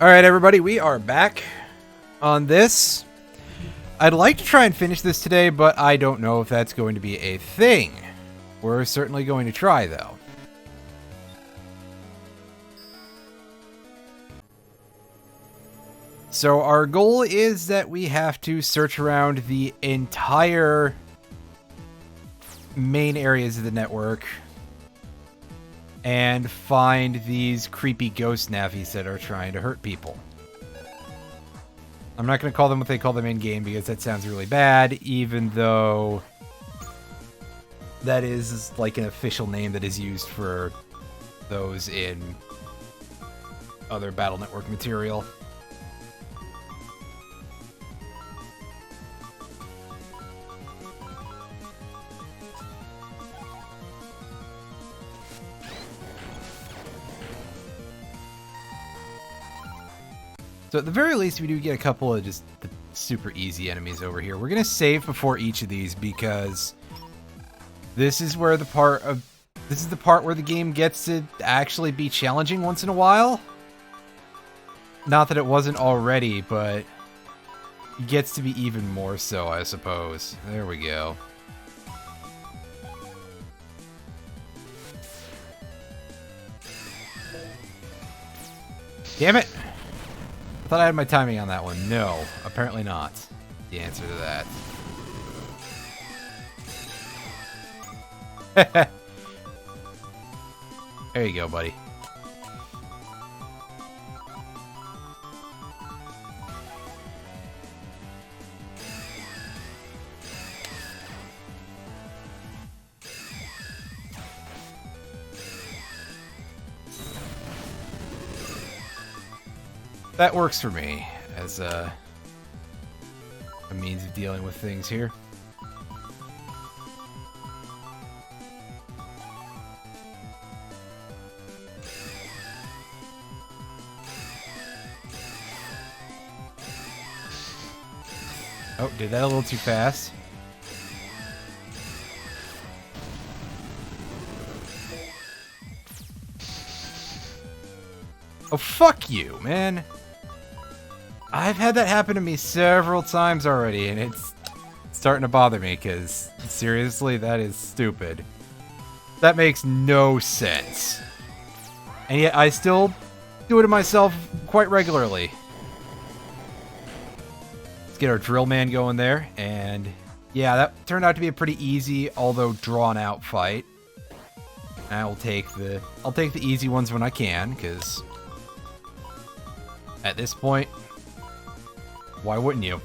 Alright everybody, we are back on this. I'd like to try and finish this today, but I don't know if that's going to be a thing. We're certainly going to try, though. So our goal is that we have to search around the entire main areas of the network and find these creepy ghost navvies that are trying to hurt people. I'm not going to call them what they call them in-game because that sounds really bad, even though that is like an official name that is used for those in other Battle Network material. So at the very least, we do get a couple of just the super easy enemies over here. We're going to save before each of these because this is where the part where the game gets to actually be challenging once in a while. Not that it wasn't already, but it gets to be even more so, I suppose. There we go. Damn it! I thought I had my timing on that one. No, apparently not. The answer to that. There you go, buddy. That works for me as a means of dealing with things here. Oh, did that a little too fast. Oh, fuck you, man. I've had that happen to me several times already, and it's starting to bother me, because, seriously, that is stupid. That makes no sense. And yet, I still do it to myself quite regularly. Let's get our drill man going there, and yeah, that turned out to be a pretty easy, although drawn-out fight. I'll take the easy ones when I can, because at this point, why wouldn't you?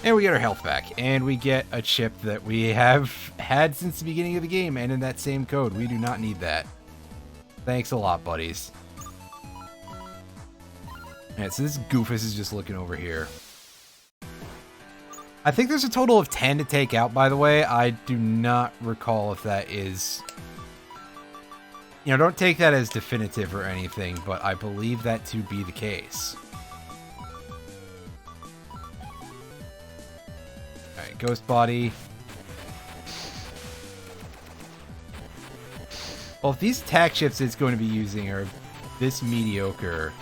And we get our health back, and we get a chip that we have had since the beginning of the game, and in that same code. We do not need that. Thanks a lot, buddies. Alright, so this goofus is just looking over here. I think there's a total of 10 to take out, by the way. I do not recall if that is... You know, don't take that as definitive or anything, but I believe that to be the case. Alright, Ghost Body. Well, if these attack chips it's going to be using are this mediocre,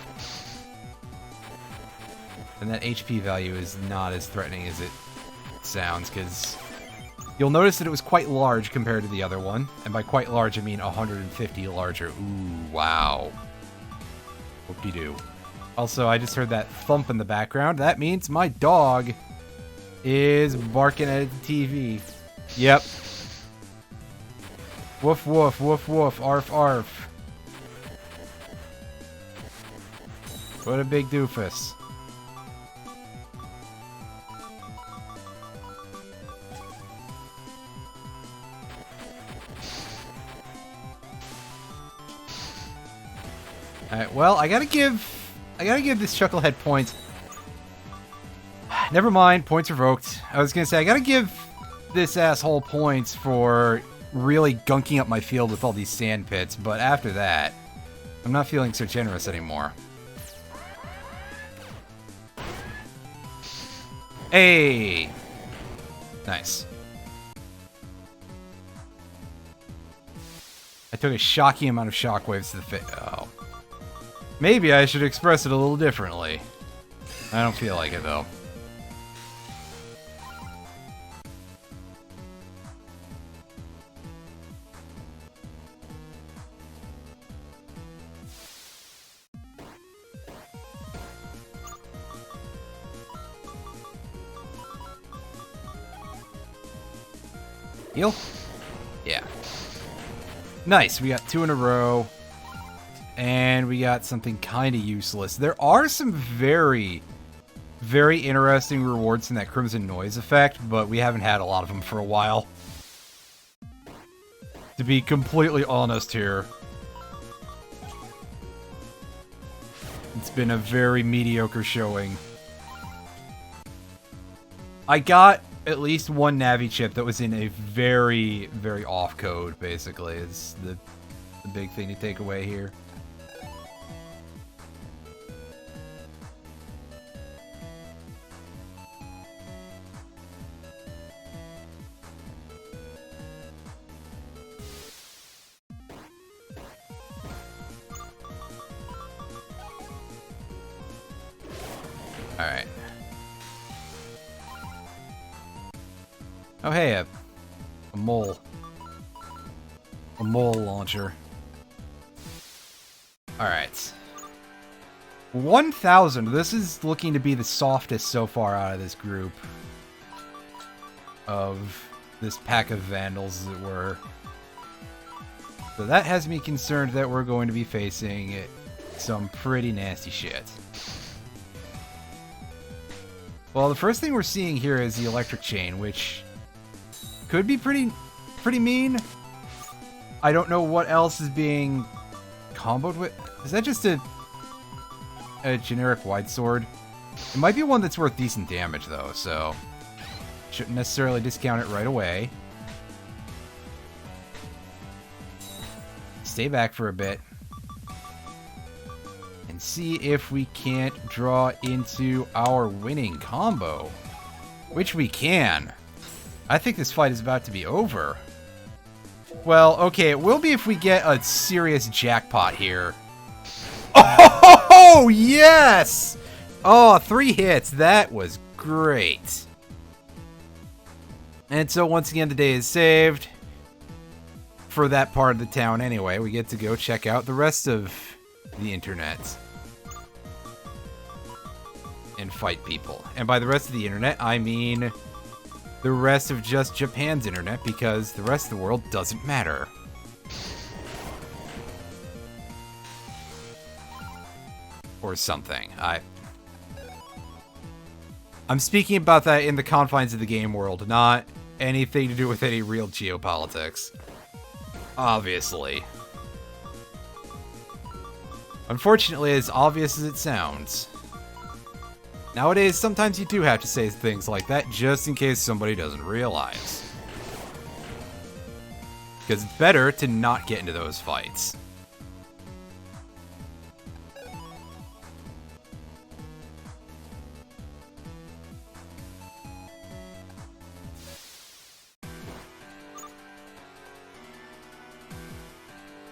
then that HP value is not as threatening as it sounds, because you'll notice that it was quite large compared to the other one. And by quite large, I mean 150 larger. Ooh, wow. Whoop-de-doo. Also, I just heard that thump in the background. That means my dog is barking at the TV. Yep. Woof, woof, woof, woof, arf, arf. What a big doofus. Alright, well, I gotta give this Chucklehead points. Never mind, points revoked. I was gonna say, I gotta give this asshole points for really gunking up my field with all these sand pits, but after that, I'm not feeling so generous anymore. Hey! Nice. I took a shocking amount of shockwaves to the face. Oh. Maybe I should express it a little differently. I don't feel like it, though. Heal? Yeah. Nice, we got 2 in a row. And we got something kind of useless. There are some very, very interesting rewards in that Crimson Noise effect, but we haven't had a lot of them for a while. To be completely honest here. It's been a very mediocre showing. I got at least one Navi chip that was in a very, very off code, basically, is the big thing to take away here. Alright. Oh, hey, a mole. A mole launcher. Alright. 1,000. This is looking to be the softest so far out of this group. Of this pack of vandals, as it were. So that has me concerned that we're going to be facing some pretty nasty shit. Well, the first thing we're seeing here is the electric chain, which could be pretty mean. I don't know what else is being comboed with. Is that just a generic wide sword? It might be one that's worth decent damage, though, so shouldn't necessarily discount it right away. Stay back for a bit. And see if we can't draw into our winning combo. Which we can. I think this fight is about to be over. Well, okay, it will be if we get a serious jackpot here. Oh, yes! Oh, 3 hits. That was great. And so once again, the day is saved. For that part of the town anyway. We get to go check out the rest of the internet. And fight people. And by the rest of the internet, I mean the rest of just Japan's internet, because the rest of the world doesn't matter. Or something. I'm speaking about that in the confines of the game world, not anything to do with any real geopolitics. Obviously. Unfortunately, as obvious as it sounds. Nowadays, sometimes you do have to say things like that just in case somebody doesn't realize. Because it's better to not get into those fights.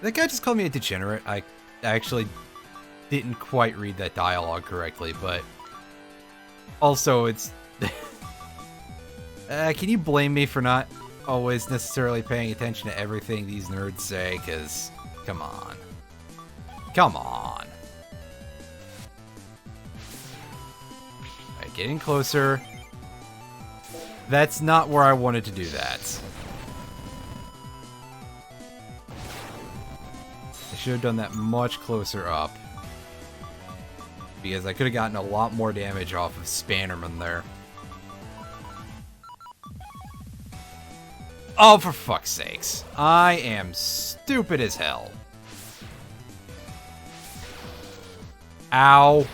That guy just called me a degenerate. I actually didn't quite read that dialogue correctly, but also it's... can you blame me for not always necessarily paying attention to everything these nerds say? Because, come on. Come on. Alright, getting closer. That's not where I wanted to do that. I should have done that much closer up. Because I could have gotten a lot more damage off of Spannerman there. Oh, for fuck's sakes. I am stupid as hell. Ow.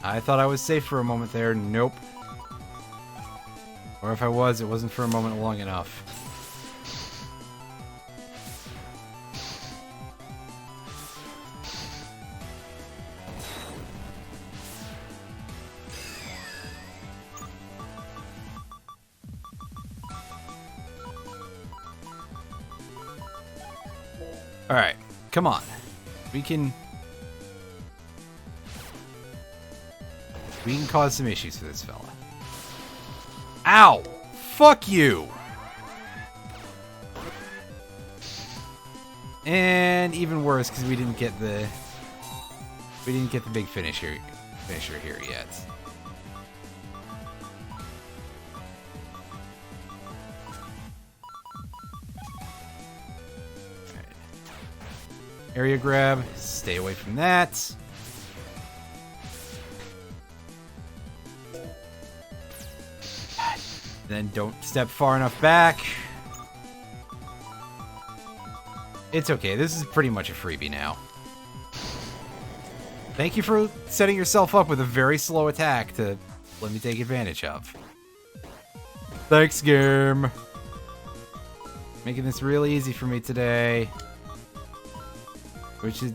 I thought I was safe for a moment there. Nope. Or if I was, it wasn't for a moment long enough. Alright, come on. We can cause some issues for this fella. Ow! Fuck you! And even worse, because we didn't get the big finisher here yet. Area grab. Stay away from that. Then don't step far enough back. It's okay. This is pretty much a freebie now. Thank you for setting yourself up with a very slow attack to let me take advantage of. Thanks, game. Making this really easy for me today. Which is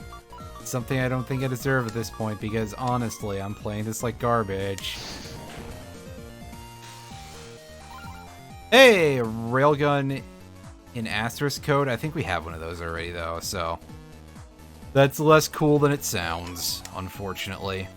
something I don't think I deserve at this point, because honestly, I'm playing this like garbage. Hey, railgun in asterisk code. I think we have one of those already, though, so that's less cool than it sounds, unfortunately.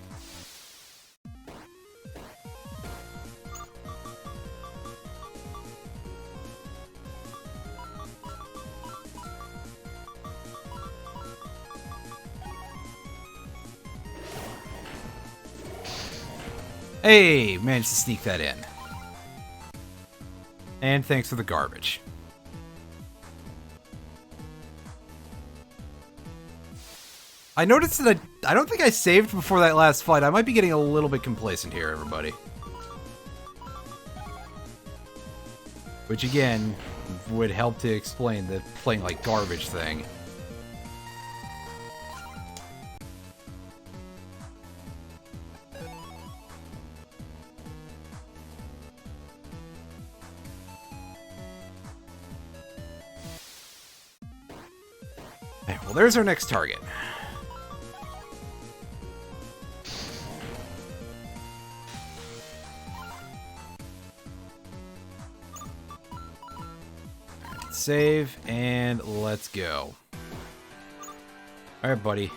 Hey, managed to sneak that in. And thanks for the garbage. I noticed that I don't think I saved before that last fight. I might be getting a little bit complacent here, everybody. Which, again, would help to explain the playing like garbage thing. Well, there's our next target. Alright, save, and let's go. Alright, buddy.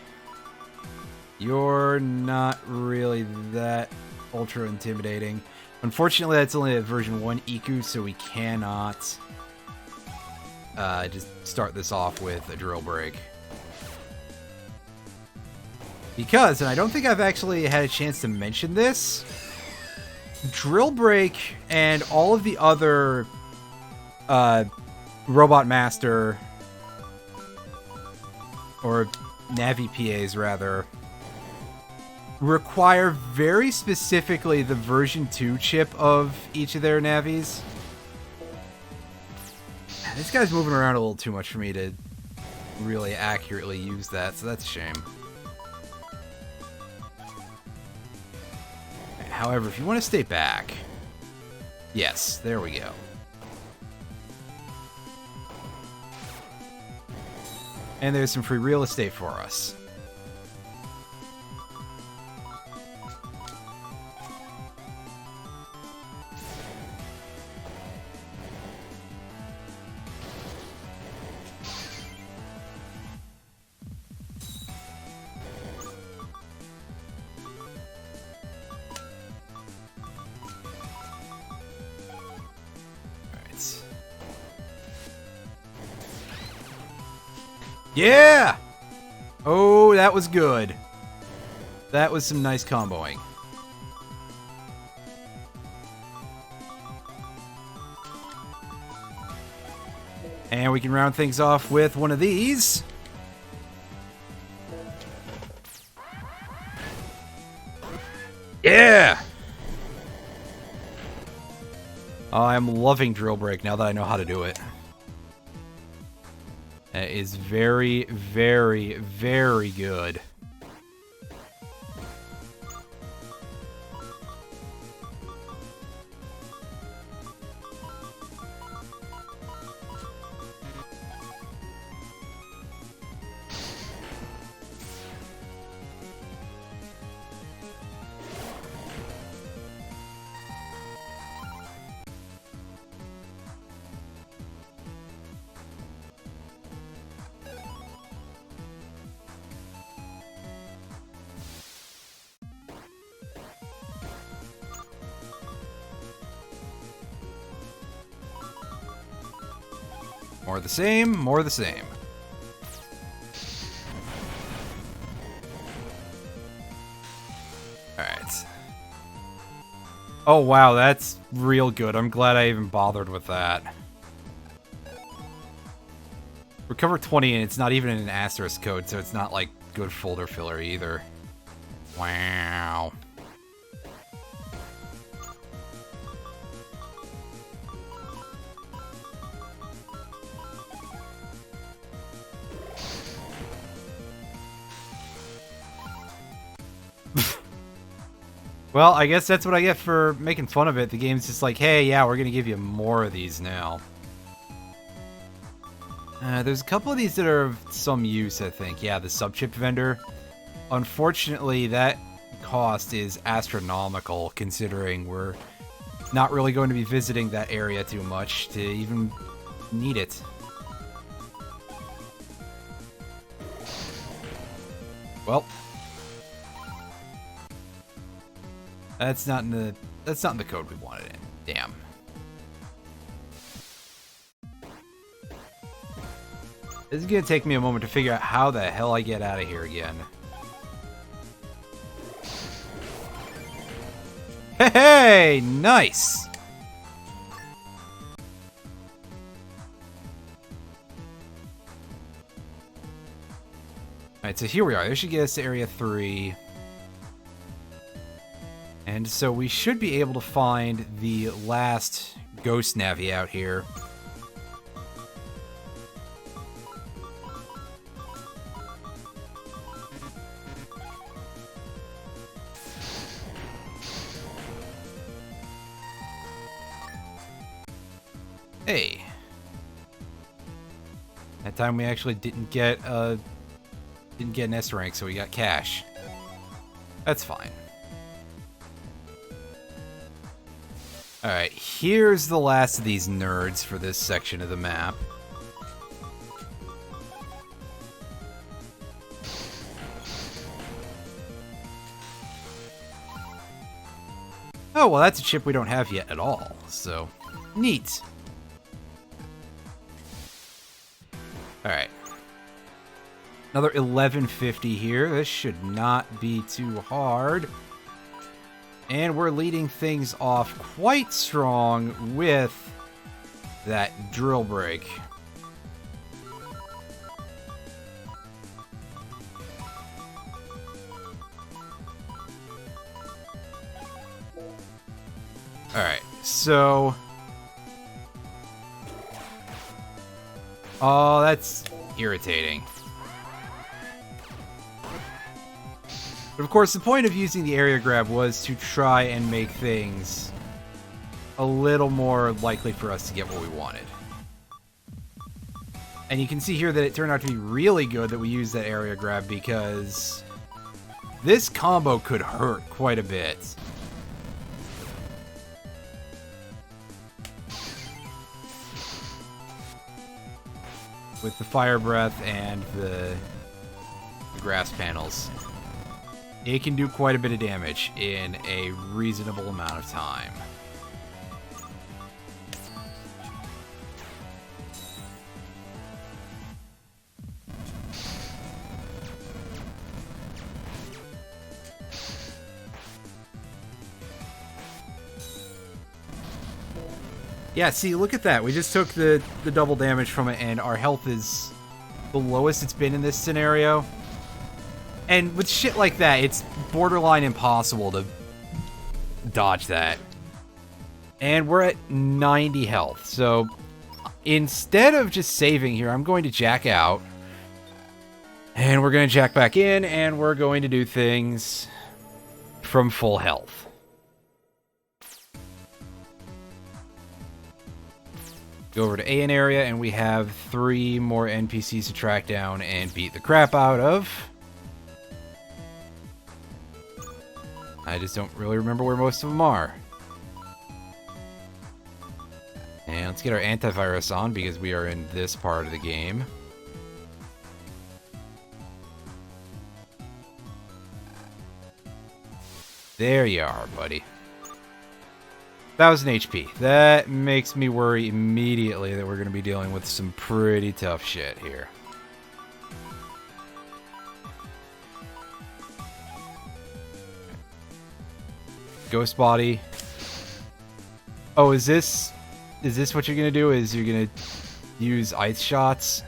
You're not really that ultra intimidating. Unfortunately, that's only a version 1 Iku, so we cannot just start this off with a drill break. Because, and I don't think I've actually had a chance to mention this, Drill Break and all of the other Robot Master, or Navi PAs rather, require very specifically the version 2 chip of each of their Navis. This guy's moving around a little too much for me to really accurately use that, so that's a shame. However, if you want to stay back... Yes, there we go. And there's some free real estate for us. Yeah! Oh, that was good. That was some nice comboing. And we can round things off with one of these. Yeah! Oh, I'm loving Drill Break now that I know how to do it. That is very, very, very good. More of the same, more of the same. Alright. Oh wow, that's real good. I'm glad I even bothered with that. Recover 20 and it's not even an asterisk code, so it's not like good folder filler either. Wow. Well, I guess that's what I get for making fun of it. The game's just like, hey, yeah, we're gonna give you more of these now. There's a couple of these that are of some use, I think. Yeah, the sub-chip vendor. Unfortunately, that cost is astronomical, considering we're not really going to be visiting that area too much to even need it. Well, that's not in the code we wanted in. Damn. This is gonna take me a moment to figure out how the hell I get out of here again. Hey, nice! Alright, so here we are. This should get us to Area 3. And so we should be able to find the last ghost Navi out here. Hey. That time we actually didn't get an S rank, so we got cash. That's fine. Alright, here's the last of these nerds for this section of the map. Oh, well, that's a chip we don't have yet at all, so neat. Alright. Another 1150 here. This should not be too hard. And we're leading things off quite strong with that drill break. Alright, so... Oh, that's irritating. But of course, the point of using the area grab was to try and make things a little more likely for us to get what we wanted. And you can see here that it turned out to be really good that we used that area grab, because this combo could hurt quite a bit. With the fire breath and the grass panels. It can do quite a bit of damage in a reasonable amount of time. Yeah, see, look at that. We just took the double damage from it, and our health is the lowest it's been in this scenario. And with shit like that, it's borderline impossible to dodge that. And we're at 90 health. So instead of just saving here, I'm going to jack out. And we're going to jack back in, and we're going to do things from full health. Go over to AN area, and we have 3 more NPCs to track down and beat the crap out of. I just don't really remember where most of them are. And let's get our antivirus on, because we are in this part of the game. There you are, buddy. 1,000 HP. That makes me worry immediately that we're going to be dealing with some pretty tough shit here. Ghost body. Oh, is this what you're going to do? Is you're going to use ice shots?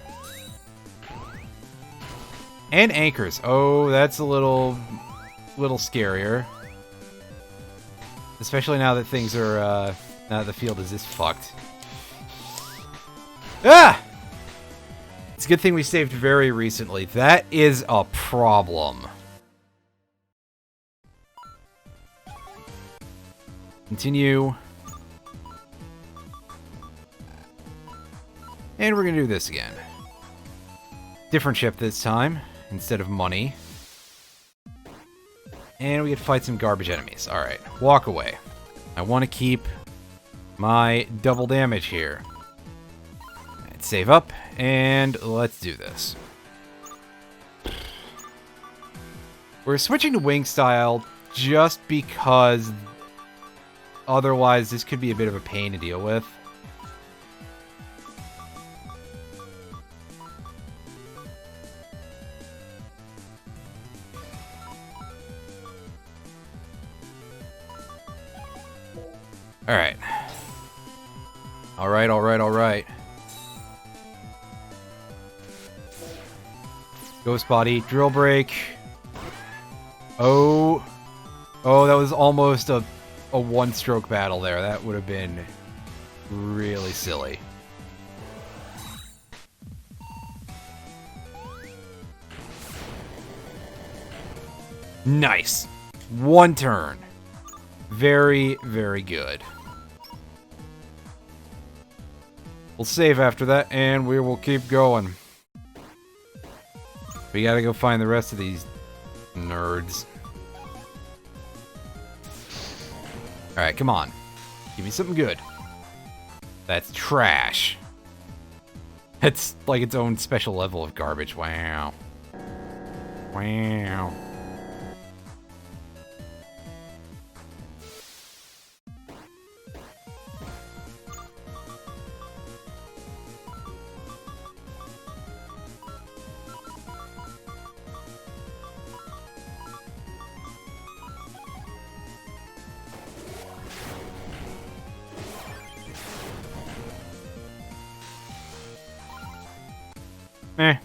And anchors. Oh, that's a little scarier. Especially now that things are, now that the field is this fucked. Ah! It's a good thing we saved very recently. That is a problem. Continue. And we're gonna do this again. Different ship this time, instead of money. And we get to fight some garbage enemies. Alright, walk away. I want to keep my double damage here. Right, save up, and let's do this. We're switching to wing style just because otherwise this could be a bit of a pain to deal with. Alright. Alright, alright, alright. Ghost body, drill break. Oh. Oh, that was almost a one-stroke battle there. That would have been really silly. Nice. One turn. Very, very good. We'll save after that, and we will keep going. We gotta go find the rest of these nerds. Alright, come on. Give me something good. That's trash. It's like its own special level of garbage. Wow. Wow. Eh.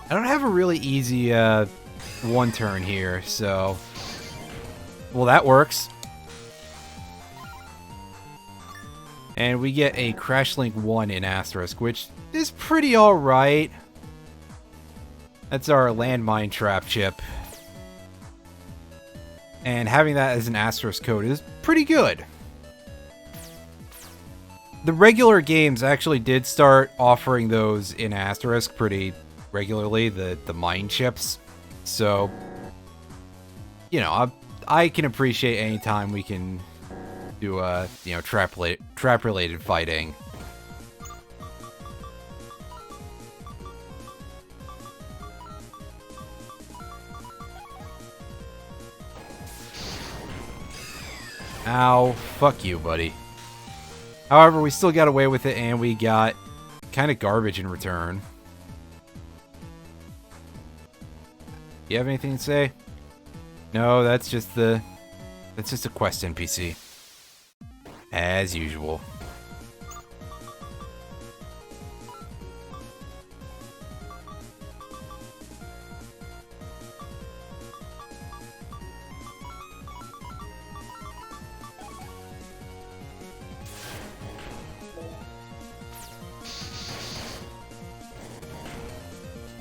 I don't have a really easy one turn here, so... Well, that works. And we get a Crash Link 1 in Asterisk, which is pretty alright. That's our landmine trap chip. And having that as an Asterisk code is pretty good. The regular games actually did start offering those in Asterisk pretty regularly, the mine chips. So, you know, I can appreciate any time we can do you know, trap related fighting. Ow, fuck you, buddy. However, we still got away with it, and we got kind of garbage in return. You have anything to say? No, that's just a quest NPC. As usual.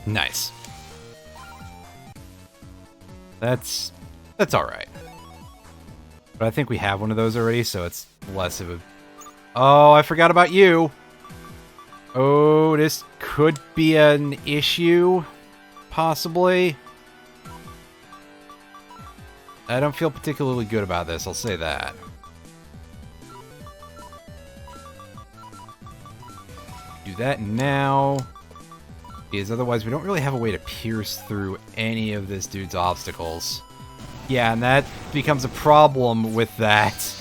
Nice. That's all right. But I think we have one of those already, so it's less of a... Oh, I forgot about you. Oh, this could be an issue, possibly. I don't feel particularly good about this, I'll say that. Do that now. Because otherwise we don't really have a way to pierce through any of this dude's obstacles. Yeah, and that becomes a problem with that.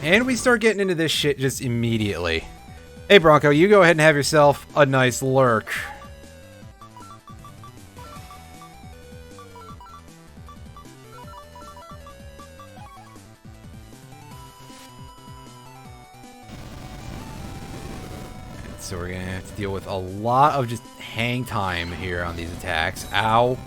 And we start getting into this shit just immediately. Hey, Bronco, you go ahead and have yourself a nice lurk. So we're gonna have to deal with a lot of just hang time here on these attacks. Ow.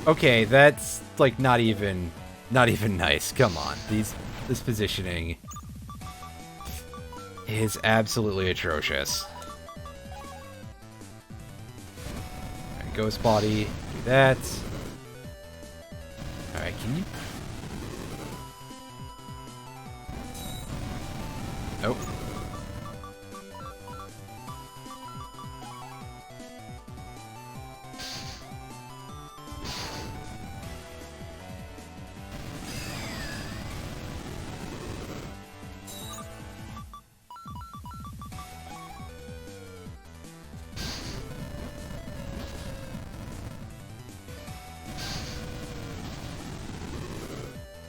Okay, that's like not even nice. Come on. This positioning is absolutely atrocious. Alright, Ghost Body, do that. Alright, can you... Nope.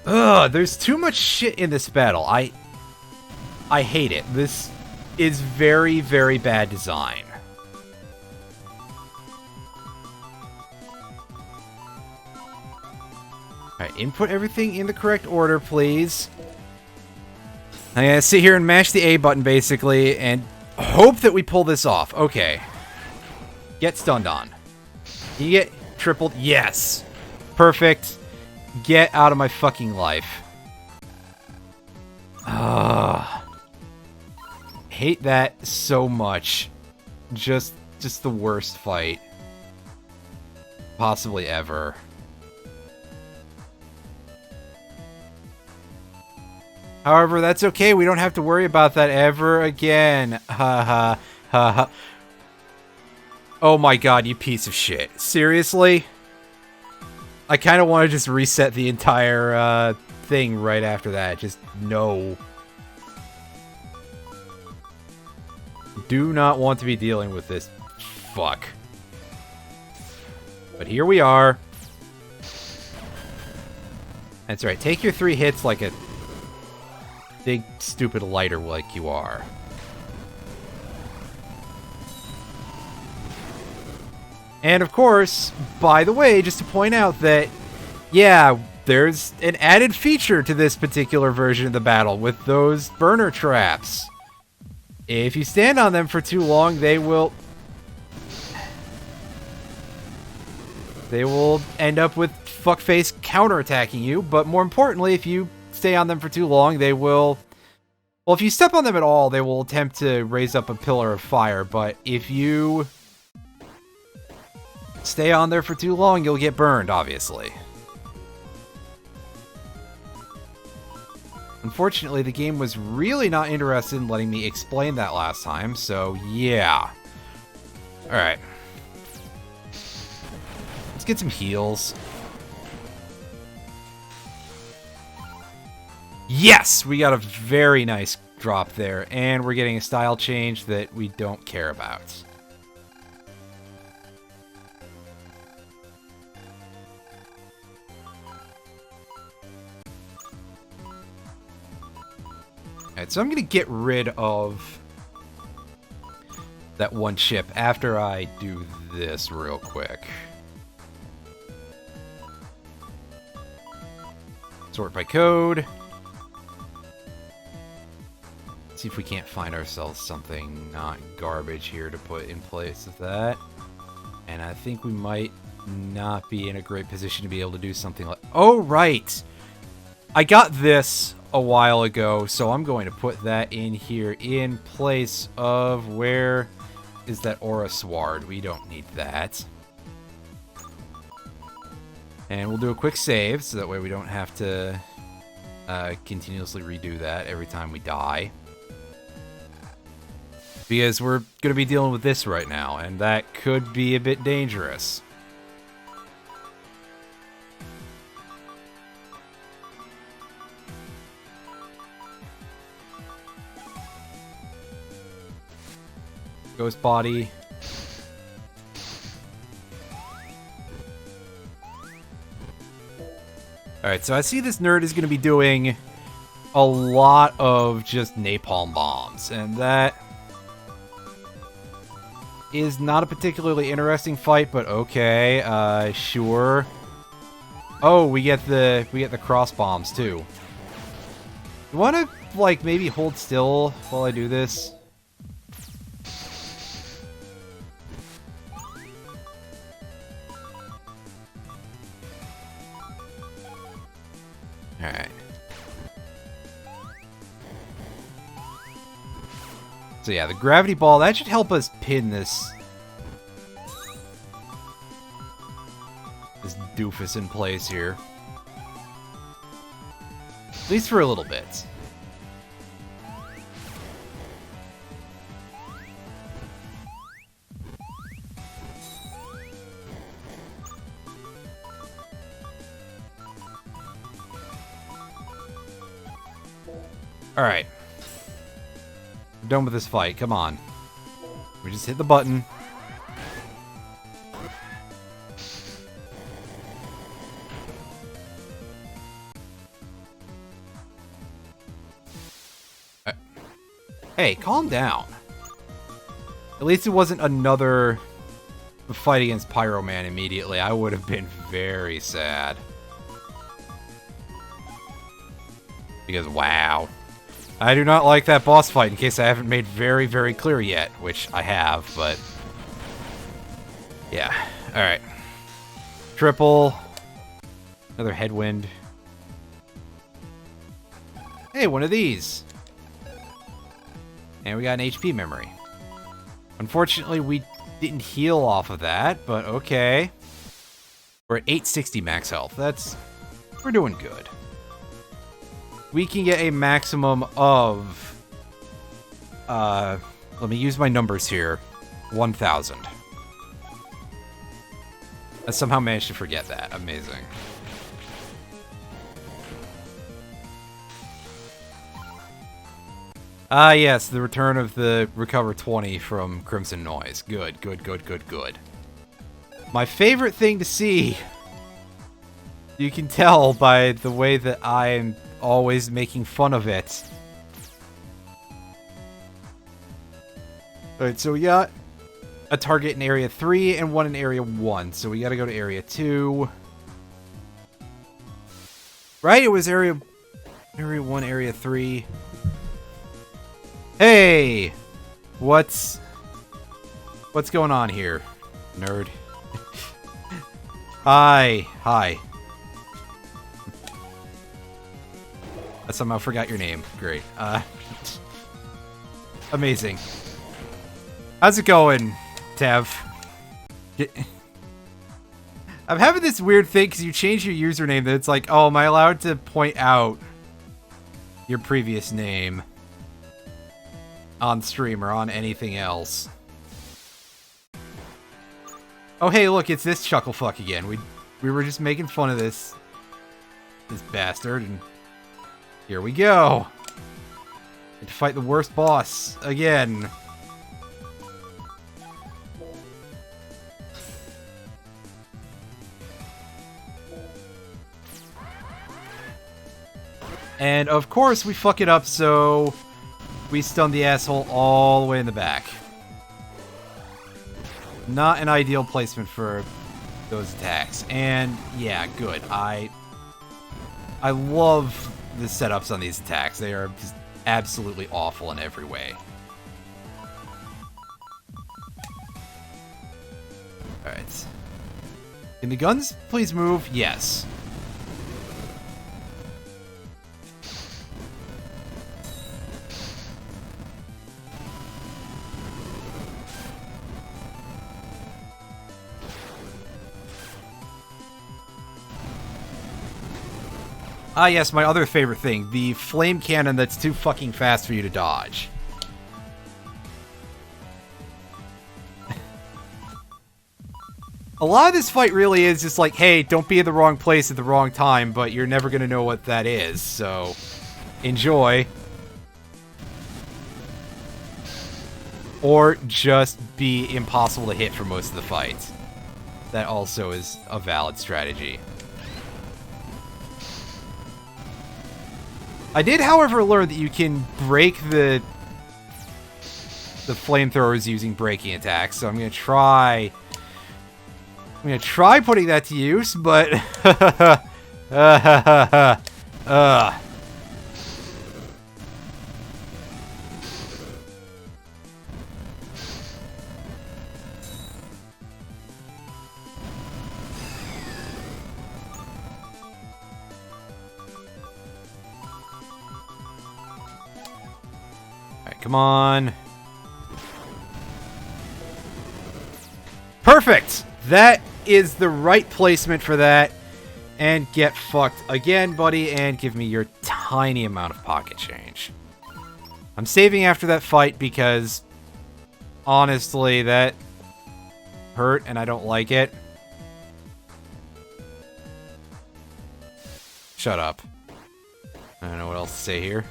Ugh, there's too much shit in this battle. I hate it. This is very, very bad design. Alright, input everything in the correct order, please. I'm gonna sit here and mash the A button, basically, and hope that we pull this off. Okay. Get stunned on. You get tripled. Yes. Perfect. Get out of my fucking life. Hate that so much. Just the worst fight possibly ever. However, that's okay. We don't have to worry about that ever again. Ha ha ha ha. Oh my god, you piece of shit. Seriously? I kind of want to just reset the entire thing right after that. Just no. Do not want to be dealing with this. Fuck. But here we are. That's right. Take your 3 hits like a big, stupid lighter like you are. And of course, by the way, just to point out that, yeah, there's an added feature to this particular version of the battle with those burner traps. If you stand on them for too long, they will end up with fuckface counterattacking you, but more importantly, if you stay on them for too long, they will... Well, if you step on them at all, they will attempt to raise up a pillar of fire, but if you stay on there for too long, you'll get burned, obviously. Unfortunately, the game was really not interested in letting me explain that last time, so yeah. Alright. Let's get some heals. Yes! We got a very nice drop there, and we're getting a style change that we don't care about. Alright, so I'm gonna get rid of that one chip after I do this real quick. Sort by code. See if we can't find ourselves something not garbage here to put in place of that. And I think we might not be in a great position to be able to do something like... Oh, right! I got this a while ago, so I'm going to put that in here in place of... Where is that Aura Sword? We don't need that. And we'll do a quick save, so that way we don't have to continuously redo that every time we die. Because we're going to be dealing with this right now, and that could be a bit dangerous. Ghost body. Alright, so I see this nerd is going to be doing a lot of just napalm bombs, and that is not a particularly interesting fight, but okay, sure. Oh, we get the cross bombs too. You want to like maybe hold still while I do this? Alright. So yeah, the gravity ball, that should help us pin this doofus in place here. At least for a little bit. Alright. We're done with this fight. Come on. We just hit the button. Hey, calm down. At least it wasn't another fight against Pyro Man immediately. I would have been very sad. Because, wow. I do not like that boss fight, in case I haven't made very, very clear yet, which I have, but... yeah. Alright. Triple. Another headwind. Hey, one of these. And we got an HP memory. Unfortunately, we didn't heal off of that, but okay. We're at 860 max health. We're doing good. We can get a maximum of... let me use my numbers here. 1,000. I somehow managed to forget that. Amazing. Ah, yes, the return of the Recover 20 from Crimson Noise. Good, good, good, good, good. My favorite thing to see, you can tell by the way that I'm always making fun of it. Alright, so we got a target in Area 3 and one in Area 1, so we gotta go to Area 2. Right? It was Area 1, Area 3. Hey! What's going on here, nerd? Hi. I somehow forgot your name. Great. Amazing. How's it going, Tev? I'm having this weird thing because you changed your username that it's like, oh, am I allowed to point out your previous name on stream or on anything else? Oh, hey, look, it's this chucklefuck again. We were just making fun of this bastard, and here we go. To fight the worst boss again. And of course we fuck it up, so we stun the asshole all the way in the back. Not an ideal placement for those attacks. And yeah, good. I love the setups on these attacks. They are just absolutely awful in every way. Alright. Can the guns please move? Yes. Ah, yes, my other favorite thing. The flame cannon that's too fucking fast for you to dodge. A lot of this fight really is just like, hey, don't be in the wrong place at the wrong time, but you're never going to know what that is, so enjoy. Or just be impossible to hit for most of the fights. That also is a valid strategy. I did, however, learn that you can break the flamethrowers using breaking attacks, so I'm going to try putting that to use, but Alright, come on. Perfect! That is the right placement for that. And get fucked again, buddy, and give me your tiny amount of pocket change. I'm saving after that fight because, honestly, that hurt and I don't like it. Shut up. I don't know what else to say here.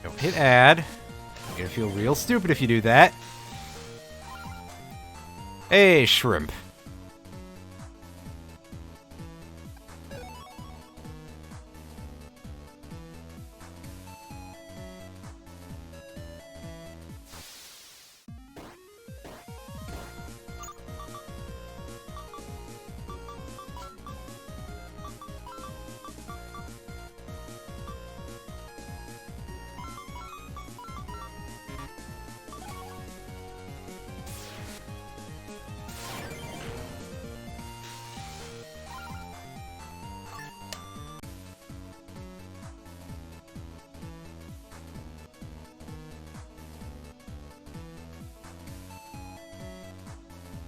Don't hit add. You're gonna feel real stupid if you do that. Hey, shrimp.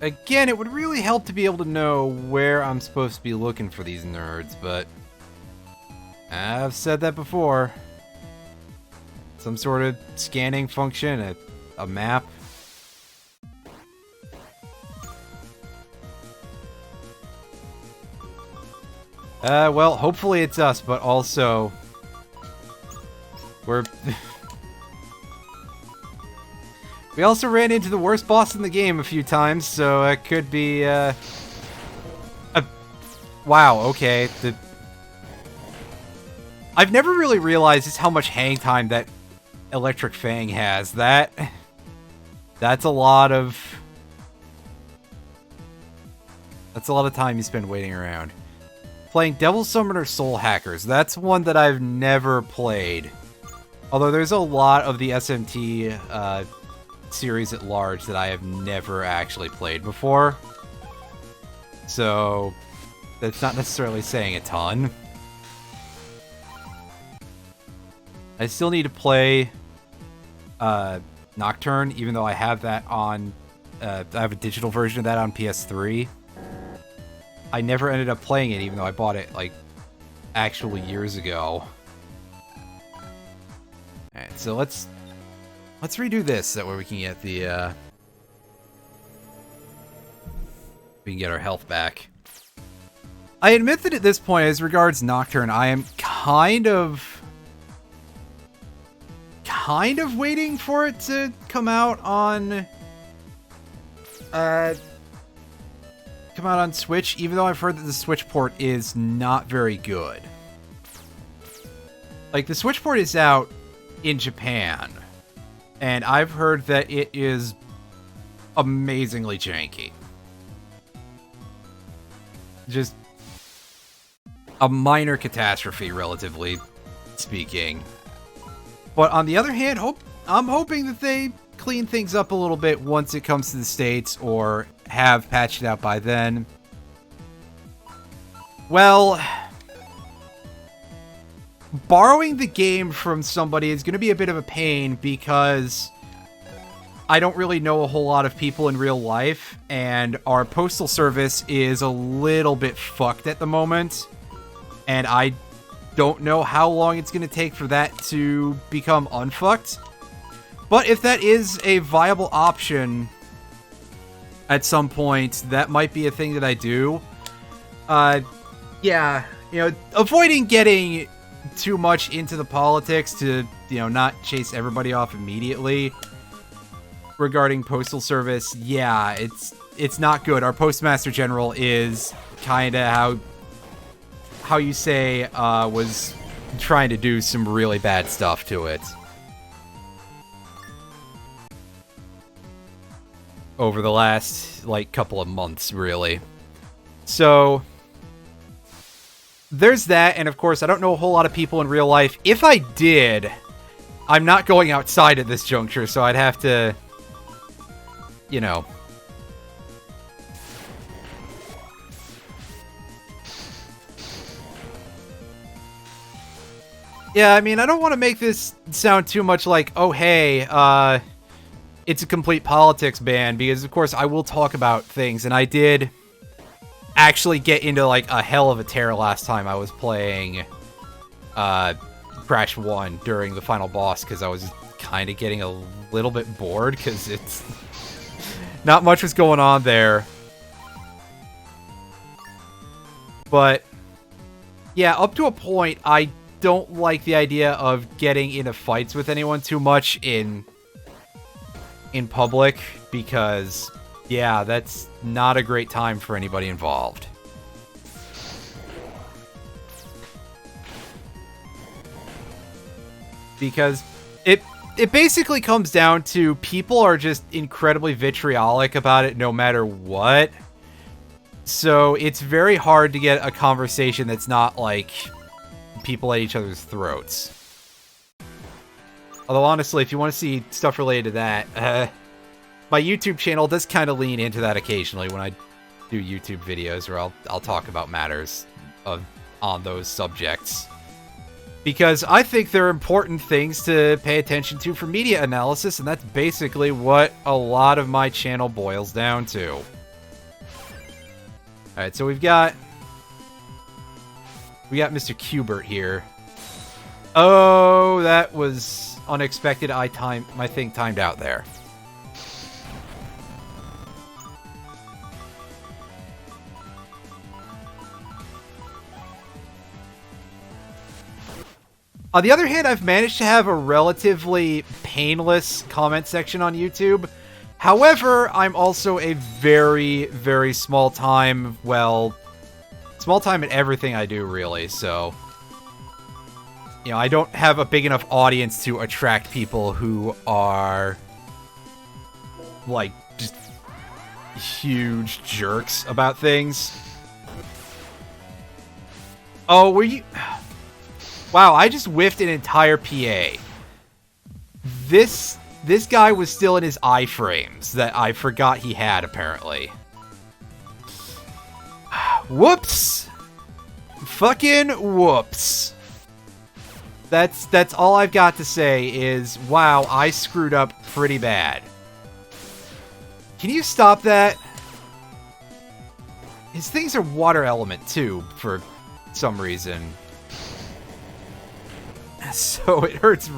Again, it would really help to be able to know where I'm supposed to be looking for these nerds, but I've said that before. Some sort of scanning function, a map. Well, hopefully it's us, but also we're... We also ran into the worst boss in the game a few times, so it could be, wow, okay. I've never really realized just how much hang time that Electric Fang has. That's a lot of... That's a lot of time you spend waiting around. Playing Devil Summoner Soul Hackers. That's one that I've never played. Although there's a lot of the SMT, series at large that I have never actually played before. So, that's not necessarily saying a ton. I still need to play Nocturne, even though I have that on... I have a digital version of that on PS3. I never ended up playing it, even though I bought it, like, actually years ago. Alright, so let's redo this, that way we can get the, we can get our health back. I admit that at this point, as regards Nocturne, I am kind of waiting for it to come out on, Switch, even though I've heard that the Switch port is not very good. Like, the Switch port is out in Japan, and I've heard that it is amazingly janky. Just a minor catastrophe, relatively speaking. But on the other hand, I'm hoping that they clean things up a little bit once it comes to the States, or have patched it out by then. Well, borrowing the game from somebody is going to be a bit of a pain because I don't really know a whole lot of people in real life, and our postal service is a little bit fucked at the moment, and I don't know how long it's going to take for that to become unfucked. But if that is a viable option at some point, that might be a thing that I do. Yeah, you know, avoiding getting too much into the politics to, you know, not chase everybody off immediately regarding postal service. Yeah, it's not good. Our Postmaster General is kind of how you say was trying to do some really bad stuff to it over the last, like, couple of months, really. So there's that, and of course, I don't know a whole lot of people in real life. If I did, I'm not going outside at this juncture, so I'd have to, you know. Yeah, I mean, I don't want to make this sound too much like, oh, hey, it's a complete politics ban, because, of course, I will talk about things, and I did actually get into, like, a hell of a tear last time I was playing Crash 1 during the final boss, because I was kind of getting a little bit bored, because it's not much was going on there. But yeah, up to a point, I don't like the idea of getting into fights with anyone too much in public, because yeah, that's not a great time for anybody involved. Because it basically comes down to people are just incredibly vitriolic about it no matter what. So it's very hard to get a conversation that's not like people at each other's throats. Although honestly, if you want to see stuff related to that, my YouTube channel does kind of lean into that occasionally when I do YouTube videos where I'll talk about matters on those subjects. Because I think they're important things to pay attention to for media analysis, and that's basically what a lot of my channel boils down to. Alright, so we got Mr. Cubert here. Oh, that was unexpected. My thing timed out there. On the other hand, I've managed to have a relatively painless comment section on YouTube. However, I'm also a very, very small time in everything I do, really, so you know, I don't have a big enough audience to attract people who are like just huge jerks about things. Oh, were you... Wow, I just whiffed an entire PA. This guy was still in his iframes that I forgot he had, apparently. Whoops! Fucking whoops. That's all I've got to say is, wow, I screwed up pretty bad. Can you stop that? His things are water element, too, for some reason. So it hurts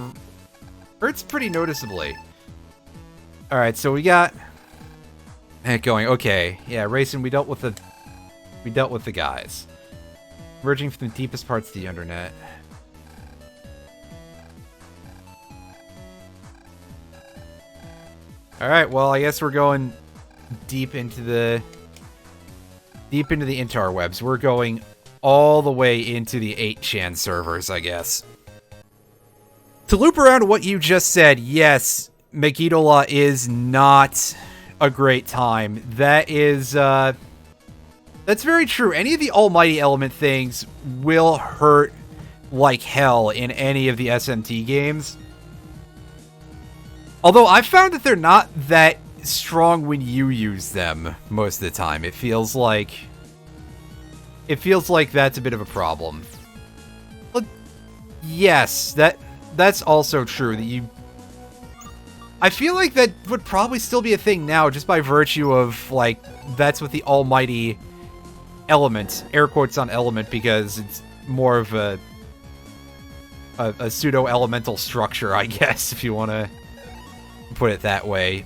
pretty noticeably. Alright, so we got it going. Okay, yeah, racing, we dealt with the guys. Emerging from the deepest parts of the internet. Alright, well, I guess we're going deep into the interwebs. We're going all the way into the 8chan servers, I guess. To loop around what you just said, yes, Megiddo is not a great time. That is, that's very true. Any of the almighty element things will hurt like hell in any of the SMT games. Although I've found that they're not that strong when you use them most of the time. It feels like that's a bit of a problem. Yes, that's also true. That you... I feel like that would probably still be a thing now, just by virtue of, like, that's what the almighty element, air quotes on element, because it's more of a pseudo-elemental structure, I guess, if you want to put it that way,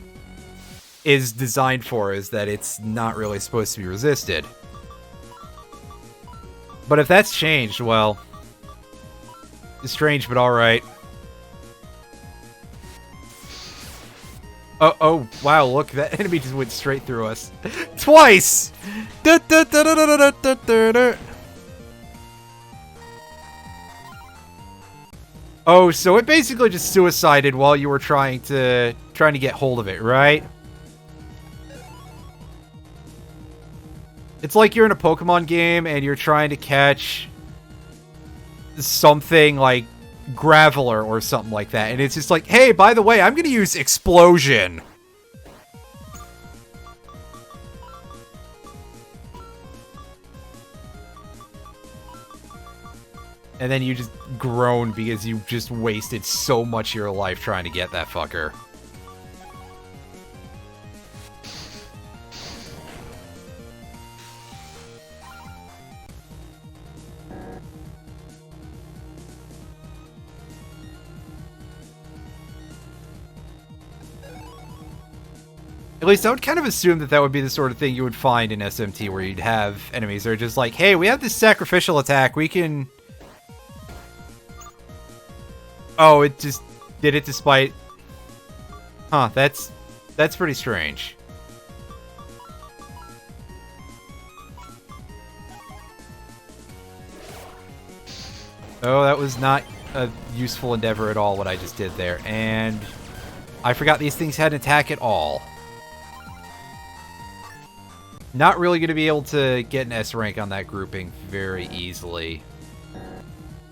is designed for, is that it's not really supposed to be resisted. But if that's changed, well, it's strange, but alright. Oh, wow, look, that enemy just went straight through us. Twice! Oh, so it basically just suicided while you were trying to get hold of it, right? It's like you're in a Pokemon game and you're trying to catch something like Graveler or something like that, and it's just like, hey, by the way, I'm gonna use Explosion. And then you just groan because you just wasted so much of your life trying to get that fucker. At least I would kind of assume that that would be the sort of thing you would find in SMT, where you'd have enemies that are just like, hey, we have this sacrificial attack, we can... Oh, it just did it despite... Huh, that's pretty strange. Oh, that was not a useful endeavor at all, what I just did there. And I forgot these things had an attack at all. Not really going to be able to get an S rank on that grouping very easily.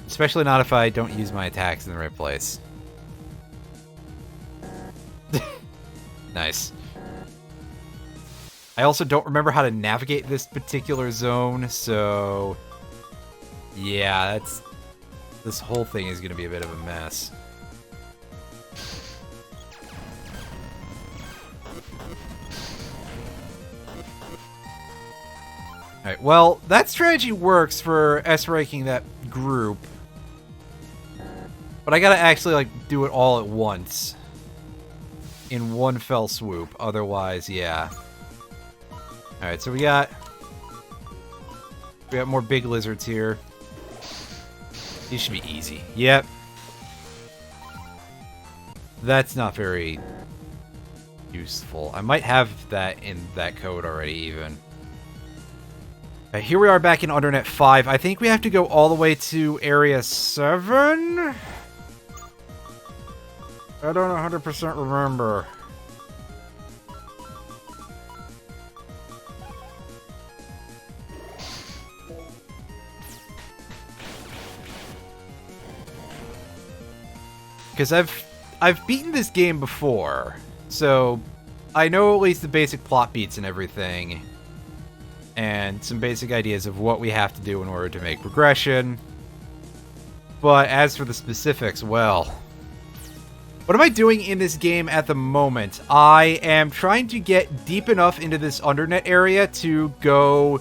Especially not if I don't use my attacks in the right place. Nice. I also don't remember how to navigate this particular zone, so... Yeah, that's... This whole thing is going to be a bit of a mess. Alright, well, that strategy works for S-ranking that group. But I gotta actually, like, do it all at once. In one fell swoop. Otherwise, yeah. Alright, so we got more big lizards here. These should be easy. Yep. That's not very useful. I might have that in that code already, even. Right, here we are back in Undernet 5. I think we have to go all the way to Area 7? I don't 100% remember. Because I've beaten this game before, so I know at least the basic plot beats and everything, and some basic ideas of what we have to do in order to make progression. But as for the specifics, well, what am I doing in this game at the moment? I am trying to get deep enough into this Undernet area to go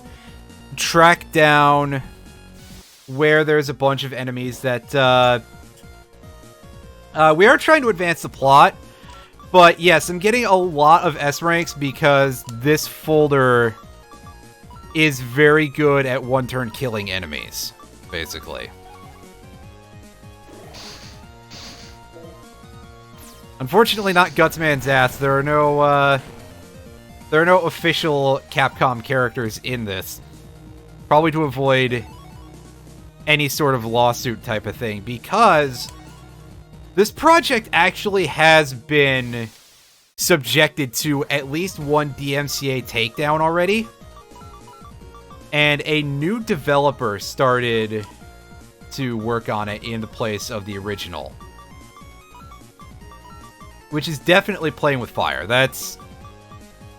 track down where there's a bunch of enemies that, we are trying to advance the plot, but yes, I'm getting a lot of S ranks because this folder is very good at one-turn killing enemies, basically. Unfortunately, not Gutsman's ass. There are no official Capcom characters in this, probably to avoid any sort of lawsuit type of thing, because this project actually has been subjected to at least one DMCA takedown already. And a new developer started to work on it in the place of the original. Which is definitely playing with fire. That's...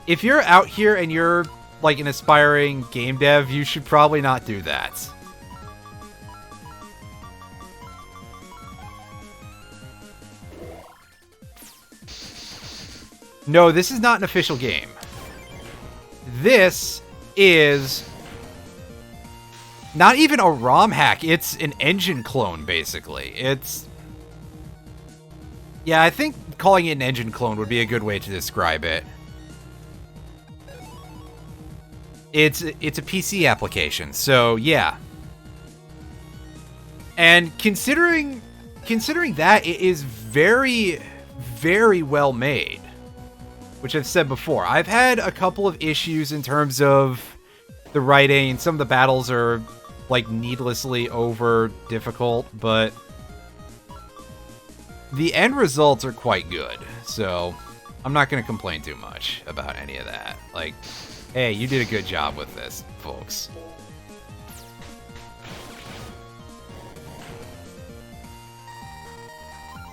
If you're out here and you're, like, an aspiring game dev, you should probably not do that. No, this is not an official game. This is not even a ROM hack. It's an engine clone, basically. It's... Yeah, I think calling it an engine clone would be a good way to describe it. It's a PC application, so yeah. And considering that, it is very, very well made. Which I've said before. I've had a couple of issues in terms of the writing. Some of the battles are, like, needlessly over difficult, but the end results are quite good. So I'm not going to complain too much about any of that. Like, hey, you did a good job with this, folks.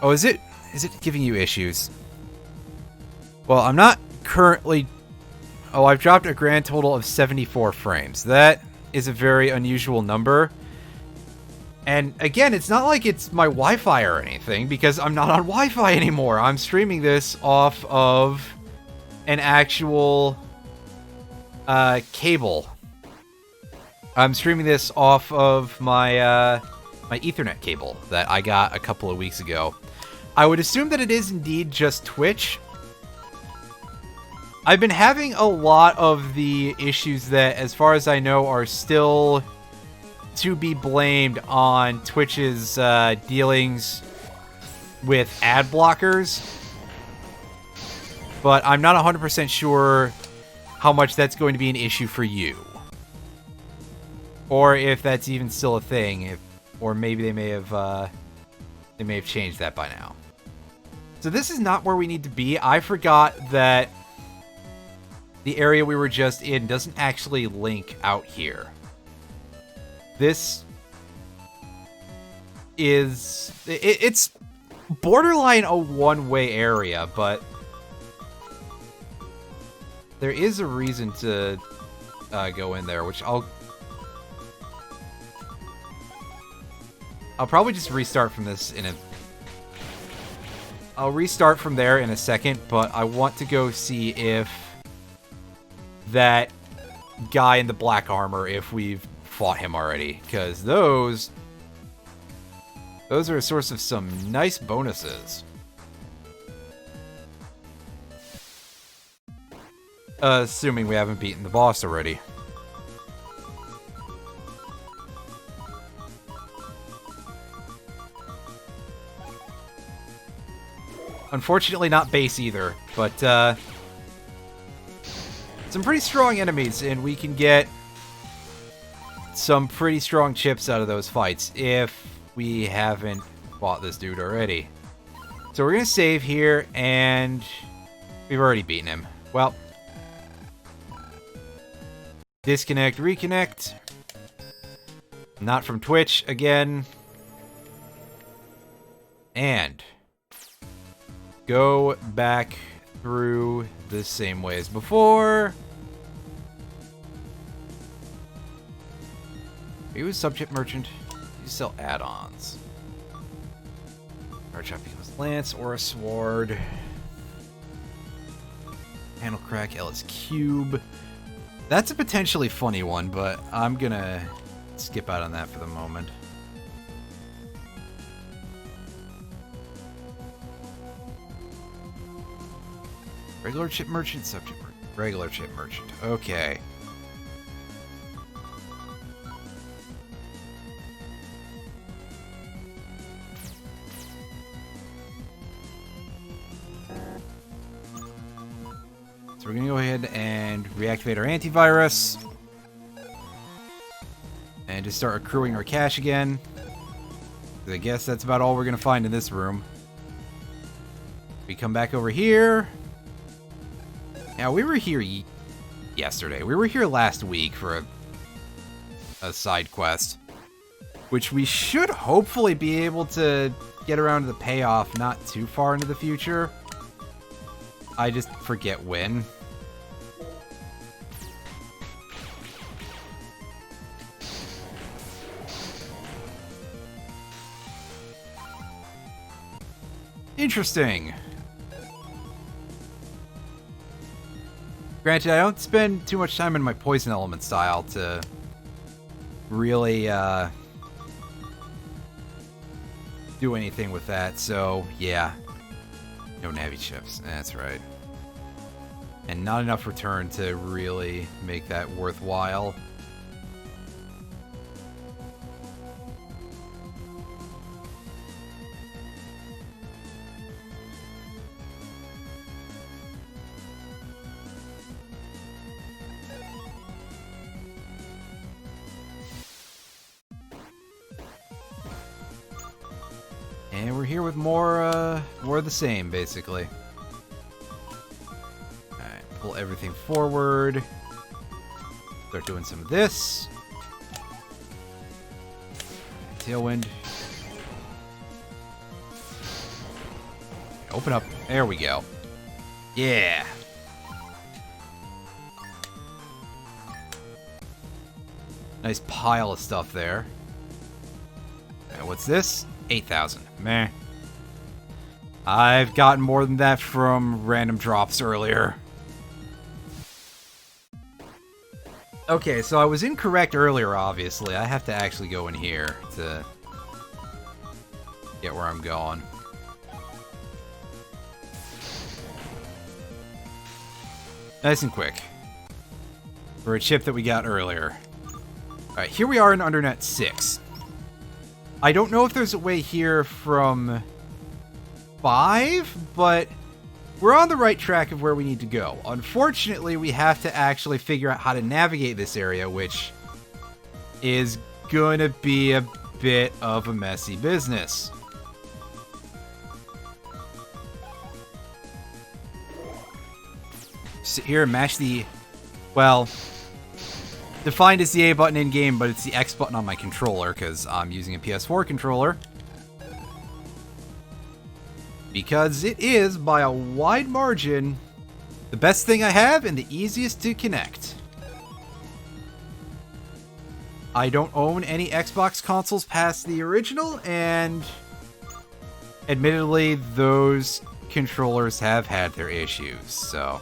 Oh, is it giving you issues? Well, I'm not currently... Oh, I've dropped a grand total of 74 frames. That is a very unusual number. And again, it's not like it's my Wi-Fi or anything, because I'm not on Wi-Fi anymore. I'm streaming this off of an actual cable. I'm streaming this off of my my Ethernet cable that I got a couple of weeks ago. I would assume that it is indeed just Twitch. I've been having a lot of the issues that, as far as I know, are still to be blamed on Twitch's dealings with ad blockers. But I'm not 100% sure how much that's going to be an issue for you. Or if that's even still a thing. Or maybe they may have changed that by now. So this is not where we need to be. I forgot that the area we were just in doesn't actually link out here. This is... It's borderline a one-way area, but there is a reason to go in there, which I'll probably just restart from this in a... I'll restart from there in a second, but I want to go see if that guy in the black armor, if we've fought him already, because those are a source of some nice bonuses. Assuming we haven't beaten the boss already. Unfortunately, not base either, but some pretty strong enemies, and we can get some pretty strong chips out of those fights if we haven't fought this dude already. So we're going to save here, and we've already beaten him. Well, disconnect, reconnect. Not from Twitch again. And go back through the same way as before. Are you a subject merchant? You sell add-ons. Archop becomes lance or a sword. Handle crack, Ellis cube. That's a potentially funny one, but I'm gonna skip out on that for the moment. Regular chip merchant, subject merchant. Regular chip merchant. Okay. So we're going to go ahead and reactivate our antivirus. And just start accruing our cash again. I guess that's about all we're going to find in this room. We come back over here. Now, we were here yesterday. We were here last week for a side quest, which we should hopefully be able to get around to the payoff not too far into the future. I just forget when. Interesting. Granted, I don't spend too much time in my poison element style to really do anything with that, so yeah. No Navi chips, that's right. And not enough return to really make that worthwhile. And we're here with more of the same, basically. Alright, pull everything forward. Start doing some of this. Tailwind. Open up. There we go. Yeah. Nice pile of stuff there. And what's this? 8,000. Meh. I've gotten more than that from random drops earlier. Okay, so I was incorrect earlier, obviously. I have to actually go in here to get where I'm going. Nice and quick. For a chip that we got earlier. Alright, here we are in Undernet 6. I don't know if there's a way here from 5, but we're on the right track of where we need to go. Unfortunately, we have to actually figure out how to navigate this area, which is gonna be a bit of a messy business. Sit here and mash the... well... defined as the A button in-game, but it's the X button on my controller, because I'm using a PS4 controller. Because it is, by a wide margin, the best thing I have and the easiest to connect. I don't own any Xbox consoles past the original, and admittedly, those controllers have had their issues, so...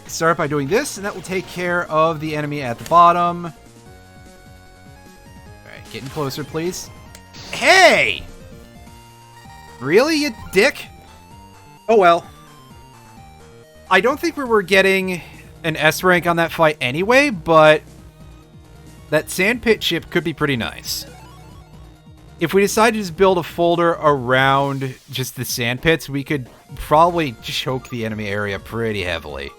start by doing this, and that will take care of the enemy at the bottom. Alright, getting closer, please. Hey! Really, you dick? Oh well. I don't think we were getting an S rank on that fight anyway, but that sandpit chip could be pretty nice. If we decide to just build a folder around just the sandpits, we could probably choke the enemy area pretty heavily.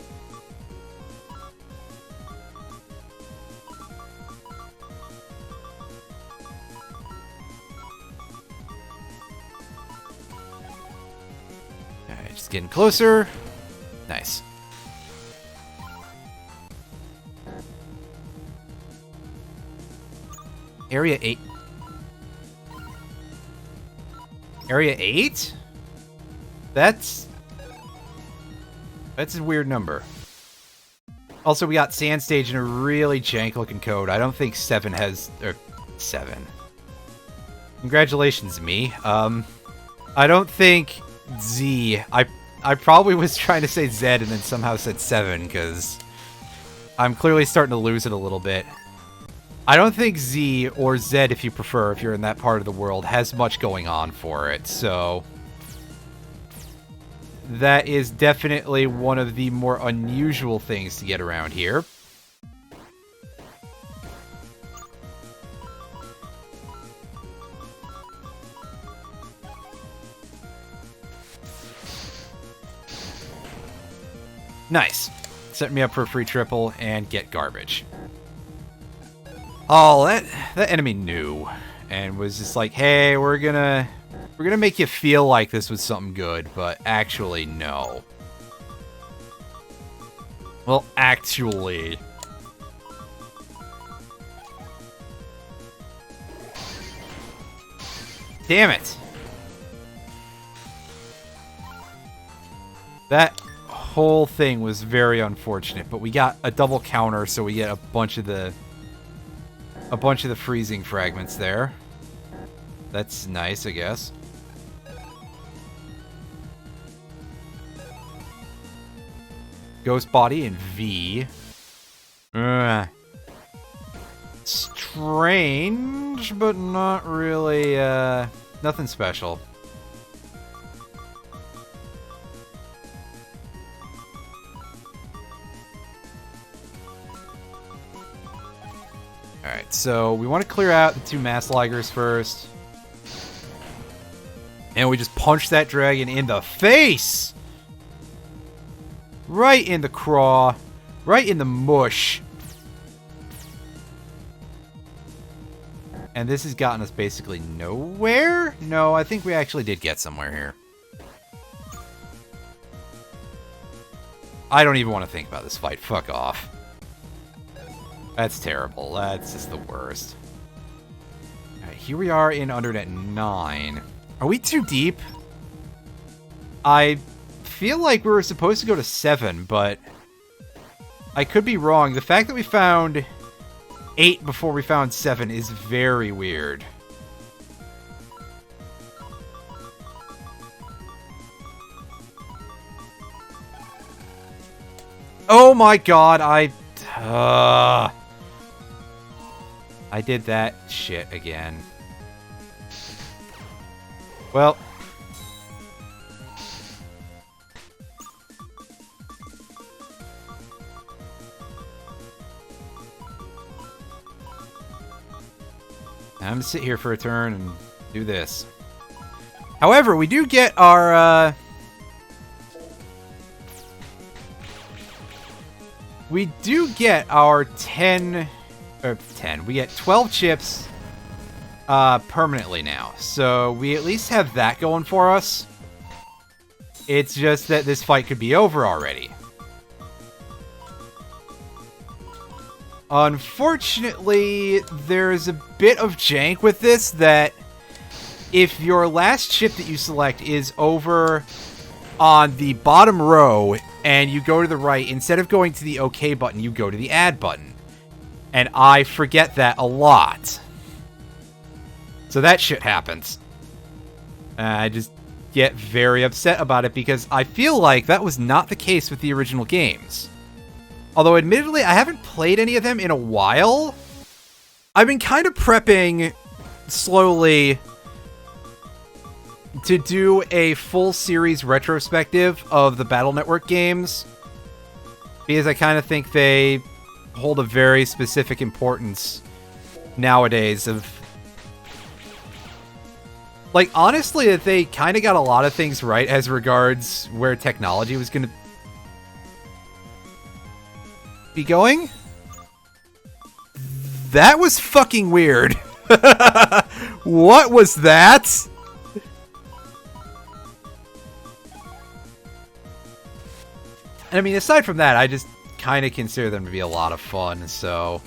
Just getting closer. Nice. Area 8. Area 8? That's a weird number. Also, we got Sand Stage in a really jank-looking code. I don't think 7 has... or 7. Congratulations, me. I don't think... Z. I probably was trying to say Z and then somehow said 7, because I'm clearly starting to lose it a little bit. I don't think Z, or Z if you prefer, if you're in that part of the world, has much going on for it, so... that is definitely one of the more unusual things to get around here. Nice. Set me up for a free triple and get garbage. Oh, that enemy knew and was just like, "Hey, we're gonna make you feel like this was something good, but actually no." Well, actually. Damn it. That whole thing was very unfortunate, but we got a double counter, so we get a bunch of the freezing fragments there. That's nice, I guess. Ghost Body and V. Strange, but not really, nothing special. Alright, so we want to clear out the 2 Mass Ligers first. And we just punch that dragon in the face! Right in the craw. Right in the mush. And this has gotten us basically nowhere? No, I think we actually did get somewhere here. I don't even want to think about this fight. Fuck off. That's terrible. That's just the worst. Alright, here we are in Undernet 9. Are we too deep? I feel like we were supposed to go to 7, but I could be wrong. The fact that we found 8 before we found 7 is very weird. Oh my god, I did that shit again. Well, I'm gonna sit here for a turn and do this. However, we do get our, we do get our 10, or 10, we get 12 chips, permanently now. So we at least have that going for us. It's just that this fight could be over already. Unfortunately, there's a bit of jank with this that if your last chip that you select is over on the bottom row and you go to the right, instead of going to the OK button, you go to the add button. And I forget that a lot. So that shit happens. I just get very upset about it because I feel like that was not the case with the original games. Although, admittedly, I haven't played any of them in a while. I've been kind of prepping slowly to do a full series retrospective of the Battle Network games. Because I kind of think they hold a very specific importance nowadays of... Like, honestly, that they kind of got a lot of things right as regards where technology was going to be going? That was fucking weird. What was that? And I mean, aside from that, I just kind of consider them to be a lot of fun, so...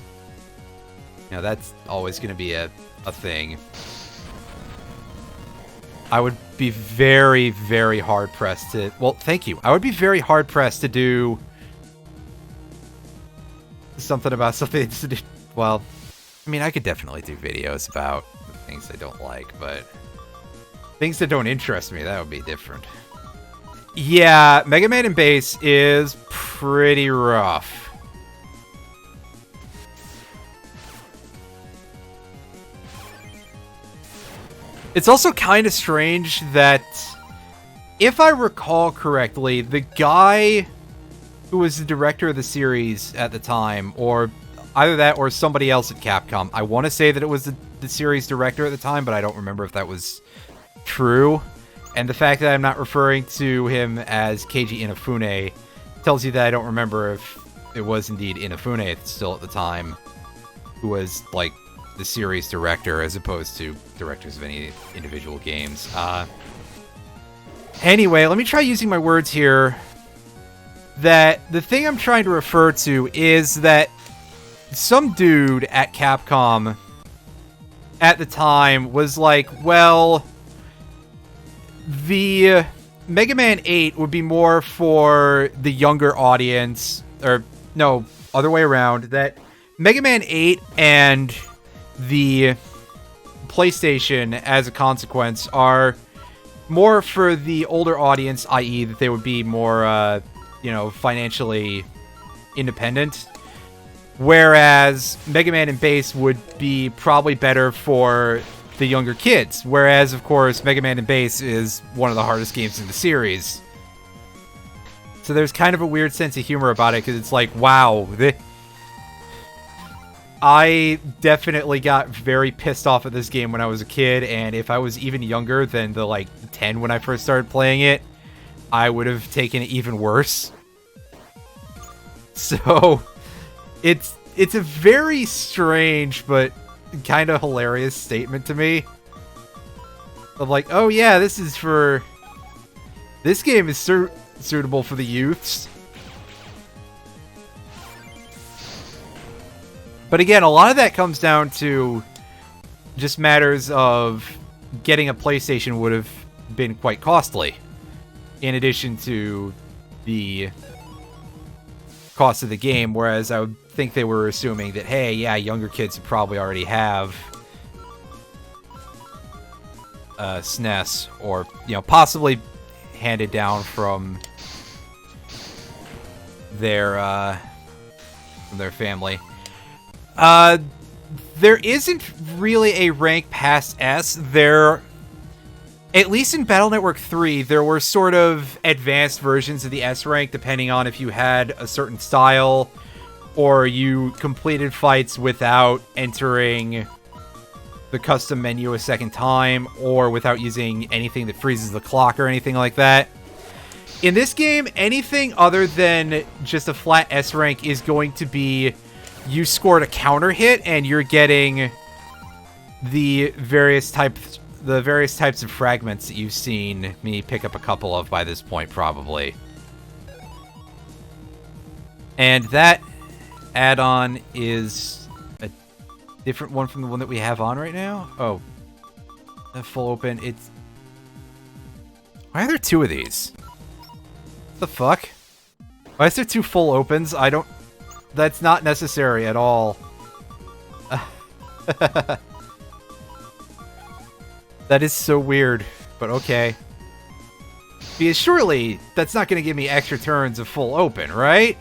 You know, that's always going to be a thing. I would be very, very hard-pressed to... Well, thank you. I would be very hard-pressed to do... something about something to do. Well, I mean, I could definitely do videos about the things I don't like, but things that don't interest me, that would be different. Yeah, Mega Man and Bass is pretty rough. It's also kind of strange that, if I recall correctly, the guy who was the director of the series at the time, or either that or somebody else at Capcom. I want to say that it was the series director at the time, but I don't remember if that was true. And the fact that I'm not referring to him as Keiji Inafune tells you that I don't remember if it was indeed Inafune still at the time who was, like, the series director as opposed to directors of any individual games. Anyway, let me try using my words here. That the thing I'm trying to refer to is that some dude at Capcom at the time was like, well, the Mega Man 8 would be more for the younger audience, or no, other way around, that Mega Man 8 and the PlayStation, as a consequence, are more for the older audience, i.e. that they would be more, financially independent. Whereas Mega Man and Bass would be probably better for the younger kids. Whereas, of course, Mega Man and Bass is one of the hardest games in the series. So there's kind of a weird sense of humor about it, because it's like, wow, I definitely got very pissed off at this game when I was a kid, and if I was even younger than the, 10 when I first started playing it, I would have taken it even worse. So, it's a very strange, but kind of hilarious statement to me. Of like, oh yeah, this game is suitable for the youths. But again, a lot of that comes down to just matters of getting a PlayStation would have been quite costly. In addition to the cost of the game, whereas I would think they were assuming that, hey, yeah, younger kids would probably already have SNES, or, possibly handed down from their family. There isn't really a rank past S. At least in Battle Network 3, there were sort of advanced versions of the S rank, depending on if you had a certain style, or you completed fights without entering the custom menu a second time, or without using anything that freezes the clock or anything like that. In this game, anything other than just a flat S rank is going to be you scored a counter hit and you're getting the various types of fragments that you've seen me pick up a couple of by this point, probably. And that add-on is a different one from the one that we have on right now. Oh, the full open. Why are there two of these? What the fuck? Why is there two full opens? That's not necessary at all. That is so weird, but okay. Because surely that's not going to give me extra turns of full open, right?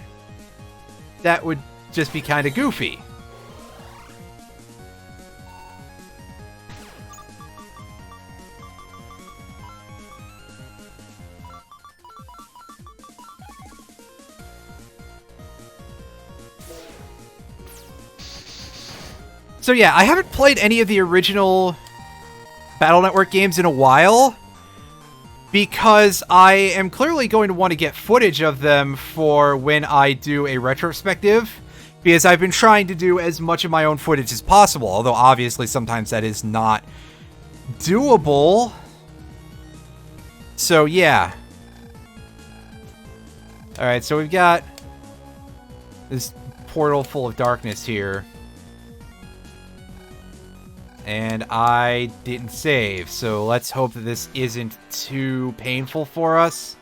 That would just be kind of goofy. So yeah, I haven't played any of the original Battle Network games in a while, because I am clearly going to want to get footage of them for when I do a retrospective, because I've been trying to do as much of my own footage as possible, although obviously sometimes that is not doable. So yeah. Alright, so we've got this portal full of darkness here. And I didn't save, so let's hope that this isn't too painful for us.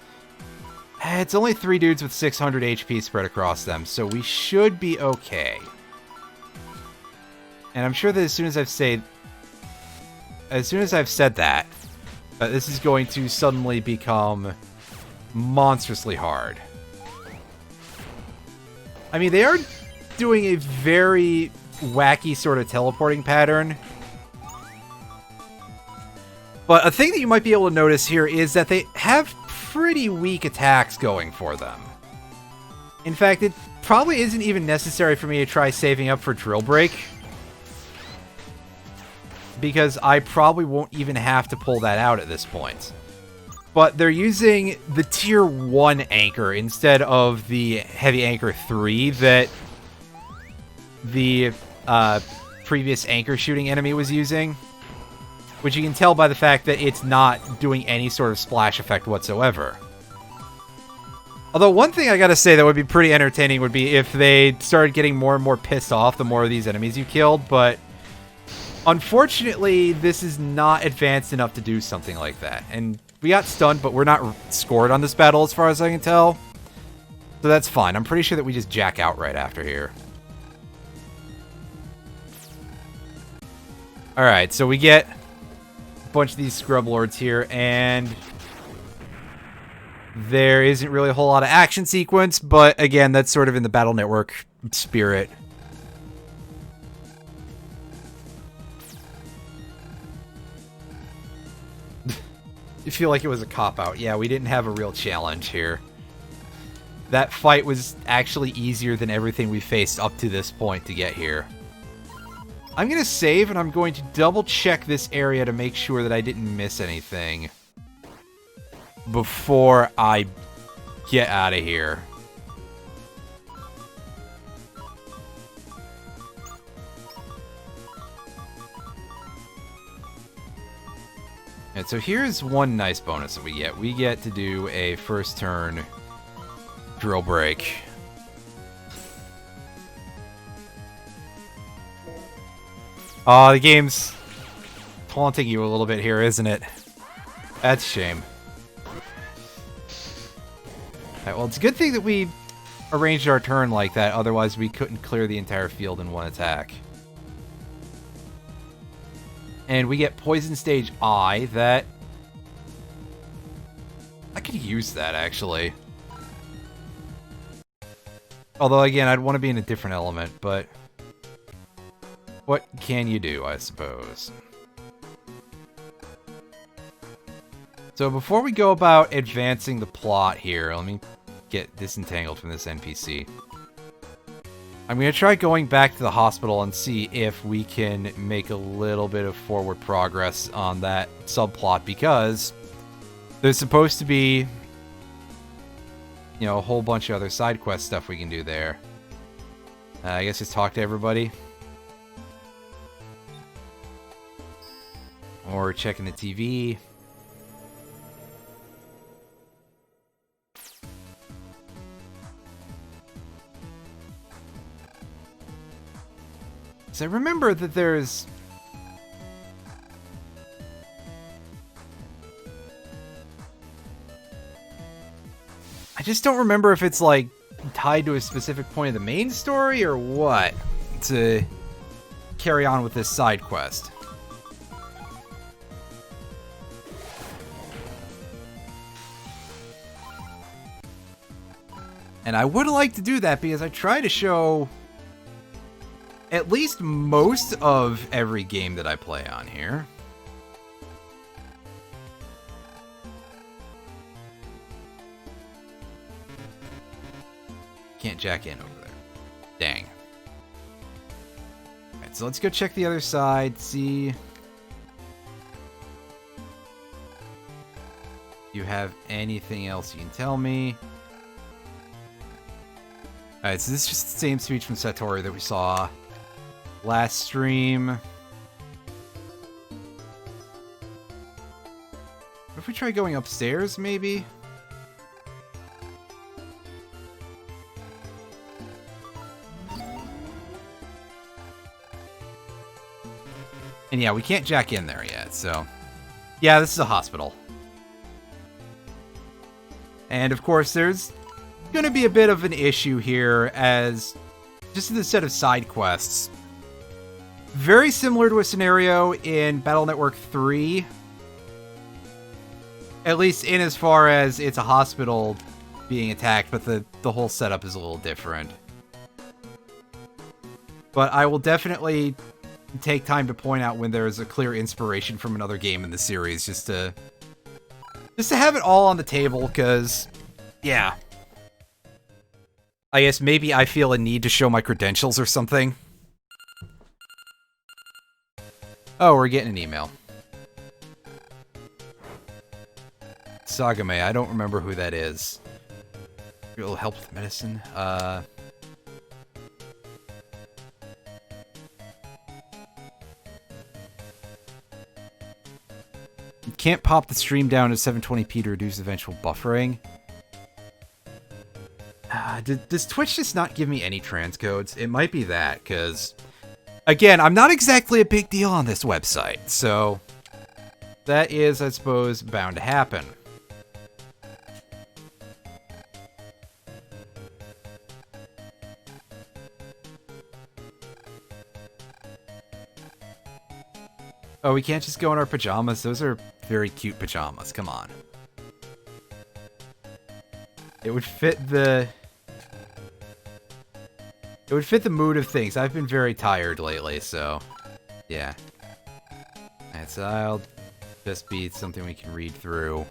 It's only 3 dudes with 600 HP spread across them, so we should be okay. And I'm sure that as soon as I've said that, this is going to suddenly become monstrously hard. I mean, they are doing a very wacky sort of teleporting pattern. But a thing that you might be able to notice here is that they have pretty weak attacks going for them. In fact, it probably isn't even necessary for me to try saving up for Drill Break, because I probably won't even have to pull that out at this point. But they're using the Tier 1 anchor instead of the Heavy Anchor 3 that the previous anchor shooting enemy was using. Which you can tell by the fact that it's not doing any sort of splash effect whatsoever. Although one thing I gotta say that would be pretty entertaining would be if they started getting more and more pissed off the more of these enemies you killed, but unfortunately this is not advanced enough to do something like that. And we got stunned, but we're not scored on this battle as far as I can tell. So that's fine. I'm pretty sure that we just jack out right after here. Alright, so we get a bunch of these scrub lords here, and there isn't really a whole lot of action sequence, but again, that's sort of in the Battle Network spirit. You feel like it was a cop-out. Yeah, we didn't have a real challenge here. That fight was actually easier than everything we faced up to this point to get here. I'm going to save, and I'm going to double-check this area to make sure that I didn't miss anything before I get out of here. And so here's one nice bonus that we get. We get to do a first turn drill break. The game's taunting you a little bit here, isn't it? That's a shame. Alright, well, it's a good thing that we arranged our turn like that, otherwise we couldn't clear the entire field in one attack. And we get Poison Stage I, that... I could use that, actually. Although, again, I'd want to be in a different element, but... what can you do, I suppose? So before we go about advancing the plot here, let me get disentangled from this NPC. I'm going to try going back to the hospital and see if we can make a little bit of forward progress on that subplot, because there's supposed to be, you know, a whole bunch of other side quest stuff we can do there. I guess just talk to everybody. Or checking the TV. So I remember that there's... I just don't remember if it's, like, tied to a specific point of the main story or what to carry on with this side quest. And I would like to do that because I try to show at least most of every game that I play on here. Can't jack in over there. Dang. Alright, so let's go check the other side, see if you have anything else you can tell me. Alright, so this is just the same speech from Satori that we saw last stream. What if we try going upstairs, maybe? And yeah, we can't jack in there yet, so... yeah, this is a hospital. And of course, there's gonna be a bit of an issue here, as just in the set of side quests, very similar to a scenario in Battle Network 3. At least in as far as it's a hospital being attacked, but the whole setup is a little different. But I will definitely take time to point out when there's a clear inspiration from another game in the series, just to have it all on the table, because, yeah. I guess maybe I feel a need to show my credentials or something. Oh, we're getting an email. Sagame, I don't remember who that is. It'll help with medicine. You can't pop the stream down to 720p to reduce eventual buffering. Does Twitch just not give me any transcodes? It might be that, because... again, I'm not exactly a big deal on this website, so... that is, I suppose, bound to happen. Oh, we can't just go in our pajamas? Those are very cute pajamas. Come on. It would fit the... It would fit the mood of things. I've been very tired lately, so... Yeah. Alright, so I'll just be something we can read through.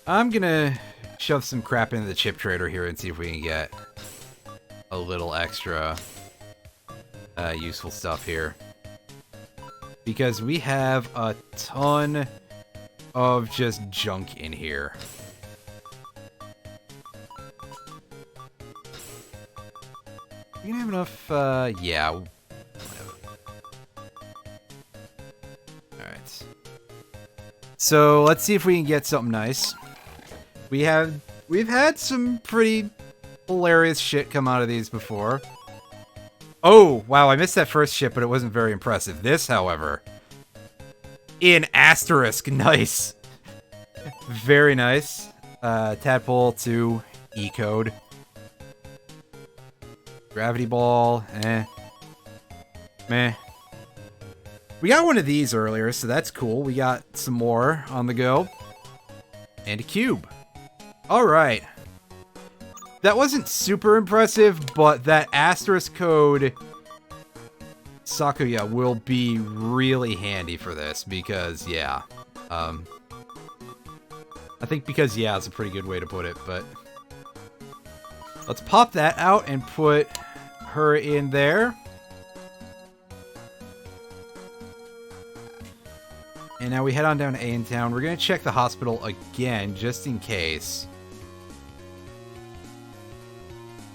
I'm gonna shove some crap into the chip trader here and see if we can get a little extra useful stuff here. Because we have a ton of just junk in here. We gonna have enough, yeah. Whatever. Alright. So, let's see if we can get something nice. We've had some pretty hilarious shit come out of these before. Oh, wow, I missed that first ship, but it wasn't very impressive. This, however, in asterisk, nice. Very nice. Tadpole 2, E-code. Gravity ball, meh. We got one of these earlier, so that's cool. We got some more on the go. And a cube. Alright. That wasn't super impressive, but that asterisk code Sakuya will be really handy for this because, yeah. I think because, yeah, is a pretty good way to put it, but... Let's pop that out and put her in there. And now we head on down to A Town. We're going to check the hospital again, just in case.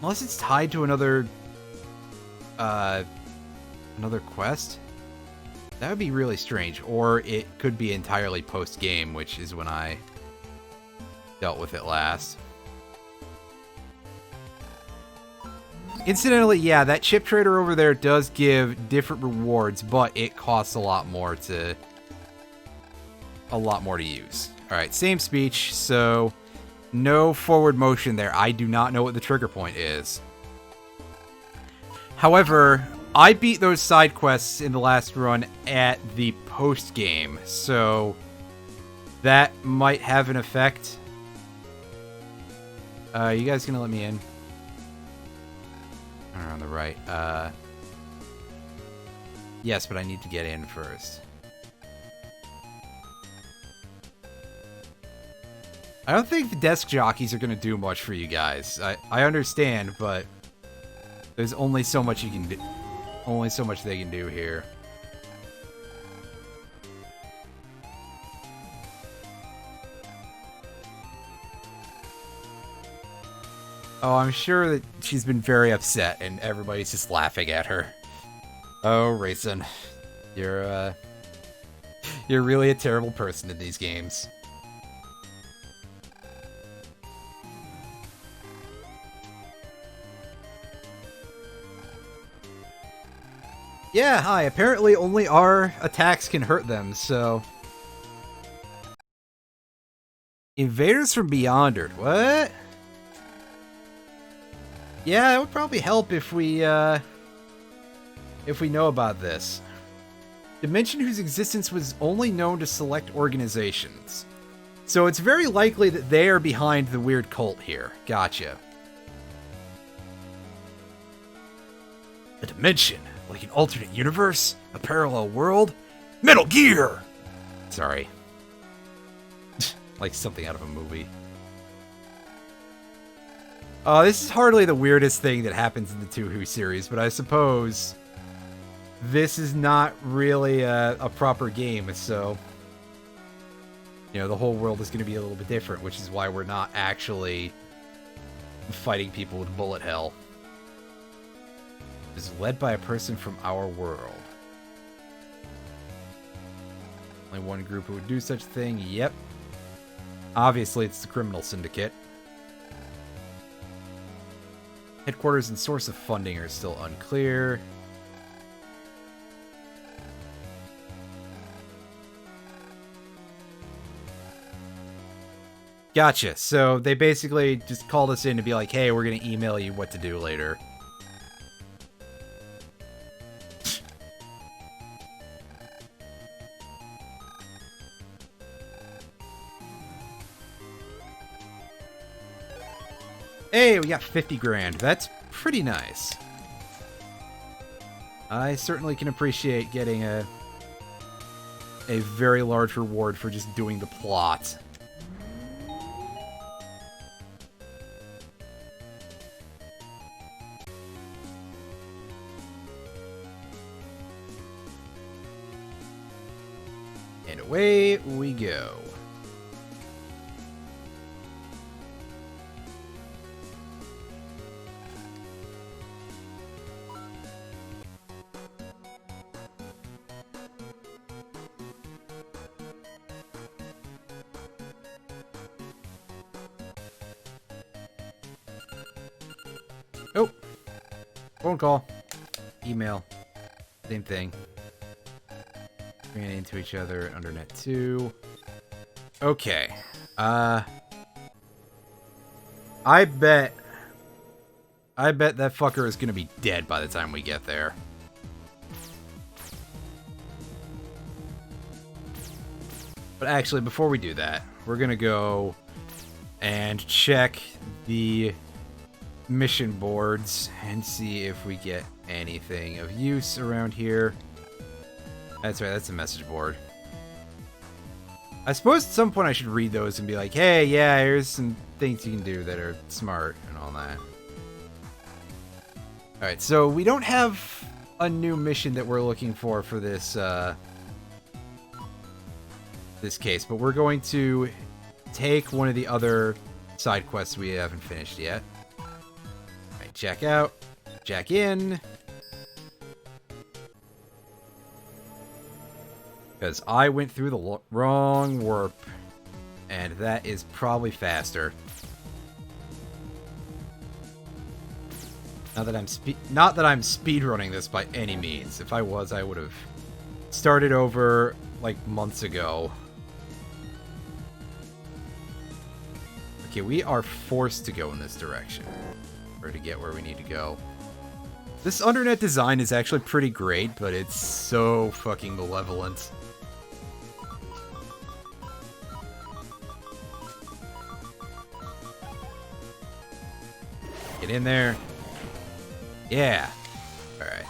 Unless it's tied to another quest. That would be really strange. Or it could be entirely post-game, which is when I dealt with it last. Incidentally, yeah, that chip trader over there does give different rewards, but it costs a lot more to use. Alright, same speech, so no forward motion there. I do not know what the trigger point is. However, I beat those side quests in the last run at the post-game, so that might have an effect. You guys gonna let me in? On the right. Yes, but I need to get in first. I don't think the desk jockeys are going to do much for you guys. I understand, but there's only so much you can do. Only so much they can do here. Oh, I'm sure that she's been very upset, and everybody's just laughing at her. Oh, Raisin, you're really a terrible person in these games. Yeah, hi. Apparently, only our attacks can hurt them, so. Invaders from Beyonder. What? Yeah, it would probably help if we know about this. Dimension whose existence was only known to select organizations. So it's very likely that they are behind the weird cult here. Gotcha. A dimension? Like an alternate universe? A parallel world? Metal Gear! Sorry. Like something out of a movie. This is hardly the weirdest thing that happens in the Touhou series, but I suppose this is not really a proper game, so, you know, the whole world is going to be a little bit different, which is why we're not actually fighting people with bullet hell. It is led by a person from our world. Only one group who would do such a thing, yep. Obviously, it's the criminal syndicate. Headquarters and source of funding are still unclear. Gotcha. So they basically just called us in to be like, hey, we're going to email you what to do later. Hey, we got 50 grand. That's pretty nice. I certainly can appreciate getting a very large reward for just doing the plot. And away we go. Oh, phone call, email, same thing. Ran into each other under net 2. Okay. I bet that fucker is gonna be dead by the time we get there. But actually, before we do that, we're gonna go and check the mission boards and see if we get anything of use around here. That's right, that's a message board. I suppose at some point I should read those and be like, hey, yeah, here's some things you can do that are smart and all that. Alright, so we don't have a new mission that we're looking for this, this case, but we're going to take one of the other side quests we haven't finished yet. Alright, check out, check in. Because I went through the wrong warp, and that is probably faster. Not that I'm speedrunning this by any means. If I was, I would have started over like months ago. Okay, we are forced to go in this direction or to get where we need to go. This undernet design is actually pretty great, but it's so fucking malevolent. Get in there. Yeah. Alright.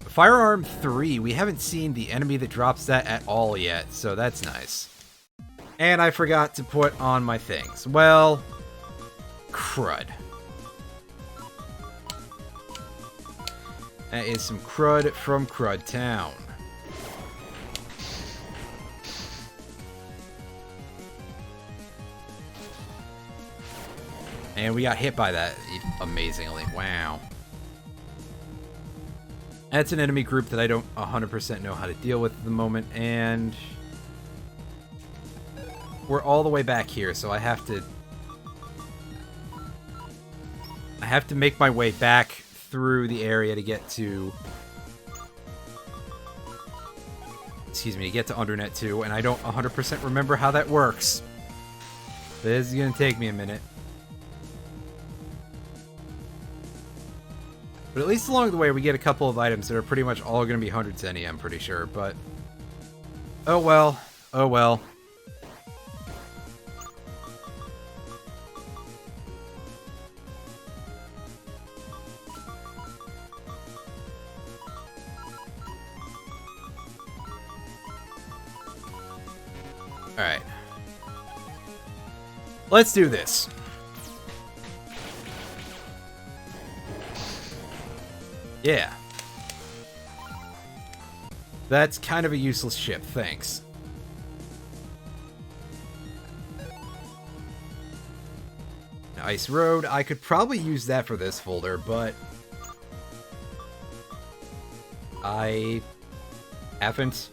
Firearm 3. We haven't seen the enemy that drops that at all yet, so that's nice. And I forgot to put on my things. Well, crud. That is some crud from Crud Town. And we got hit by that amazingly. Wow. That's an enemy group that I don't 100% know how to deal with at the moment, and we're all the way back here, so I have to make my way back through the area to get to, excuse me, to get to Undernet 2, and I don't 100% remember how that works. This is gonna take me a minute. But at least along the way, we get a couple of items that are pretty much all going to be 100 I'm pretty sure, but oh well. Oh well. Alright. Let's do this. Yeah. That's kind of a useless ship, thanks. Ice Road, I could probably use that for this folder, but I haven't.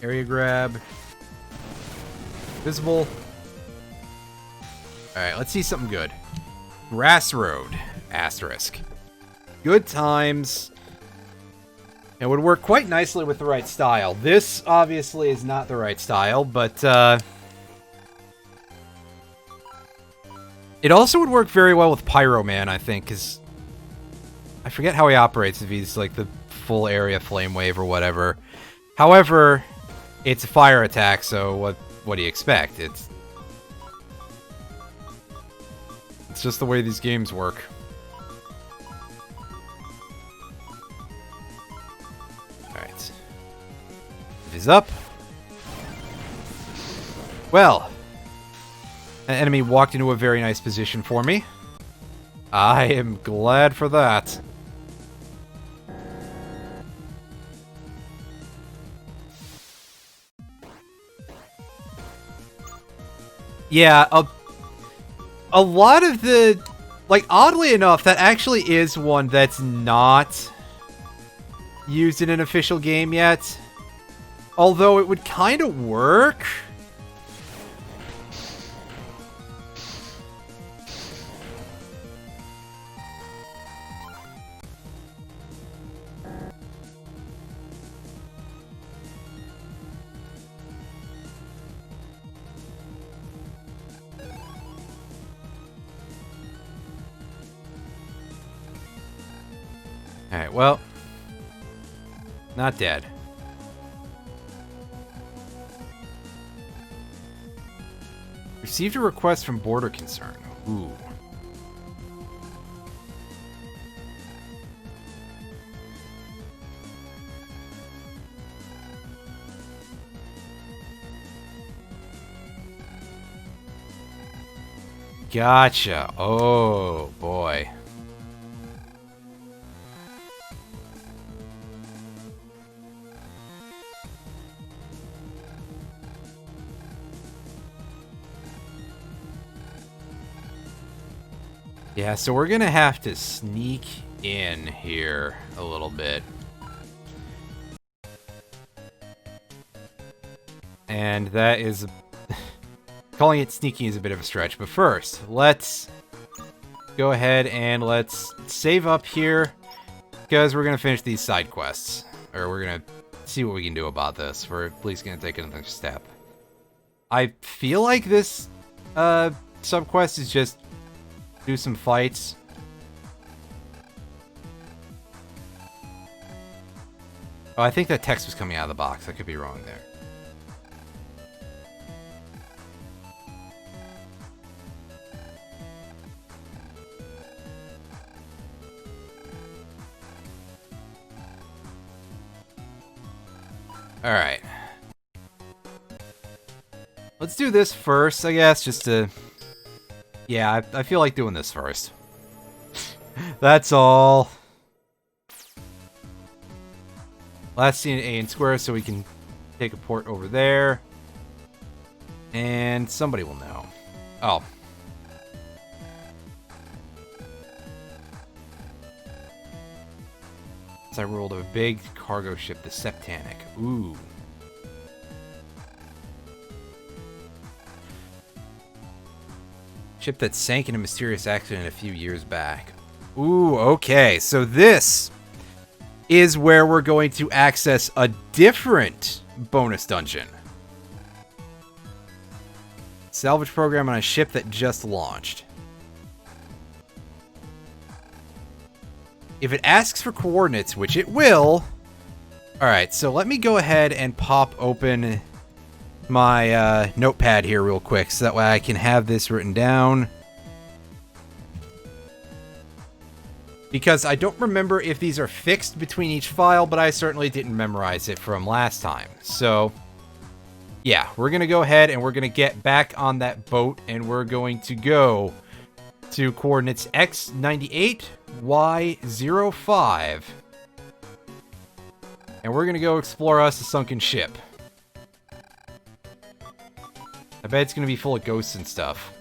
Area grab. Visible. Alright, let's see something good. Grass Road, asterisk. Good times. It would work quite nicely with the right style. This, obviously, is not the right style, but, it also would work very well with Pyro Man, I think, because I forget how he operates, if he's, like, the full area flame wave or whatever. However, it's a fire attack, so what what do you expect? It's just the way these games work. Alright. It is up. Well, an enemy walked into a very nice position for me. I am glad for that. Yeah, a lot of the... Like, oddly enough, that actually is one that's not used in an official game yet. Although it would kind of work. Alright, well. Not dead. Received a request from Border Concern. Ooh. Gotcha. Oh, boy. Yeah, so we're gonna have to sneak in here a little bit. And that is... calling it sneaking is a bit of a stretch, but first, let's go ahead and let's save up here, because we're gonna finish these side quests. Or we're gonna see what we can do about this. We're at least gonna take another step. I feel like this sub-quest is just do some fights. Oh, I think that text was coming out of the box. I could be wrong there. Alright. Let's do this first, I guess, just to... Yeah, I feel like doing this first. That's all. Last seen A in square, so we can take a port over there. And somebody will know. Oh. So I ruled a big cargo ship, the Septanic. Ooh. Ship that sank in a mysterious accident a few years back. Ooh, okay. So this is where we're going to access a different bonus dungeon. Salvage program on a ship that just launched. If it asks for coordinates, which it will... Alright, so let me go ahead and pop open my notepad here real quick, so that way I can have this written down. Because I don't remember if these are fixed between each file, but I certainly didn't memorize it from last time. So, yeah, we're going to go ahead and we're going to get back on that boat, and we're going to go to coordinates X98, Y05. And we're going to go explore us a sunken ship. I bet it's going to be full of ghosts and stuff.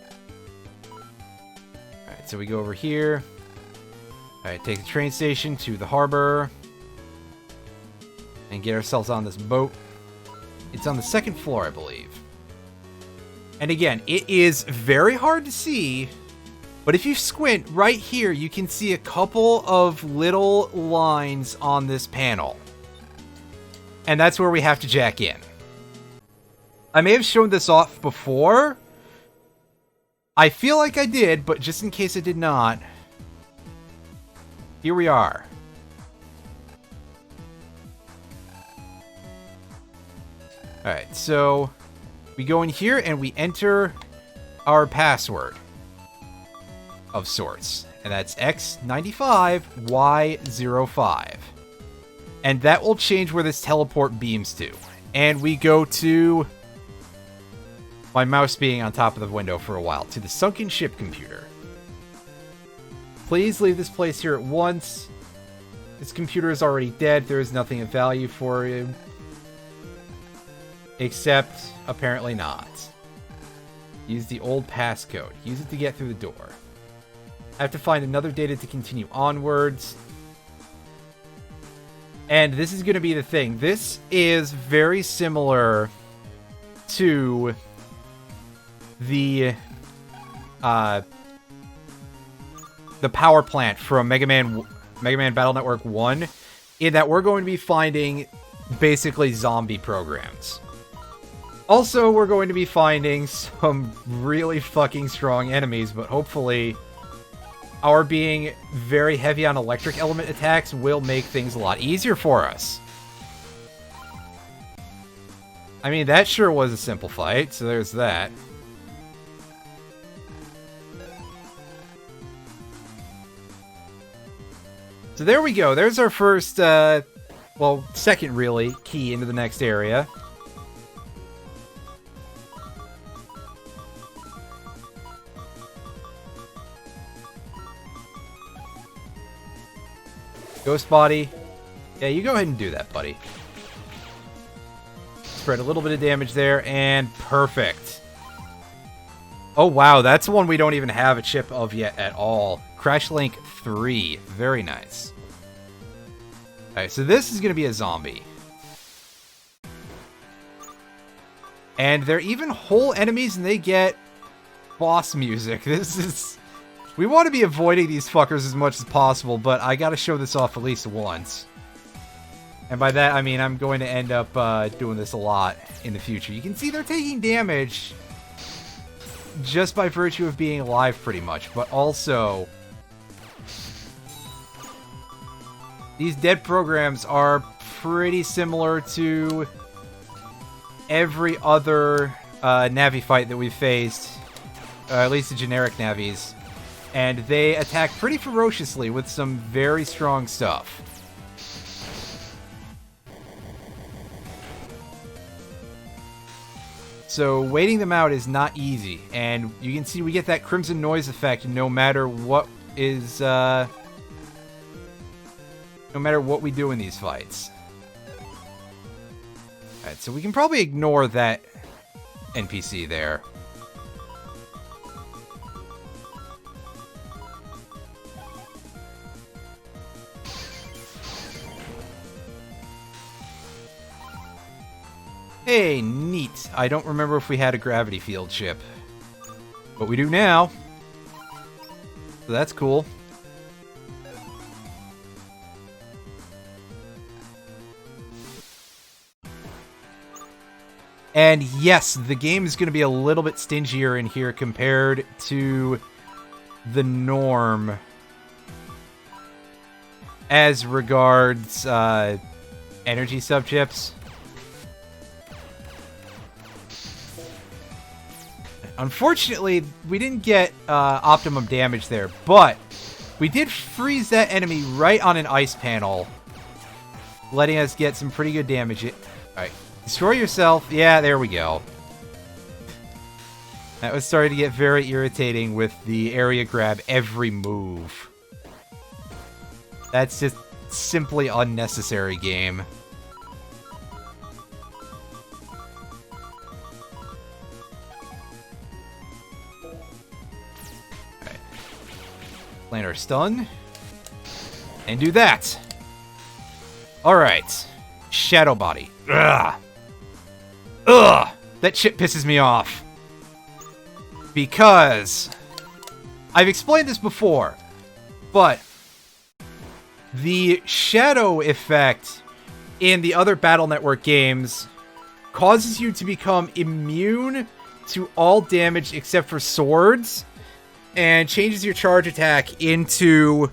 Alright, so we go over here. Alright, take the train station to the harbor. And get ourselves on this boat. It's on the second floor, I believe. And again, it is very hard to see. But if you squint right here, you can see a couple of little lines on this panel. And that's where we have to jack in. I may have shown this off before. I feel like I did, but just in case I did not, here we are. Alright, so We go in here and we enter our password of sorts. And that's X95Y05. And that will change where this teleport beams to. And we go to... my mouse being on top of the window for a while. To the sunken ship computer. Please leave this place here at once. This computer is already dead. There is nothing of value for you. Except, apparently not. Use the old passcode. Use it to get through the door. I have to find another data to continue onwards. And this is going to be the thing. This is very similar to the power plant from Mega Man Battle Network 1, in that we're going to be finding basically zombie programs. Also, we're going to be finding some really fucking strong enemies, but hopefully our being very heavy on electric element attacks will make things a lot easier for us. I mean, that sure was a simple fight, so there's that. So there we go. There's our first, well, second, really, key into the next area. Ghost body. Yeah, you go ahead and do that, buddy. Spread a little bit of damage there, and perfect. Oh, wow, that's one we don't even have a chip of yet at all. Crash Link 3. Very nice. Alright, so this is going to be a zombie. And they're even whole enemies, and they get boss music. This is... we want to be avoiding these fuckers as much as possible, but I gotta show this off at least once. And by that, I mean I'm going to end up doing this a lot in the future. You can see they're taking damage just by virtue of being alive, pretty much. But also, these dead programs are pretty similar to every other Navi fight that we've faced. At least the generic Navis. And they attack pretty ferociously with some very strong stuff. So waiting them out is not easy. And you can see we get that crimson noise effect no matter what is... no matter what we do in these fights. Alright, so we can probably ignore that NPC there. Hey, neat. I don't remember if we had a gravity field chip. But we do now. So that's cool. And yes, the game is going to be a little bit stingier in here compared to the norm as regards energy subchips. Unfortunately, we didn't get optimum damage there, but we did freeze that enemy right on an ice panel, letting us get some pretty good damage. Alright, destroy yourself. Yeah, there we go. That was starting to get very irritating with the area grab every move. That's just simply unnecessary, game. Land our stun. And do that. Alright. Shadow body. Ugh. Ugh. That shit pisses me off. Because I've explained this before, but the shadow effect in the other Battle Network games causes you to become immune to all damage except for swords, and changes your charge attack into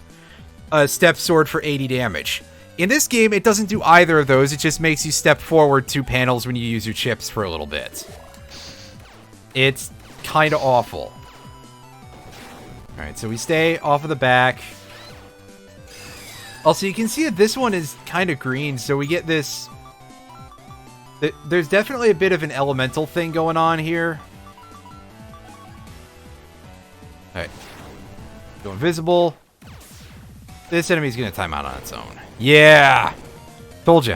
a step sword for 80 damage. In this game, it doesn't do either of those. It just makes you step forward 2 panels when you use your chips for a little bit. It's kind of awful. Alright, so we stay off of the back. Also, you can see that this one is kind of green, so we get this... There's definitely a bit of an elemental thing going on here. Alright. Go invisible. This enemy's going to time out on its own. Yeah! Told you.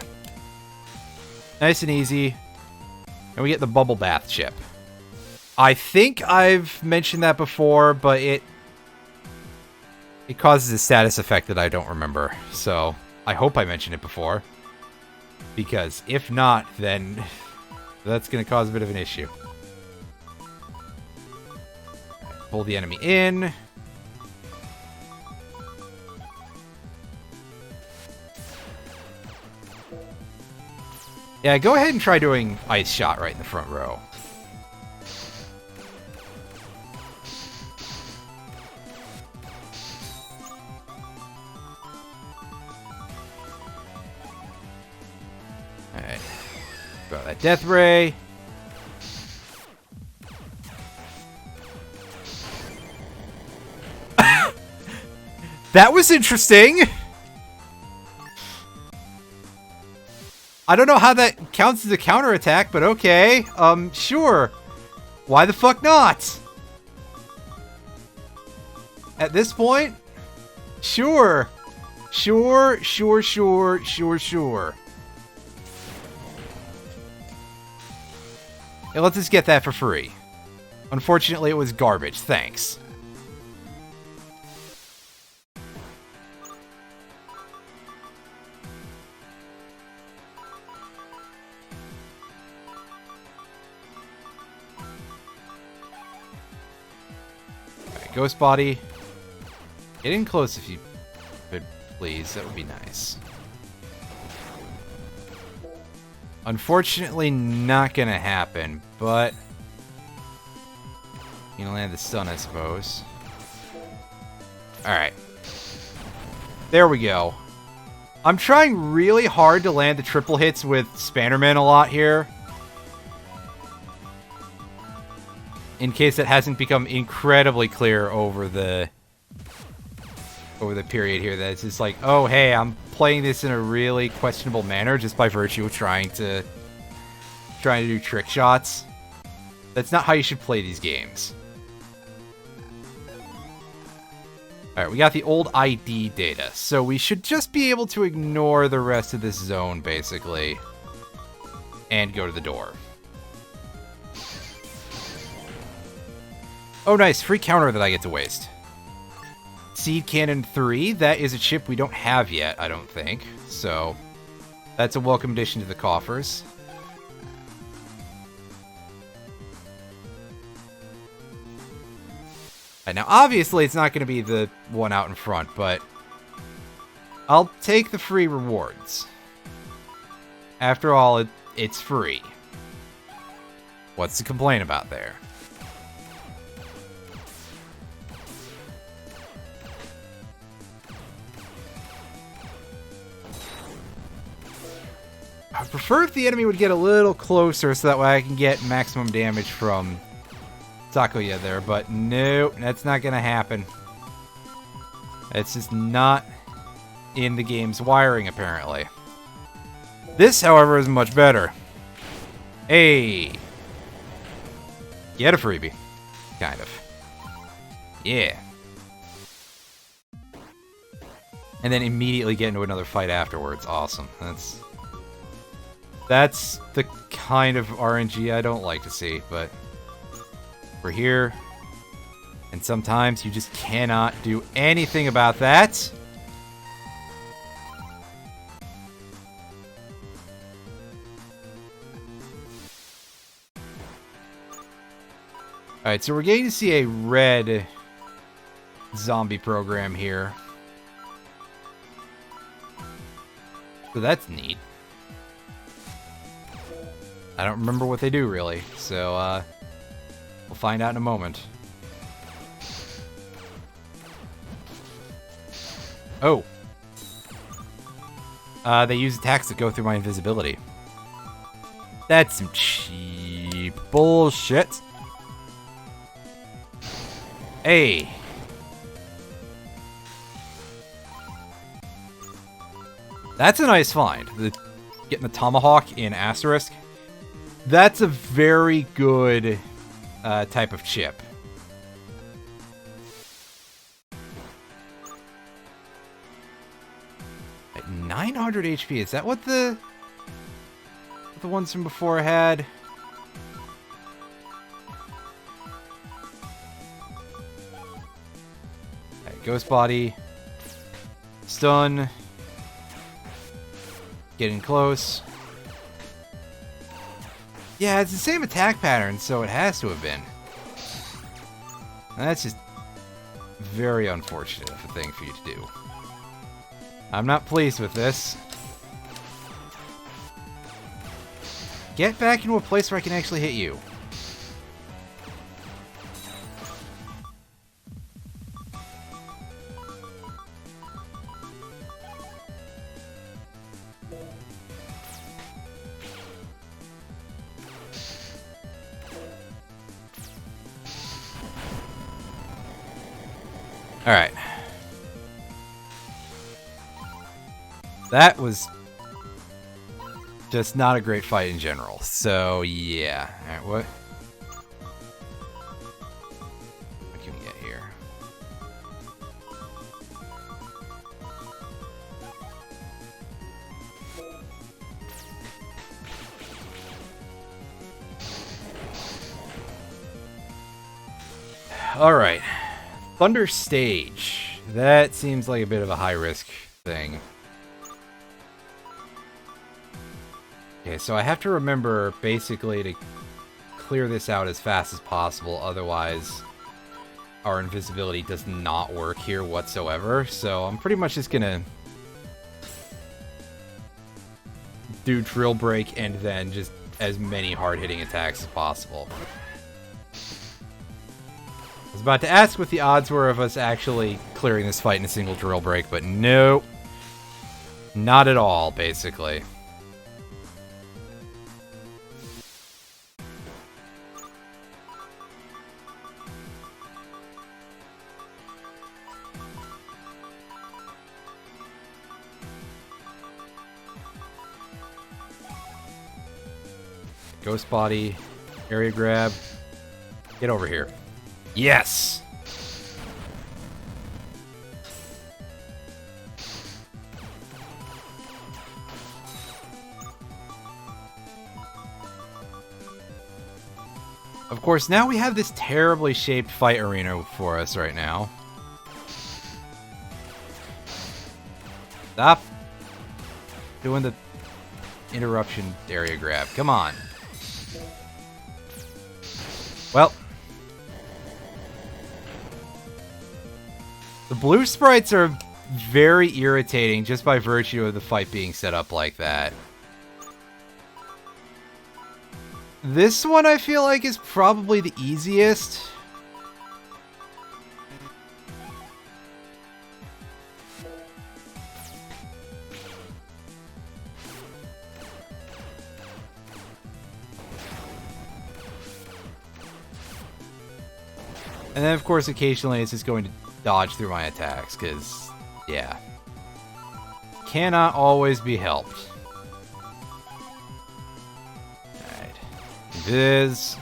Nice and easy. And we get the bubble bath chip. I think I've mentioned that before, but it causes a status effect that I don't remember. So, I hope I mentioned it before. Because if not, then that's going to cause a bit of an issue. Pull the enemy in. Yeah, go ahead and try doing Ice Shot right in the front row. Alright. Throw that Death Ray. That was interesting! I don't know how that counts as a counterattack, but okay. Sure. Why the fuck not? At this point? Sure. Sure. Hey, let's just get that for free. Unfortunately, it was garbage. Thanks. Ghost Body. Get in close if you could, please. That would be nice. Unfortunately, not gonna happen, but... you can land the stun, I suppose. Alright. There we go. I'm trying really hard to land the triple hits with Spannerman a lot here. In case it hasn't become incredibly clear over the period here, that it's just like, oh hey, I'm playing this in a really questionable manner just by virtue of trying to do trick shots. That's not how you should play these games. Alright, we got the old ID data, so we should just be able to ignore the rest of this zone, basically, and go to the door. Oh, nice. Free counter that I get to waste. Seed Cannon 3. That is a chip we don't have yet, I don't think. So, that's a welcome addition to the coffers. Right, now, obviously, it's not going to be the one out in front, but I'll take the free rewards. After all, it's free. What's to complain about there? I prefer if the enemy would get a little closer so that way I can get maximum damage from Takuya there, but no, that's not going to happen. It's just not in the game's wiring, apparently. This, however, is much better. Hey! Get a freebie. Kind of. Yeah. And then immediately get into another fight afterwards. Awesome. That's the kind of RNG I don't like to see, but we're here. And sometimes you just cannot do anything about that. Alright, so we're getting to see a red zombie program here. So that's neat. I don't remember what they do, really. So, we'll find out in a moment. Oh. They use attacks that go through my invisibility. That's some cheap bullshit. Hey. That's a nice find. Getting the tomahawk in Asterisk. That's a very good type of chip. At 900 HP, is that what the ones from before had? Okay, Ghost Body. Stun. Getting close. Yeah, it's the same attack pattern, so it has to have been. And that's just very unfortunate of a thing for you to do. I'm not pleased with this. Get back into a place where I can actually hit you. Alright. That was just not a great fight in general. So, yeah. Alright, what can we get here? Alright. Thunder Stage. That seems like a bit of a high-risk thing. Okay, so I have to remember, basically, to clear this out as fast as possible, otherwise our invisibility does not work here whatsoever, so I'm pretty much just gonna do Drill Break and then just as many hard-hitting attacks as possible. I was about to ask what the odds were of us actually clearing this fight in a single Drill Break, but nope. Not at all, basically. Ghost Body, area grab. Get over here. Yes! Of course, now we have this terribly shaped fight arena for us right now. Stop doing the interruption area grab. Come on. Well. The blue sprites are very irritating just by virtue of the fight being set up like that. This one I feel like is probably the easiest. And then of course occasionally it's just going to dodge through my attacks, because, yeah. Cannot always be helped. Alright. Viz.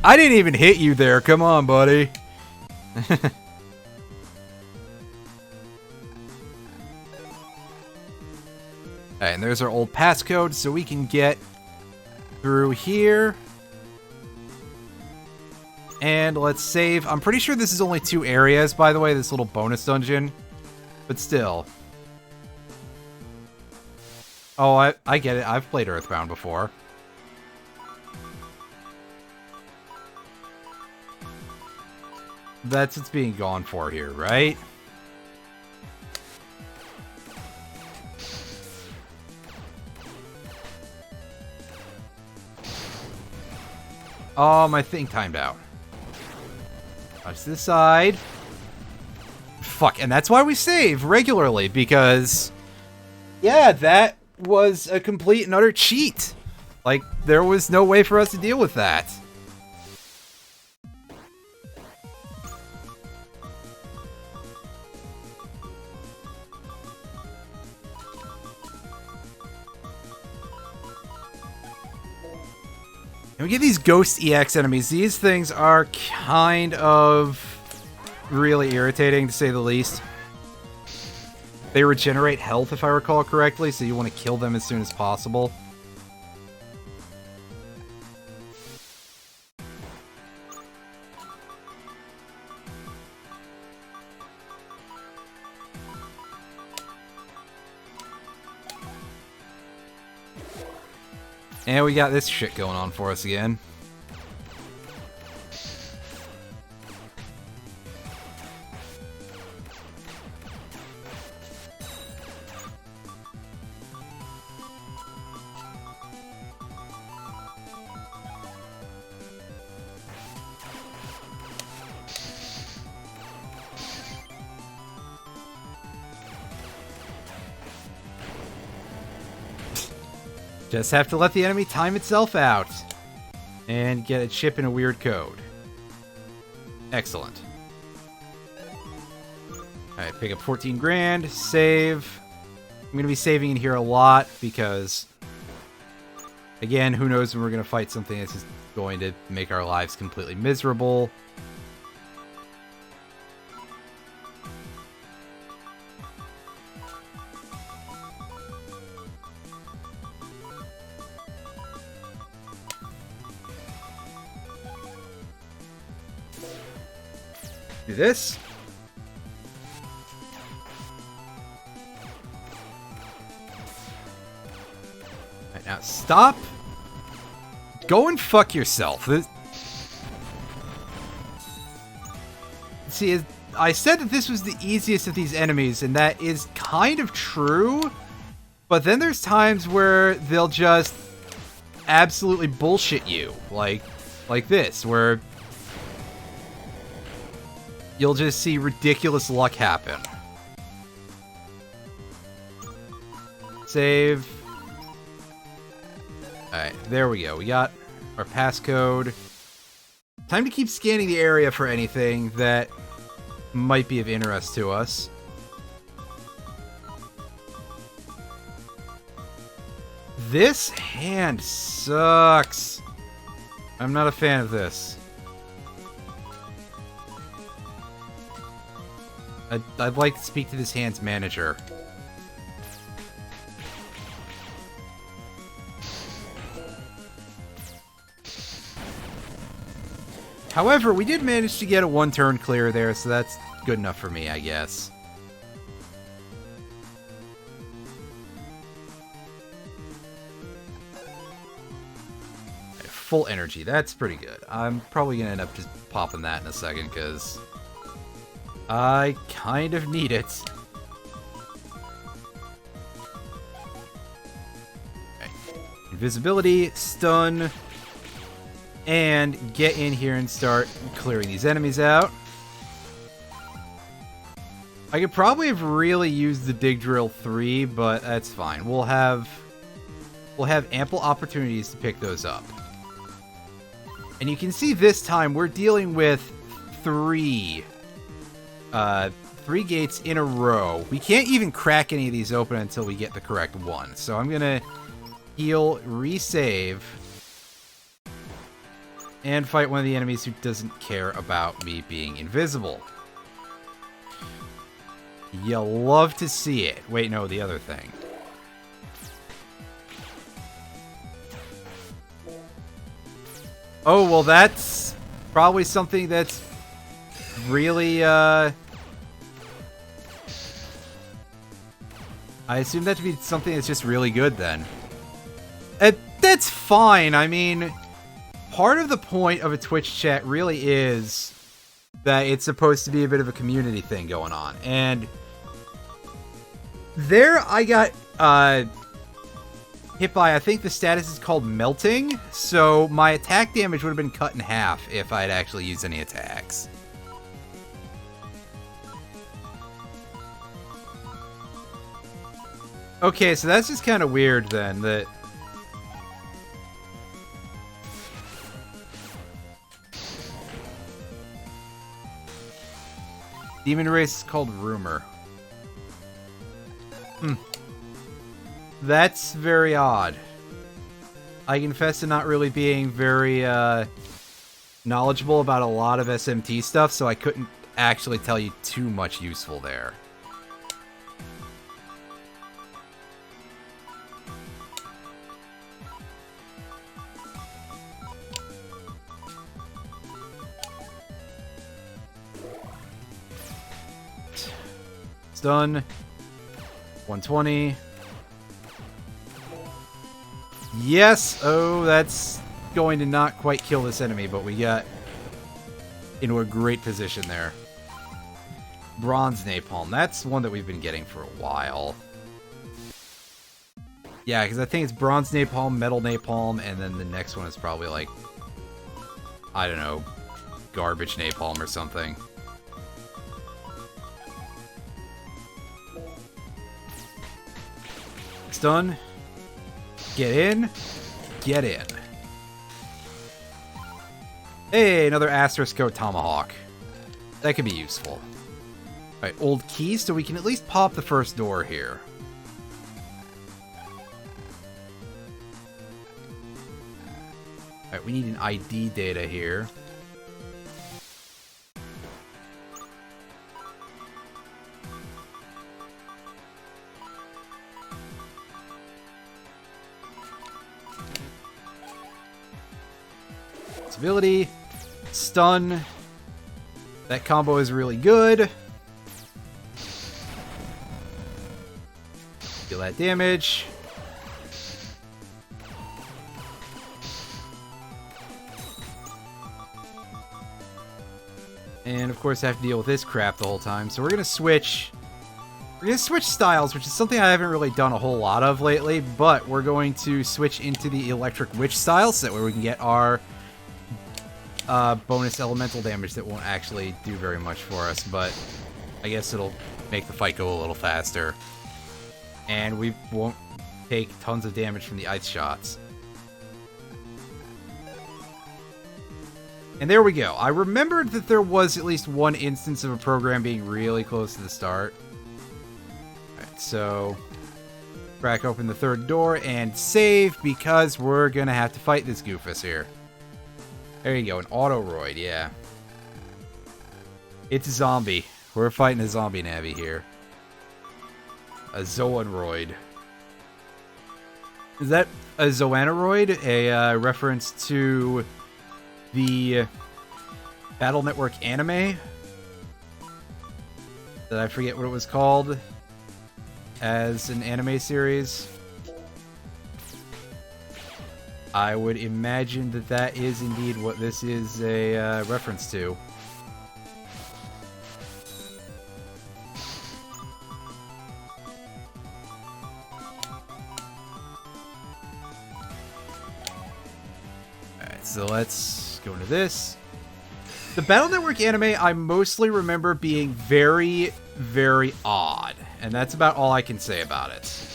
I didn't even hit you there, come on, buddy. Alright, and there's our old passcode, so we can get through here. And let's save. I'm pretty sure this is only 2 areas, by the way, this little bonus dungeon. But still. Oh, I get it. I've played Earthbound before. That's what's being gone for here, right? Oh, my thing timed out. Touch this side. Fuck, and that's why we save regularly, because... yeah, that was a complete and utter cheat. Like, there was no way for us to deal with that. And we get these Ghost EX enemies. These things are kind of really irritating, to say the least. They regenerate health, if I recall correctly, so you want to kill them as soon as possible. And we got this shit going on for us again. Just have to let the enemy time itself out and get a chip in a weird code. Excellent. Alright, pick up 14 grand, save. I'm going to be saving in here a lot because, again, who knows when we're going to fight something that's just going to make our lives completely miserable. Do this. Right, now stop. Go and fuck yourself. See, I said that this was the easiest of these enemies, and that is kind of true. But then there's times where they'll just absolutely bullshit you. Like this, where you'll just see ridiculous luck happen. Save. Alright, there we go. We got our passcode. Time to keep scanning the area for anything that might be of interest to us. This hand sucks. I'm not a fan of this. I'd like to speak to this hand's manager. However, we did manage to get a one-turn clear there, so that's good enough for me, I guess. Full energy, that's pretty good. I'm probably going to end up just popping that in a second, because I kind of need it. Okay. Invisibility, stun, and get in here and start clearing these enemies out. I could probably have really used the Dig Drill 3, but that's fine. We'll have ample opportunities to pick those up. And you can see this time we're dealing with three gates in a row. We can't even crack any of these open until we get the correct one. So I'm gonna heal, resave, and fight one of the enemies who doesn't care about me being invisible. You love to see it. Wait, no, the other thing. Oh, well, that's probably something that's really, I assume that to be something that's just really good, then. That's fine. I mean, part of the point of a Twitch chat really is that it's supposed to be a bit of a community thing going on. And there I got hit by, I think the status is called melting, so my attack damage would have been cut in half if I had actually used any attacks. Okay, so that's just kind of weird then, that Demon race is called Rumor. That's very odd. I confess to not really being very knowledgeable about a lot of SMT stuff, so I couldn't actually tell you too much useful there. Done. 120. Yes! Oh, that's going to not quite kill this enemy, but we got into a great position there. Bronze Napalm. That's one that we've been getting for a while. Yeah, because I think it's Bronze Napalm, Metal Napalm, and then the next one is probably like, I don't know, Garbage Napalm or something. Done. Get in. Get in. Hey, another Asterisk Code Tomahawk. That could be useful. Alright, old keys, so we can at least pop the first door here. Alright, we need an ID data here. Ability, stun. That combo is really good. Deal that damage. And of course I have to deal with this crap the whole time. So we're gonna switch. We're gonna switch styles, which is something I haven't really done a whole lot of lately, but we're going to switch into the Electric Witch style so that way we can get our bonus elemental damage that won't actually do very much for us, but I guess it'll make the fight go a little faster. And we won't take tons of damage from the ice shots. And there we go. I remembered that there was at least one instance of a program being really close to the start. Alright, so crack open the third door and save because we're gonna have to fight this goofus here. There you go, an Autoroid, yeah. It's a zombie. We're fighting a zombie Navi here. A Zoanroid. Is that a Zoanoroid? A reference to the Battle Network anime? Did I forget what it was called as an anime series? I would imagine that that is indeed what this is a reference to. Alright, so let's go into this. The Battle Network anime I mostly remember being very, very odd. And that's about all I can say about it.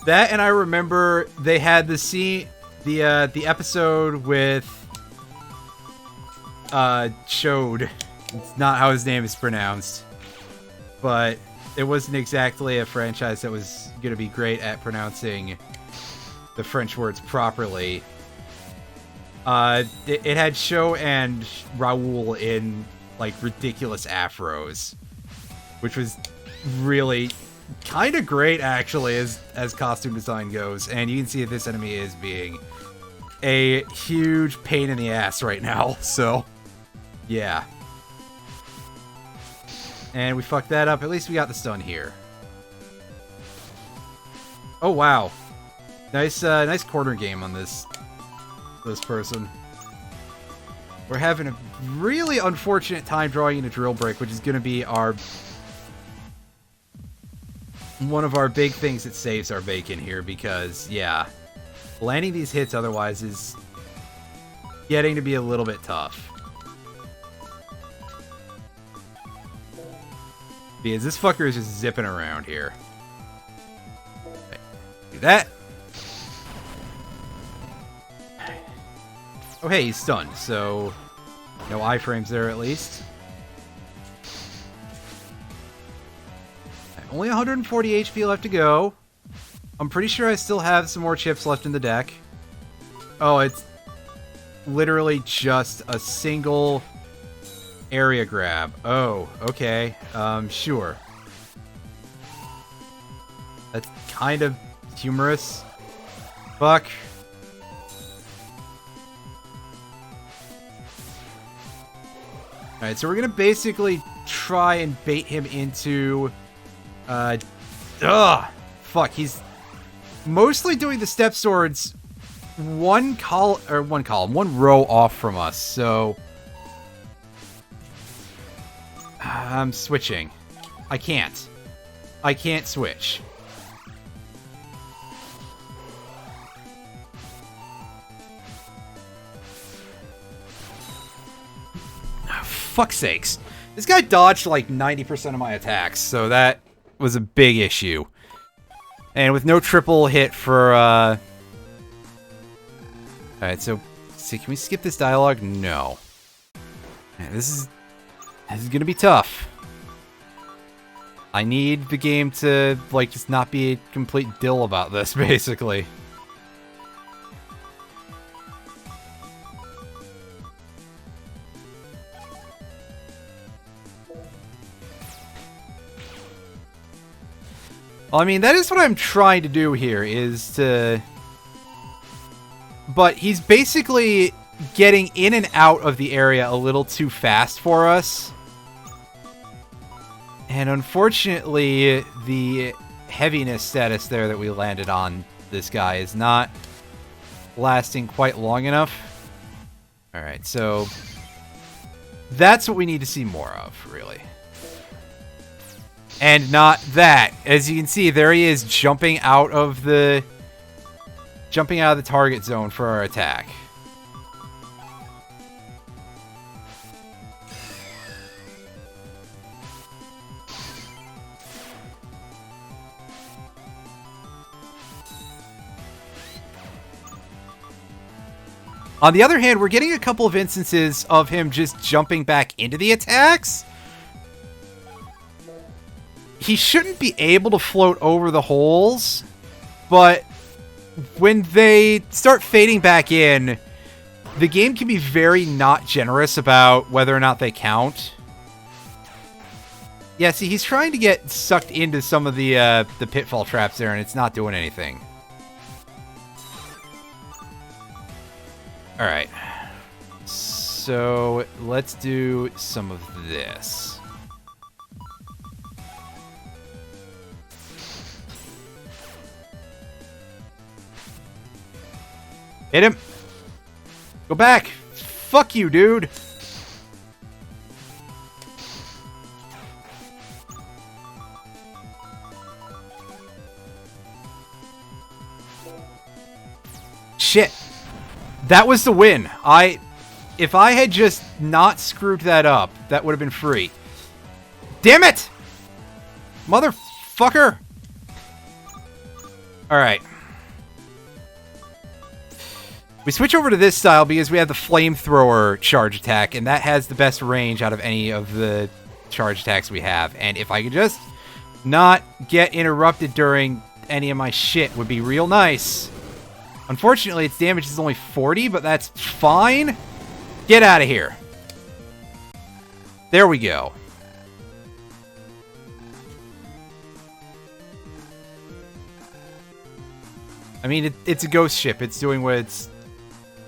That, and I remember they had the scene, the episode with Chode. It's not how his name is pronounced, but it wasn't exactly a franchise that was going to be great at pronouncing the French words properly. It had Sho and Raoul in like ridiculous afros, which was really kind of great, actually, as costume design goes. And you can see that this enemy is being a huge pain in the ass right now. So, yeah. And we fucked that up. At least we got the stun here. Oh, wow. Nice corner game on this person. We're having a really unfortunate time drawing in a drill break, which is going to be one of our big things that saves our bacon here, because, yeah, landing these hits otherwise is getting to be a little bit tough. Because this fucker is just zipping around here. Okay, do that. Oh, hey, he's stunned, so no iframes there at least. only 140 HP left to go. I'm pretty sure I still have some more chips left in the deck. Oh, it's literally just a single area grab. Oh, okay. Sure. That's kind of humorous. Fuck. Alright, so we're gonna basically try and bait him into... Fuck, he's mostly doing the step swords one row off from us, so... I'm switching. I can't. I can't switch. Fuck's sakes. This guy dodged like 90% of my attacks, so that was a big issue. And with no triple hit for, Alright, so can we skip this dialogue? No. Man, this is gonna be tough. I need the game to, like, just not be a complete dill about this, basically. Well, I mean, that is what I'm trying to do here, is to... But he's basically getting in and out of the area a little too fast for us. And unfortunately, the heaviness status there that we landed on this guy is not lasting quite long enough. Alright, so... That's what we need to see more of, really. And not that. As you can see, there he is jumping out of the target zone for our attack. On the other hand, we're getting a couple of instances of him just jumping back into the attacks. He shouldn't be able to float over the holes, but when they start fading back in, the game can be very not generous about whether or not they count. Yeah, see, he's trying to get sucked into some of the pitfall traps there, and it's not doing anything. Alright. So, let's do some of this. Hit him! Go back! Fuck you, dude! Shit! That was the win. If I had just not screwed that up, that would have been free. Damn it! Motherfucker! Alright. We switch over to this style because we have the flamethrower charge attack, and that has the best range out of any of the charge attacks we have. And if I could just not get interrupted during any of my shit, would be real nice. Unfortunately, its damage is only 40, but that's fine. Get out of here. There we go. I mean, it's a ghost ship. It's doing what it's...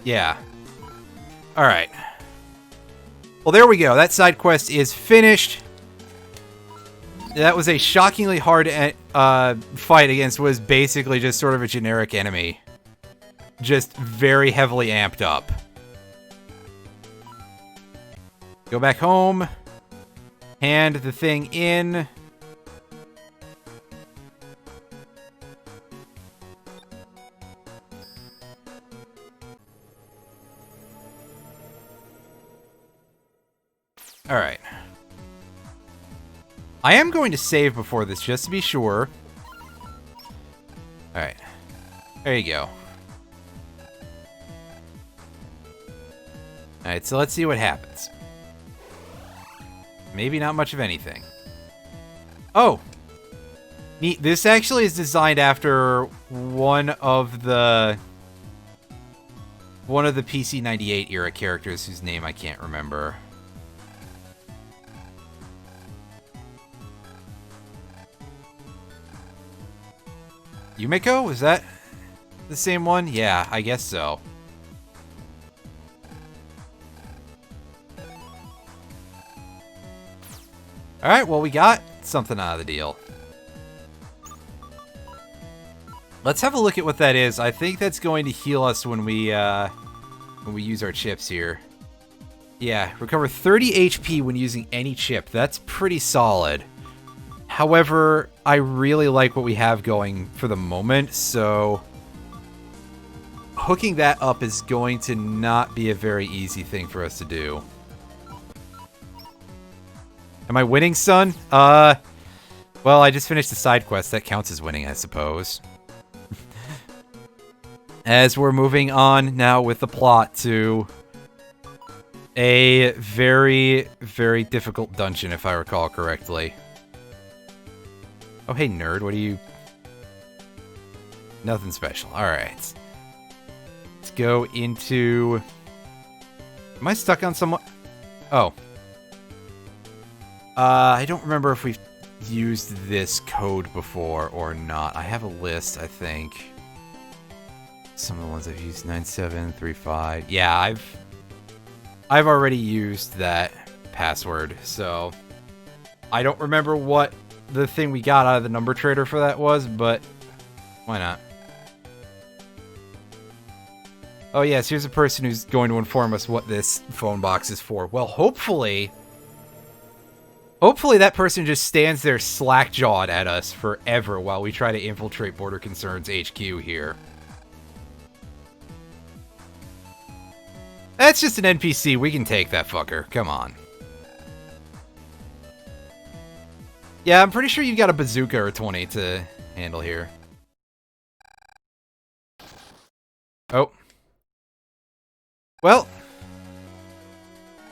Yeah. Alright. Well, there we go. That side quest is finished. That was a shockingly hard fight against what was basically just sort of a generic enemy. Just very heavily amped up. Go back home. Hand the thing in. Alright. I am going to save before this, just to be sure. Alright. There you go. Alright, so let's see what happens. Maybe not much of anything. Oh! Neat. This actually is designed after one of the PC-98 era characters whose name I can't remember. Yumiko? Was that the same one? Yeah, I guess so. Alright, well, we got something out of the deal. Let's have a look at what that is. I think that's going to heal us when we use our chips here. Yeah, recover 30 HP when using any chip. That's pretty solid. However, I really like what we have going for the moment, so hooking that up is going to not be a very easy thing for us to do. Am I winning, son? Well, I just finished the side quest. That counts as winning, I suppose. As we're moving on now with the plot to a very, very difficult dungeon, if I recall correctly. Oh, hey, nerd, what are you... Nothing special. Alright. Let's go into... Am I stuck on someone? Oh. I don't remember if we've used this code before or not. I have a list, I think. Some of the ones I've used, 9735. Yeah, I've already used that password, so I don't remember what the thing we got out of the number trader for that was, but why not? Oh yes, here's a person who's going to inform us what this phone box is for. Well, hopefully that person just stands there slack-jawed at us forever while we try to infiltrate Border Concerns HQ here. That's just an NPC. We can take that fucker. Come on. Yeah, I'm pretty sure you've got a bazooka or 20 to handle here. Oh. Well.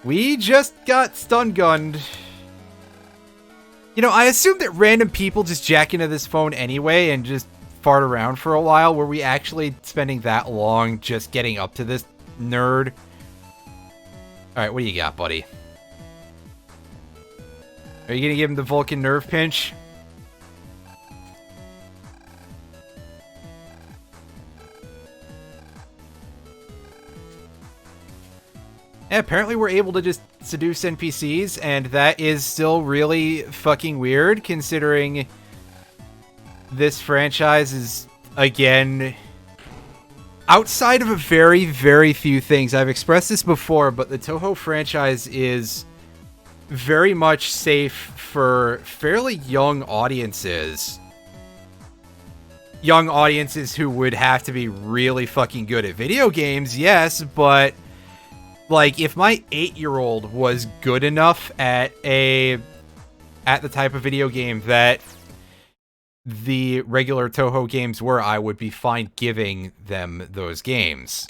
We just got stun-gunned. You know, I assumed that random people just jack into this phone anyway and just fart around for a while. Were we actually spending that long just getting up to this nerd? Alright, what do you got, buddy? Are you gonna give him the Vulcan nerve pinch? Yeah, apparently we're able to just seduce NPCs, and that is still really fucking weird, considering this franchise is, again... Outside of a very, very few things, I've expressed this before, but the Toho franchise is very much safe for fairly young audiences. Young audiences who would have to be really fucking good at video games, yes, but like if my 8-year-old was good enough at the type of video game that the regular Toho games were, I would be fine giving them those games.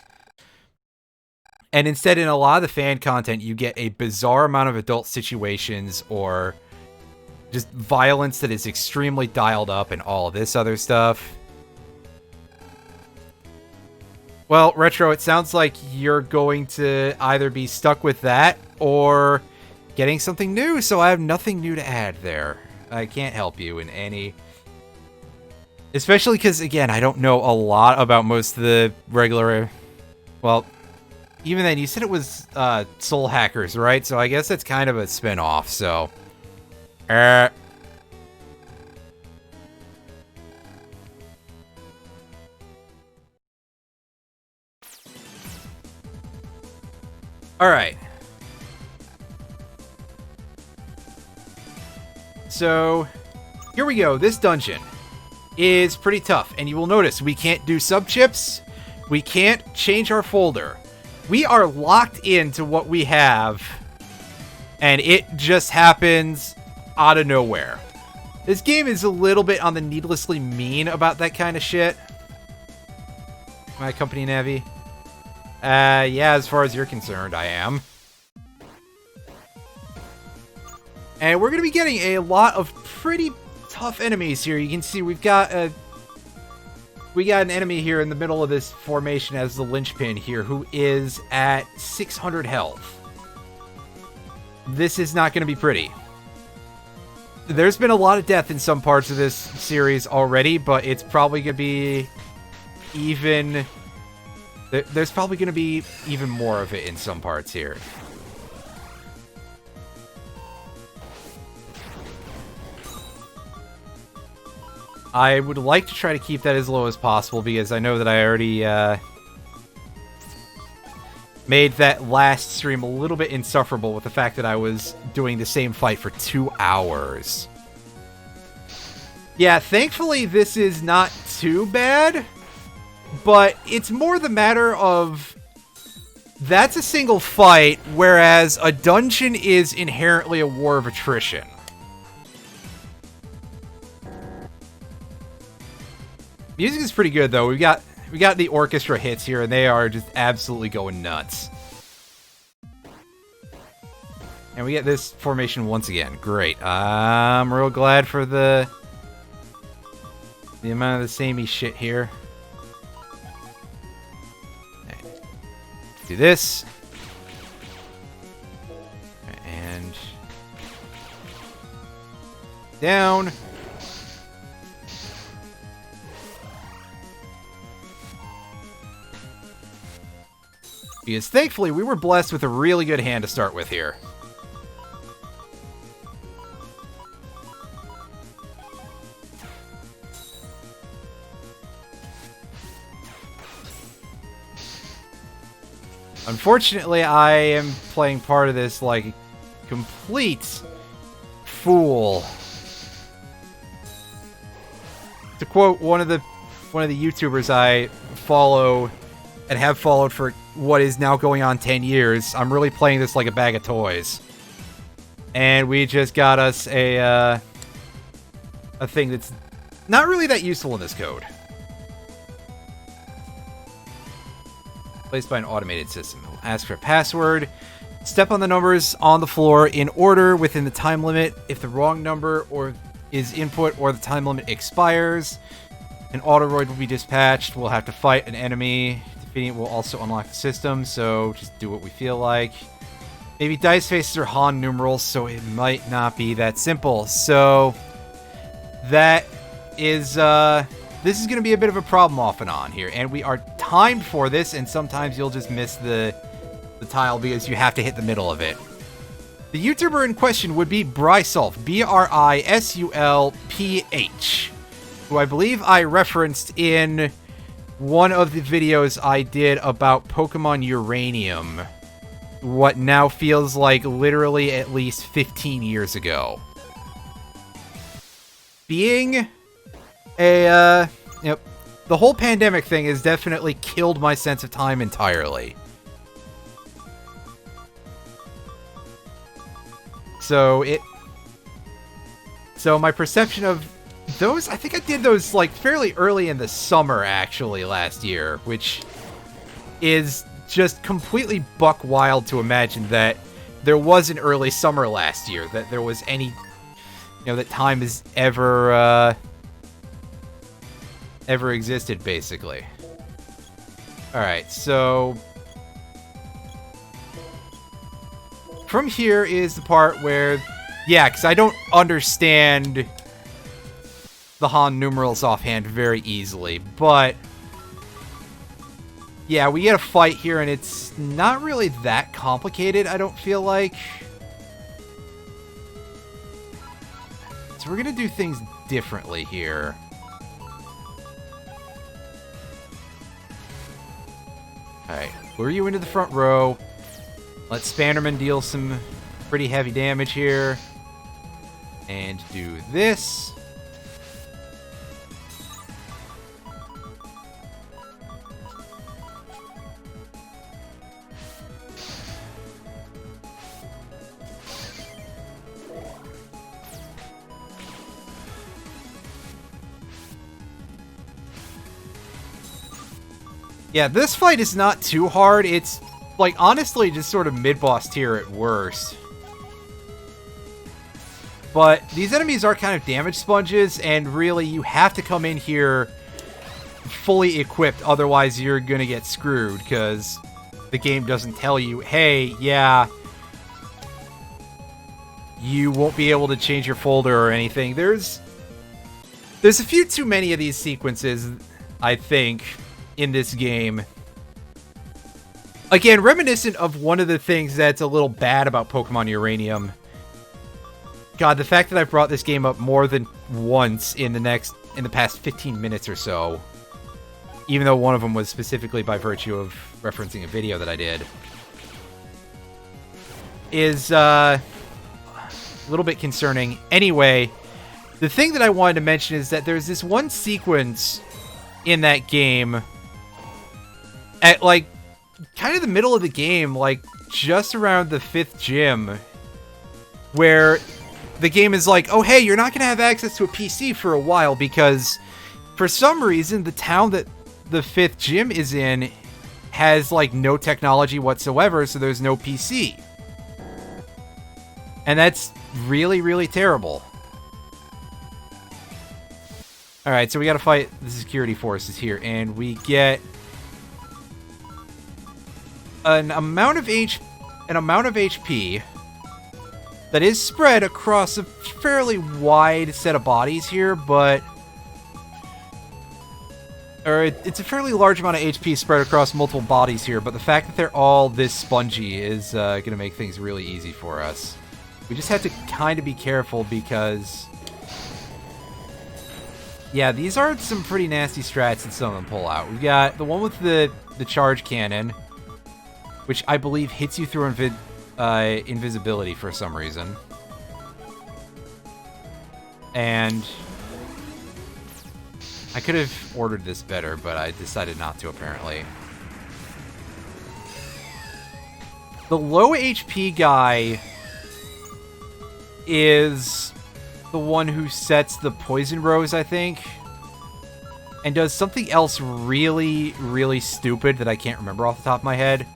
And instead, in a lot of the fan content, you get a bizarre amount of adult situations or just violence that is extremely dialed up and all this other stuff. Well, Retro, it sounds like you're going to either be stuck with that or getting something new, so I have nothing new to add there. I can't help you in any... Especially because, again, I don't know a lot about most of the regular... Well, even then, you said it was Soul Hackers, right? So I guess that's kind of a spin-off, so... Alright. So, here we go. This dungeon is pretty tough, and you will notice we can't do sub-chips. We can't change our folder. We are locked into what we have, and it just happens out of nowhere. This game is a little bit on the needlessly mean about that kind of shit. My company, Navi? Yeah, as far as you're concerned, I am. And we're going to be getting a lot of pretty tough enemies here. You can see we got an enemy here in the middle of this formation as the linchpin here who is at 600 health. This is not going to be pretty. There's been a lot of death in some parts of this series already, but it's probably going to be even... There's probably going to be even more of it in some parts here. I would like to try to keep that as low as possible because I know that I already made that last stream a little bit insufferable with the fact that I was doing the same fight for 2 hours. Yeah, thankfully this is not too bad, but it's more the matter of that's a single fight, whereas a dungeon is inherently a war of attrition. Music is pretty good though. We got the orchestra hits here, and they are just absolutely going nuts. And we get this formation once again. Great. I'm real glad for the amount of the samey shit here. Okay. Do this. And down. Because thankfully, we were blessed with a really good hand to start with here. Unfortunately, I am playing part of this like a complete fool. To quote one of the YouTubers I follow and have followed for what is now going on 10 years, I'm really playing this like a bag of toys. And we just got us a thing that's not really that useful in this code. Placed by an automated system. It will ask for a password. Step on the numbers on the floor in order within the time limit. If the wrong number is input or the time limit expires, an Autoroid will be dispatched. We'll have to fight an enemy. Defeating it will also unlock the system, so just do what we feel like. Maybe dice faces are Han numerals, so it might not be that simple. So that is this is going to be a bit of a problem off and on here, and we are timed for this, and sometimes you'll just miss the tile because you have to hit the middle of it. The YouTuber in question would be Brisulph, Brisulph, who I believe I referenced in one of the videos I did about Pokemon Uranium, what now feels like literally at least 15 years ago. Being a, the whole pandemic thing has definitely killed my sense of time entirely. So my perception of those, I think I did those like fairly early in the summer actually last year, which is just completely buck wild to imagine that there was an early summer last year, that there was any, that time has ever existed basically. All right, so from here is the part where, yeah, because I don't understand the Han numerals offhand very easily, but yeah, we get a fight here, and it's not really that complicated, I don't feel like. So we're gonna do things differently here. Alright, lure you into the front row. Let Spanderman deal some pretty heavy damage here. And do this. Yeah, this fight is not too hard. It's, like, honestly just sort of mid-boss tier at worst. But these enemies are kind of damage sponges, and really you have to come in here fully equipped, otherwise you're gonna get screwed, because the game doesn't tell you, hey, yeah, you won't be able to change your folder or anything. There's a few too many of these sequences, I think, in this game. Again, reminiscent of one of the things that's a little bad about Pokemon Uranium. God, the fact that I've brought this game up more than once in the past 15 minutes or so, even though one of them was specifically by virtue of referencing a video that I did, is a little bit concerning. Anyway, the thing that I wanted to mention is that there's this one sequence in that game at, like, kind of the middle of the game, like, just around the 5th gym, where the game is like, oh, hey, you're not going to have access to a PC for a while because, for some reason, the town that the 5th gym is in has, like, no technology whatsoever, so there's no PC. And that's really, really terrible. Alright, so we gotta fight the security forces here, and we get an amount of HP that is spread across a fairly wide set of bodies here, but... Or it's a fairly large amount of HP spread across multiple bodies here, but the fact that they're all this spongy is going to make things really easy for us. We just have to kind of be careful because... Yeah, these are some pretty nasty strats that some of them pull out. We've got the one with the charge cannon, which I believe hits you through invisibility for some reason. And I could have ordered this better, but I decided not to, apparently. The low HP guy is the one who sets the poison rose, I think, and does something else really, really stupid that I can't remember off the top of my head.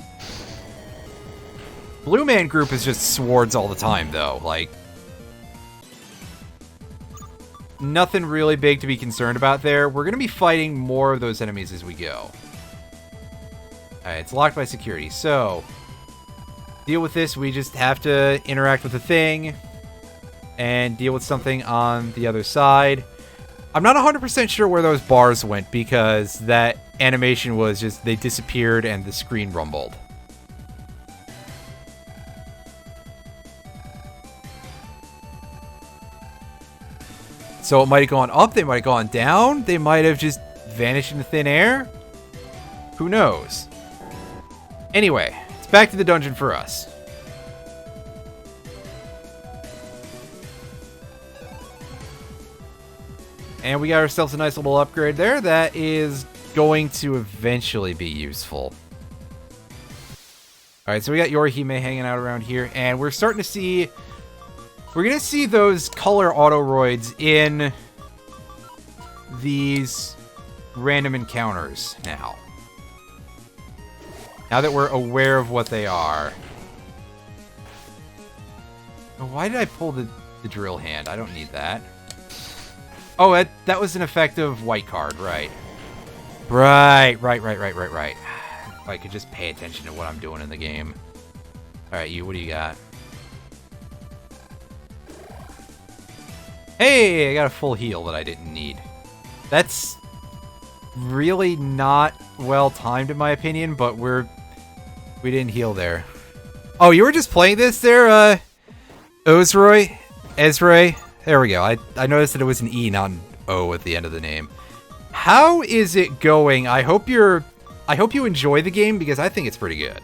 Blue Man Group is just swords all the time, though. Like, nothing really big to be concerned about there. We're going to be fighting more of those enemies as we go. Alright, it's locked by security. So, deal with this. We just have to interact with the thing and deal with something on the other side. I'm not 100% sure where those bars went because that animation was just, they disappeared and the screen rumbled. So it might have gone up, they might have gone down, they might have just vanished into thin air. Who knows? Anyway, it's back to the dungeon for us. And we got ourselves a nice little upgrade there that is going to eventually be useful. Alright, so we got Yorihime hanging out around here, and we're starting to see... We're going to see those color autoroids in these random encounters now. Now that we're aware of what they are. Why did I pull the drill hand? I don't need that. Oh, that was an effective white card, right. Right. If I could just pay attention to what I'm doing in the game. Alright, you, what do you got? Hey, I got a full heal that I didn't need. That's really not well timed in my opinion, but we didn't heal there. Oh, you were just playing this there, Ezra? There we go. I noticed that it was an E, not an O at the end of the name. How is it going? I hope you enjoy the game because I think it's pretty good.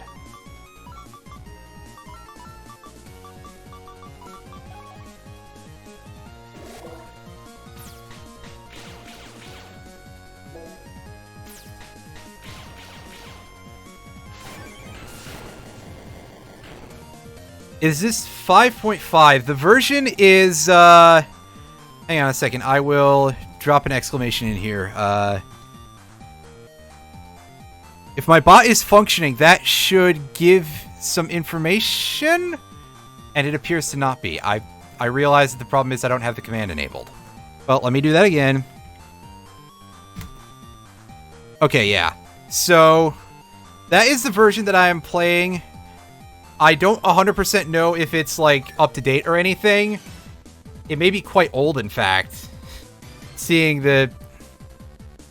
Is this 5.5? The version is, hang on a second. I will drop an exclamation in here. If my bot is functioning, that should give some information. And it appears to not be. I I realize that the problem is I don't have the command enabled. Well, let me do that again. Okay, yeah. So, that is the version that I am playing. I don't 100% know if it's, like, up to date or anything. It may be quite old, in fact. Seeing the...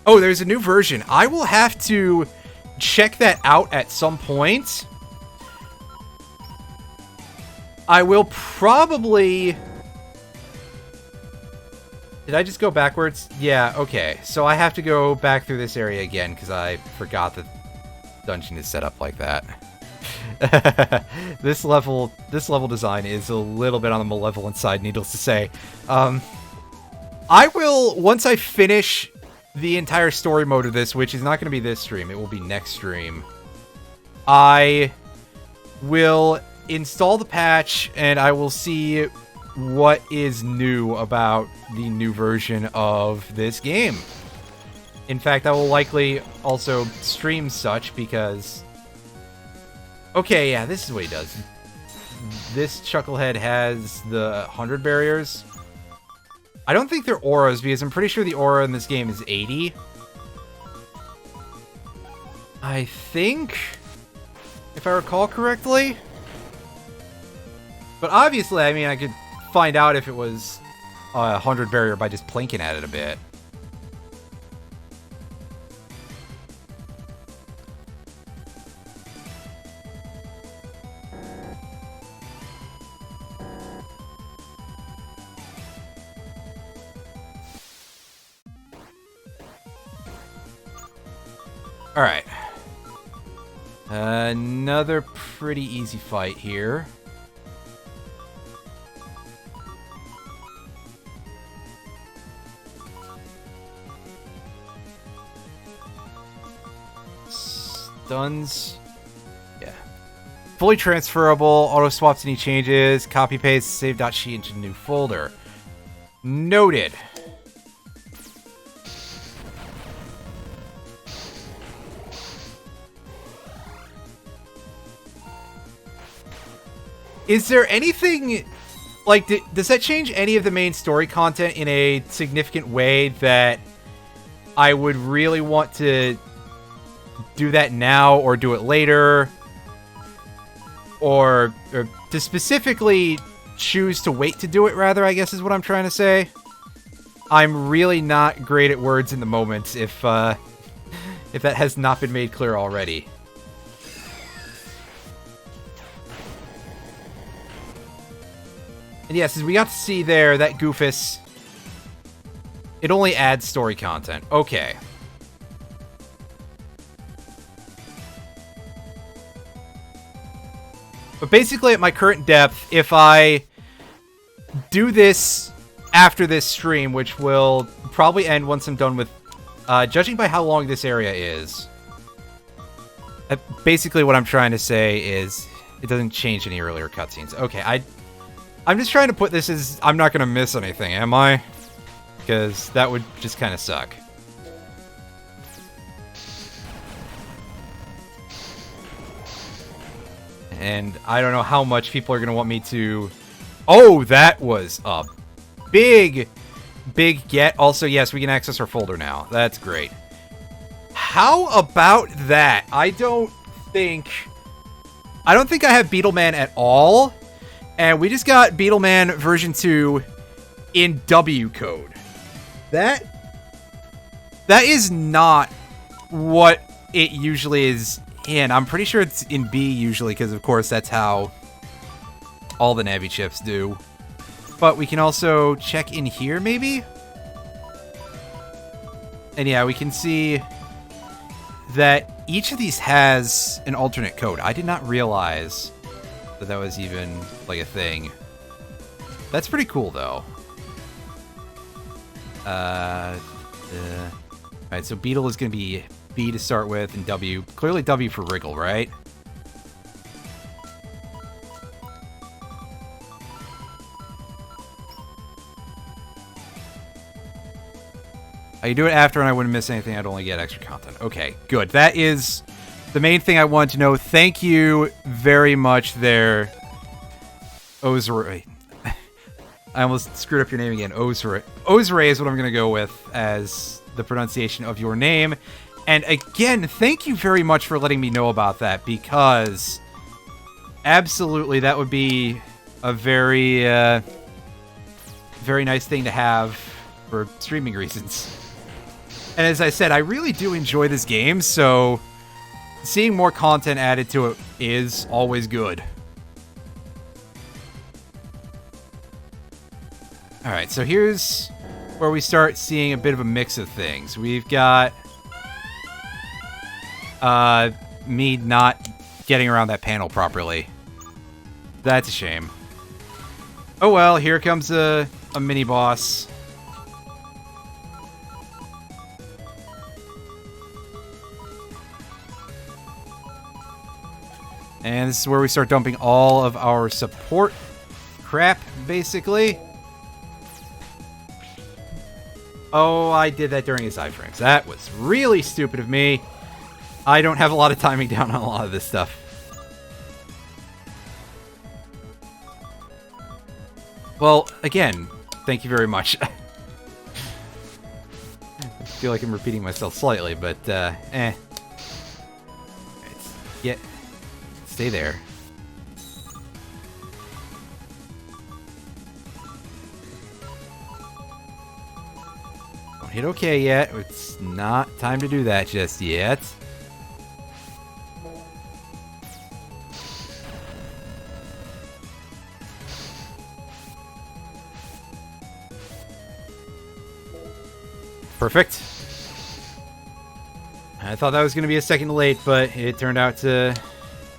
Oh, there's a new version. I will have to check that out at some point. I will probably... Did I just go backwards? Yeah, okay. So I have to go back through this area again because I forgot that dungeon is set up like that. This level design is a little bit on the malevolent side, needless to say. I will, once I finish the entire story mode of this, which is not going to be this stream, it will be next stream, I will install the patch and I will see what is new about the new version of this game. In fact, I will likely also stream such because... Okay, yeah, this is what he does. This Chucklehead has the 100 barriers. I don't think they're auras because I'm pretty sure the aura in this game is 80. I think, if I recall correctly. But obviously, I mean, I could find out if it was a 100 barrier by just plinking at it a bit. Alright. Another pretty easy fight here. Stuns. Yeah. Fully transferable, auto swaps any changes, copy paste, save.she into new folder. Noted. Is there anything, like, does that change any of the main story content in a significant way that I would really want to do that now or do it later? Or to specifically choose to wait to do it, rather, I guess is what I'm trying to say. I'm really not great at words in the moment, if that has not been made clear already. And yes, as we got to see there, that Goofus, it only adds story content. Okay. But basically, at my current depth, if I do this after this stream, which will probably end once I'm done with, judging by how long this area is, basically what I'm trying to say is it doesn't change any earlier cutscenes. Okay, I'm just trying to put this as I'm not going to miss anything, am I? Because that would just kind of suck. And I don't know how much people are going to want me to... Oh, that was a big get. Also, yes, we can access our folder now. That's great. How about that? I don't think I have Beetleman at all. And we just got Beetleman version 2 in W code. That is not what it usually is in. I'm pretty sure it's in B usually, because of course that's how all the Navi chips do. But we can also check in here, maybe? And yeah, we can see that each of these has an alternate code. I did not realize that was even, like, a thing. That's pretty cool, though. Alright, so Beetle is going to be B to start with, and W. Clearly W for Wriggle, right? I do it after and I wouldn't miss anything. I'd only get extra content. Okay, good. That is the main thing I wanted to know. Thank you very much there, Ozra. I almost screwed up your name again. Ozre. Ozre is what I'm going to go with as the pronunciation of your name. And again, thank you very much for letting me know about that, because absolutely that would be a very, very nice thing to have for streaming reasons. And as I said, I really do enjoy this game, so seeing more content added to it is always good. Alright, so here's where we start seeing a bit of a mix of things. We've got me not getting around that panel properly. That's a shame. Oh well, here comes a mini-boss. And this is where we start dumping all of our support crap, basically. Oh, I did that during his iframes. That was really stupid of me. I don't have a lot of timing down on a lot of this stuff. Well, again, thank you very much. I feel like I'm repeating myself slightly, but, Yeah, stay there. Don't hit okay yet. It's not time to do that just yet. Perfect. I thought that was going to be a second late, but it turned out to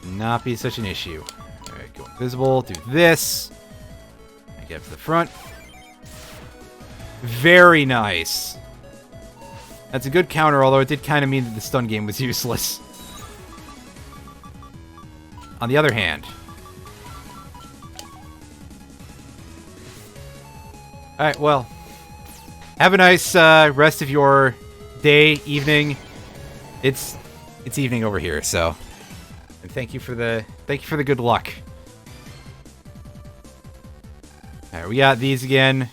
not be such an issue. Alright, go invisible, do this. Get up to the front. Very nice. That's a good counter, although it did kind of mean that the stun game was useless. On the other hand. Alright, well. Have a nice rest of your day, evening. It's evening over here, so. And thank you for the good luck. Alright, we got these again.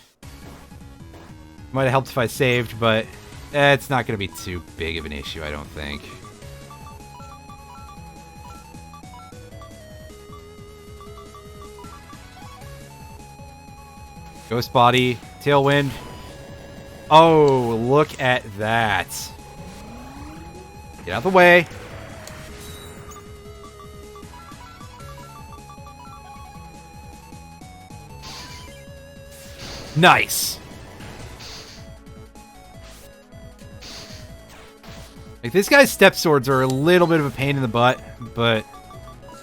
Might have helped if I saved, but it's not going to be too big of an issue, I don't think. Ghost Body, Tailwind. Oh, look at that. Get out of the way. Nice. Like, this guy's step swords are a little bit of a pain in the butt, but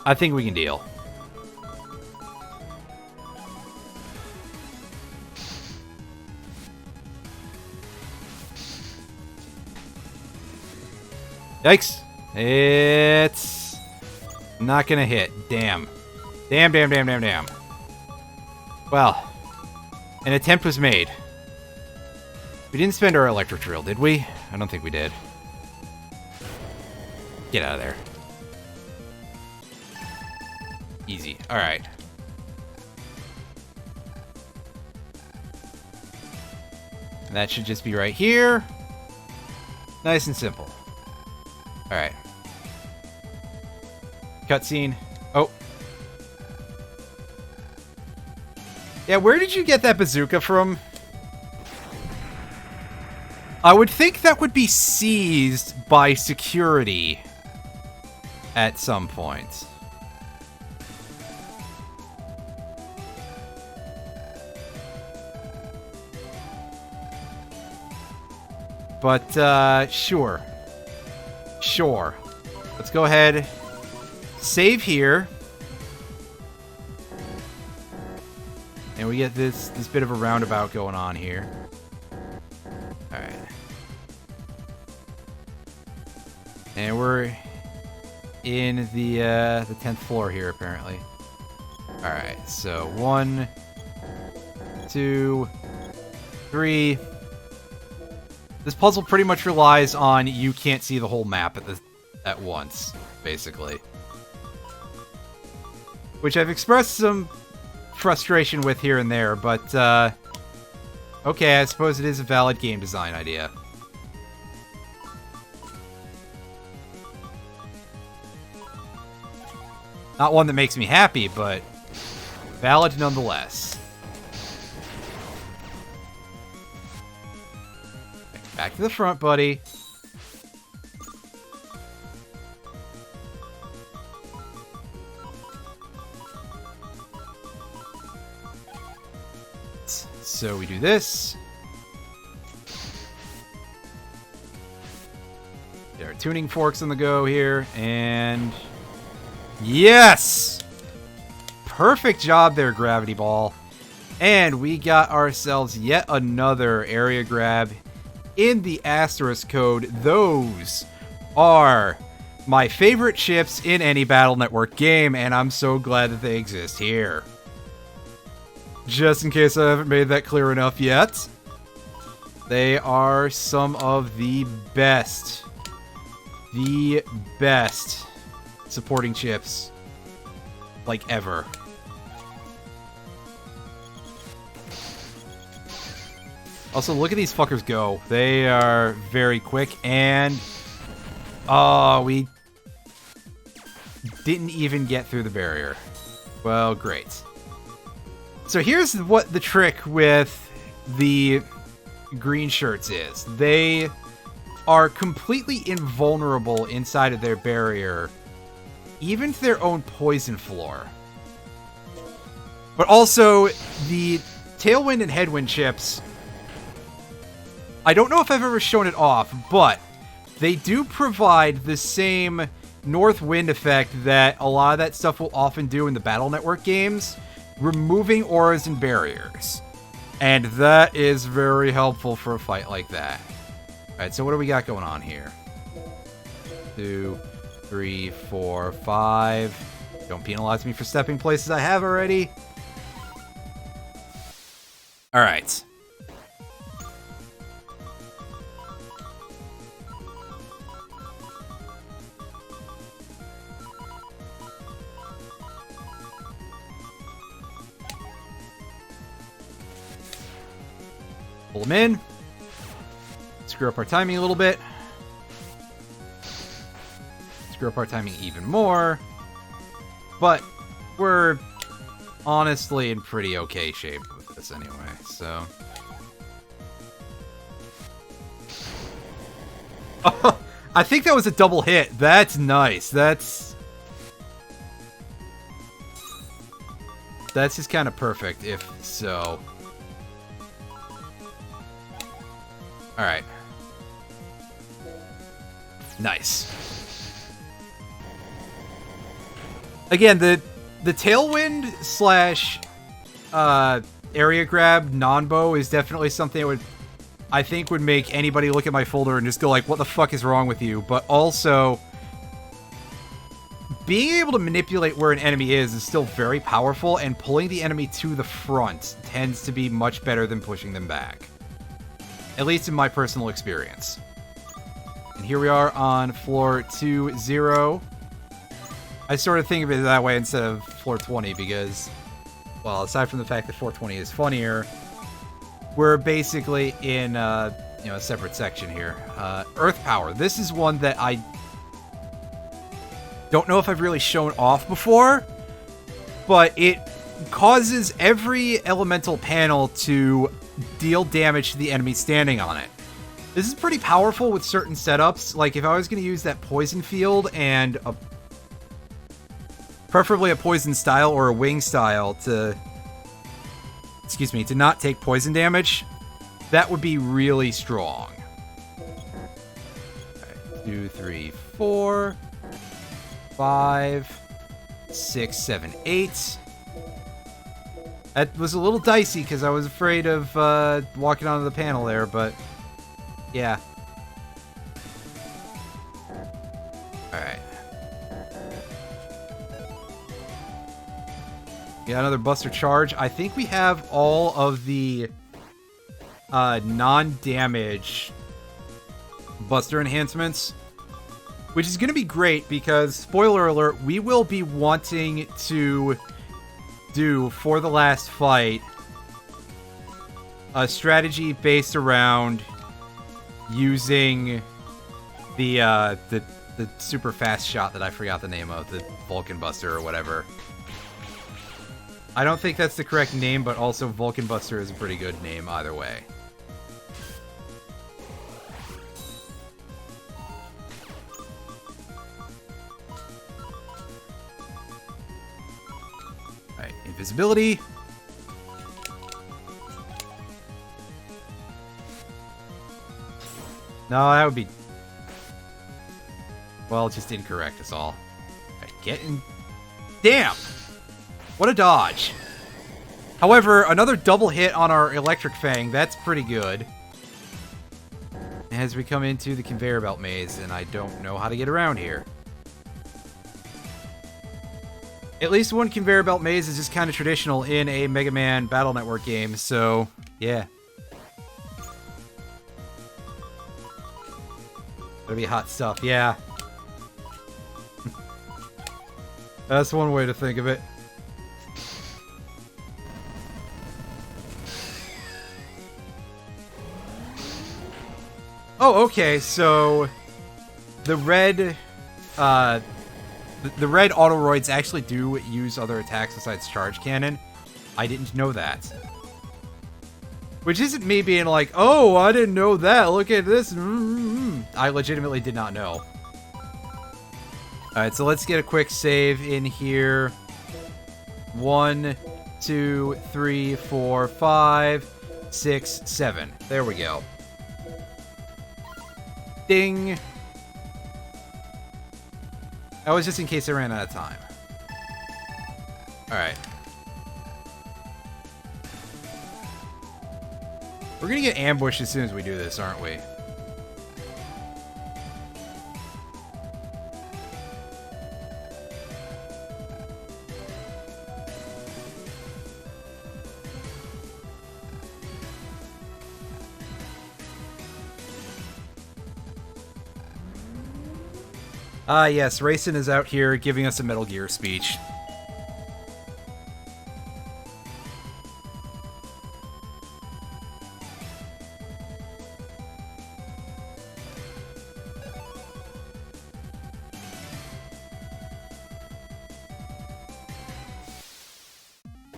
I think we can deal. Yikes. It's not gonna hit. Damn. Damn, damn, damn, damn, damn. Well, an attempt was made. We didn't spend our electric drill, did we? I don't think we did. Get out of there. Easy. Alright. That should just be right here. Nice and simple. Alright. Cutscene. Oh. Yeah, where did you get that bazooka from? I would think that would be seized by security at some point. But, sure. Sure. Let's go ahead. Save here. And we get this bit of a roundabout going on here. Alright. And we're in the 10th floor here, apparently. Alright, so 1, 2, 3. This puzzle pretty much relies on you can't see the whole map at once, basically. Which I've expressed some frustration with here and there, but okay, I suppose it is a valid game design idea. Not one that makes me happy, but valid nonetheless. Back to the front, buddy. So we do this. Get our tuning forks on the go here, and yes! Perfect job there, Gravity Ball. And we got ourselves yet another area grab in the asterisk code. Those are my favorite ships in any Battle Network game, and I'm so glad that they exist here. Just in case I haven't made that clear enough yet, they are some of the best supporting ships, like, ever. Also, look at these fuckers go. They are very quick, and we didn't even get through the barrier. Well, great. So here's what the trick with the green shirts is. They are completely invulnerable inside of their barrier, even to their own poison floor. But also, the Tailwind and Headwind ships, I don't know if I've ever shown it off, but they do provide the same North Wind effect that a lot of that stuff will often do in the Battle Network games, removing auras and barriers. And that is very helpful for a fight like that. Alright, so what do we got going on here? 2, 3, 4, 5. Don't penalize me for stepping places I have already. Alright. Pull them in. Screw up our timing a little bit. Screw up our timing even more. But we're honestly in pretty okay shape with this anyway, so. Oh, I think that was a double hit. That's nice. That's just kind of perfect, if so. Alright. Nice. Again, the Tailwind slash area grab non-bow is definitely something that I think would make anybody look at my folder and just go like, what the fuck is wrong with you? But also, being able to manipulate where an enemy is still very powerful, and pulling the enemy to the front tends to be much better than pushing them back. At least in my personal experience. And here we are on floor 20. I sort of think of it that way instead of floor 20 because, well, aside from the fact that floor 20 is funnier, we're basically in a separate section here. Earth Power. This is one that I don't know if I've really shown off before, but it causes every elemental panel to deal damage to the enemy standing on it. This is pretty powerful with certain setups. Like if I was going to use that poison field and preferably a poison style or a wing style to not take poison damage, that would be really strong. Okay, 2, 3, 4, 5, 6, 7, 8. That was a little dicey because I was afraid of walking onto the panel there, but yeah. Alright. Got another Buster Charge. I think we have all of the non-damage Buster enhancements, which is going to be great because, spoiler alert, we will be wanting to do for the last fight a strategy based around using the super fast shot that I forgot the name of, the Vulcan Buster or whatever. I don't think that's the correct name, but also Vulcan Buster is a pretty good name either way. Alright, invisibility. No, that would be... well, just incorrect is all. Alright, get in... damn! What a dodge. However, another double hit on our Electric Fang. That's pretty good. As we come into the conveyor belt maze, and I don't know how to get around here. At least one conveyor belt maze is just kind of traditional in a Mega Man Battle Network game, so yeah. That'll be hot stuff, yeah. That's one way to think of it. Oh, okay, so the red Autoroids actually do use other attacks besides Charge Cannon. I didn't know that. Which isn't me being like, oh, I didn't know that, look at this. I legitimately did not know. Alright, so let's get a quick save in here. 1, 2, 3, 4, 5, 6, 7. There we go. Ding! That was just in case I ran out of time. Alright. We're gonna get ambushed as soon as we do this, aren't we? Ah, yes, Racing is out here giving us a Metal Gear speech.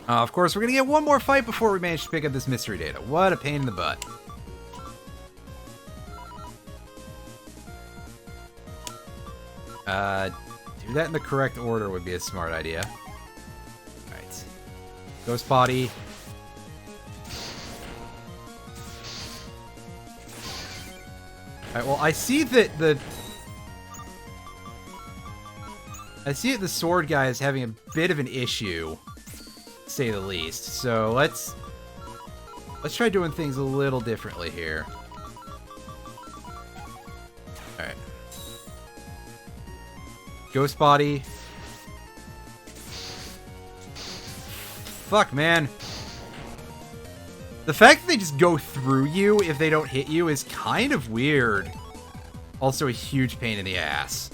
Of course, we're gonna get one more fight before we manage to pick up this mystery data. What a pain in the butt. Do that in the correct order would be a smart idea. Alright. Ghost Body. Alright, well, I see that the sword guy is having a bit of an issue, to say the least. So let's try doing things a little differently here. Alright. Ghost Body. Fuck, man. The fact that they just go through you if they don't hit you is kind of weird. Also a huge pain in the ass.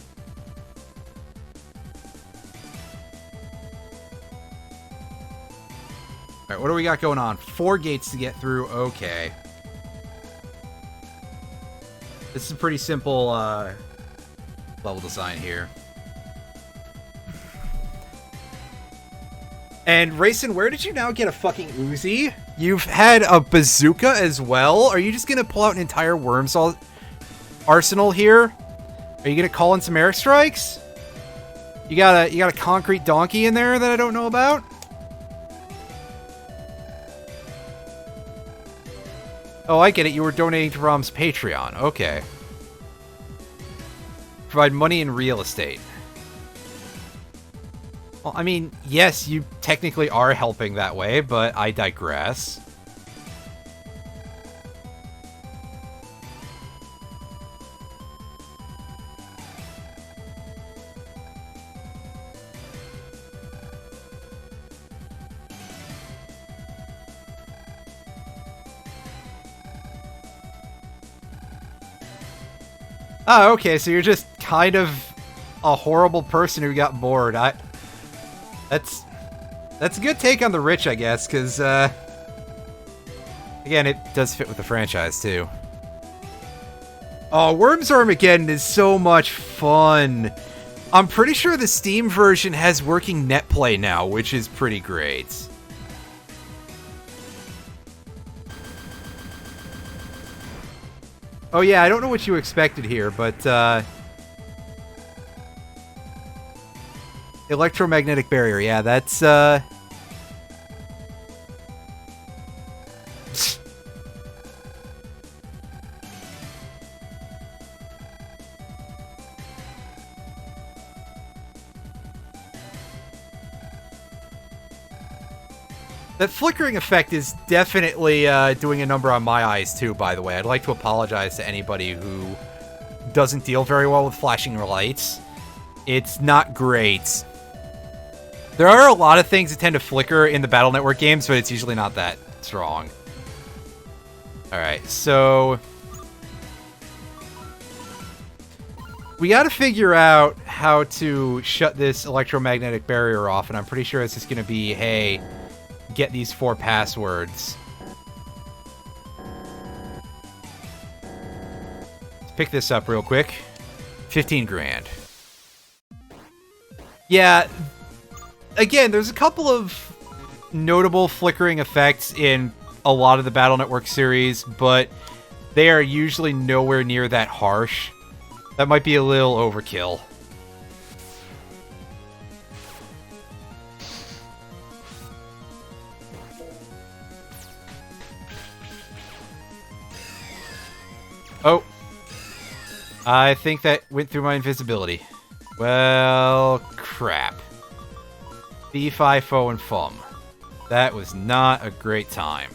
Alright, what do we got going on? 4 gates to get through. Okay. This is a pretty simple level design here. And Racing, where did you now get a fucking Uzi? You've had a bazooka as well? Are you just gonna pull out an entire Worms arsenal here? Are you gonna call in some airstrikes? You got a concrete donkey in there that I don't know about? Oh, I get it. You were donating to Rom's Patreon. Okay. Provide money in real estate. Well, I mean, yes, you technically are helping that way, but I digress. Oh, okay, so you're just kind of a horrible person who got bored. That's That's a good take on the rich, I guess, because, again, it does fit with the franchise, too. Oh, Worms Armageddon is so much fun. I'm pretty sure the Steam version has working netplay now, which is pretty great. Oh yeah, I don't know what you expected here, but, electromagnetic barrier, yeah, that's, That flickering effect is definitely doing a number on my eyes, too, by the way. I'd like to apologize to anybody who doesn't deal very well with flashing lights. It's not great. There are a lot of things that tend to flicker in the Battle Network games, but it's usually not that strong. Alright, so we gotta figure out how to shut this electromagnetic barrier off, and I'm pretty sure it's just gonna be, hey, get these 4 passwords. Let's pick this up real quick. 15 grand. Yeah, again, there's a couple of notable flickering effects in a lot of the Battle Network series, but they are usually nowhere near that harsh. That might be a little overkill. Oh. I think that went through my invisibility. Well, crap. Fee, fi, fo, and fum. That was not a great time.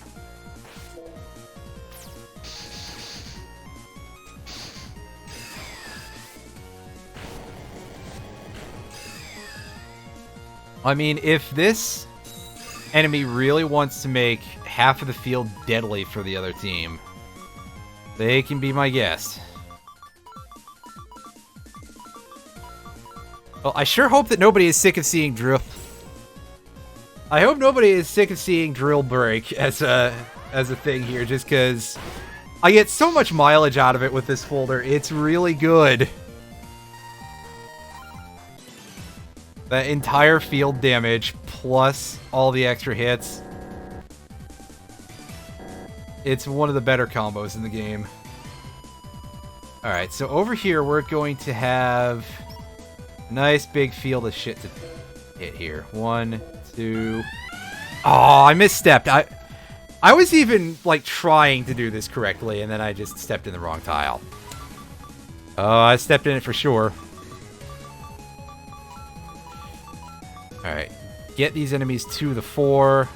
I mean, if this enemy really wants to make half of the field deadly for the other team, they can be my guest. Well, I sure hope that nobody is sick of seeing drill. I hope nobody is sick of seeing drill break as a thing here, just because I get so much mileage out of it with this folder. It's really good. The entire field damage plus all the extra hits. It's one of the better combos in the game. Alright, so over here we're going to have a nice big field of shit to hit here. 1, 2... Oh, I misstepped. I was even, like, trying to do this correctly, and then I just stepped in the wrong tile. Oh, I stepped in it for sure. Alright, get these enemies to the 4.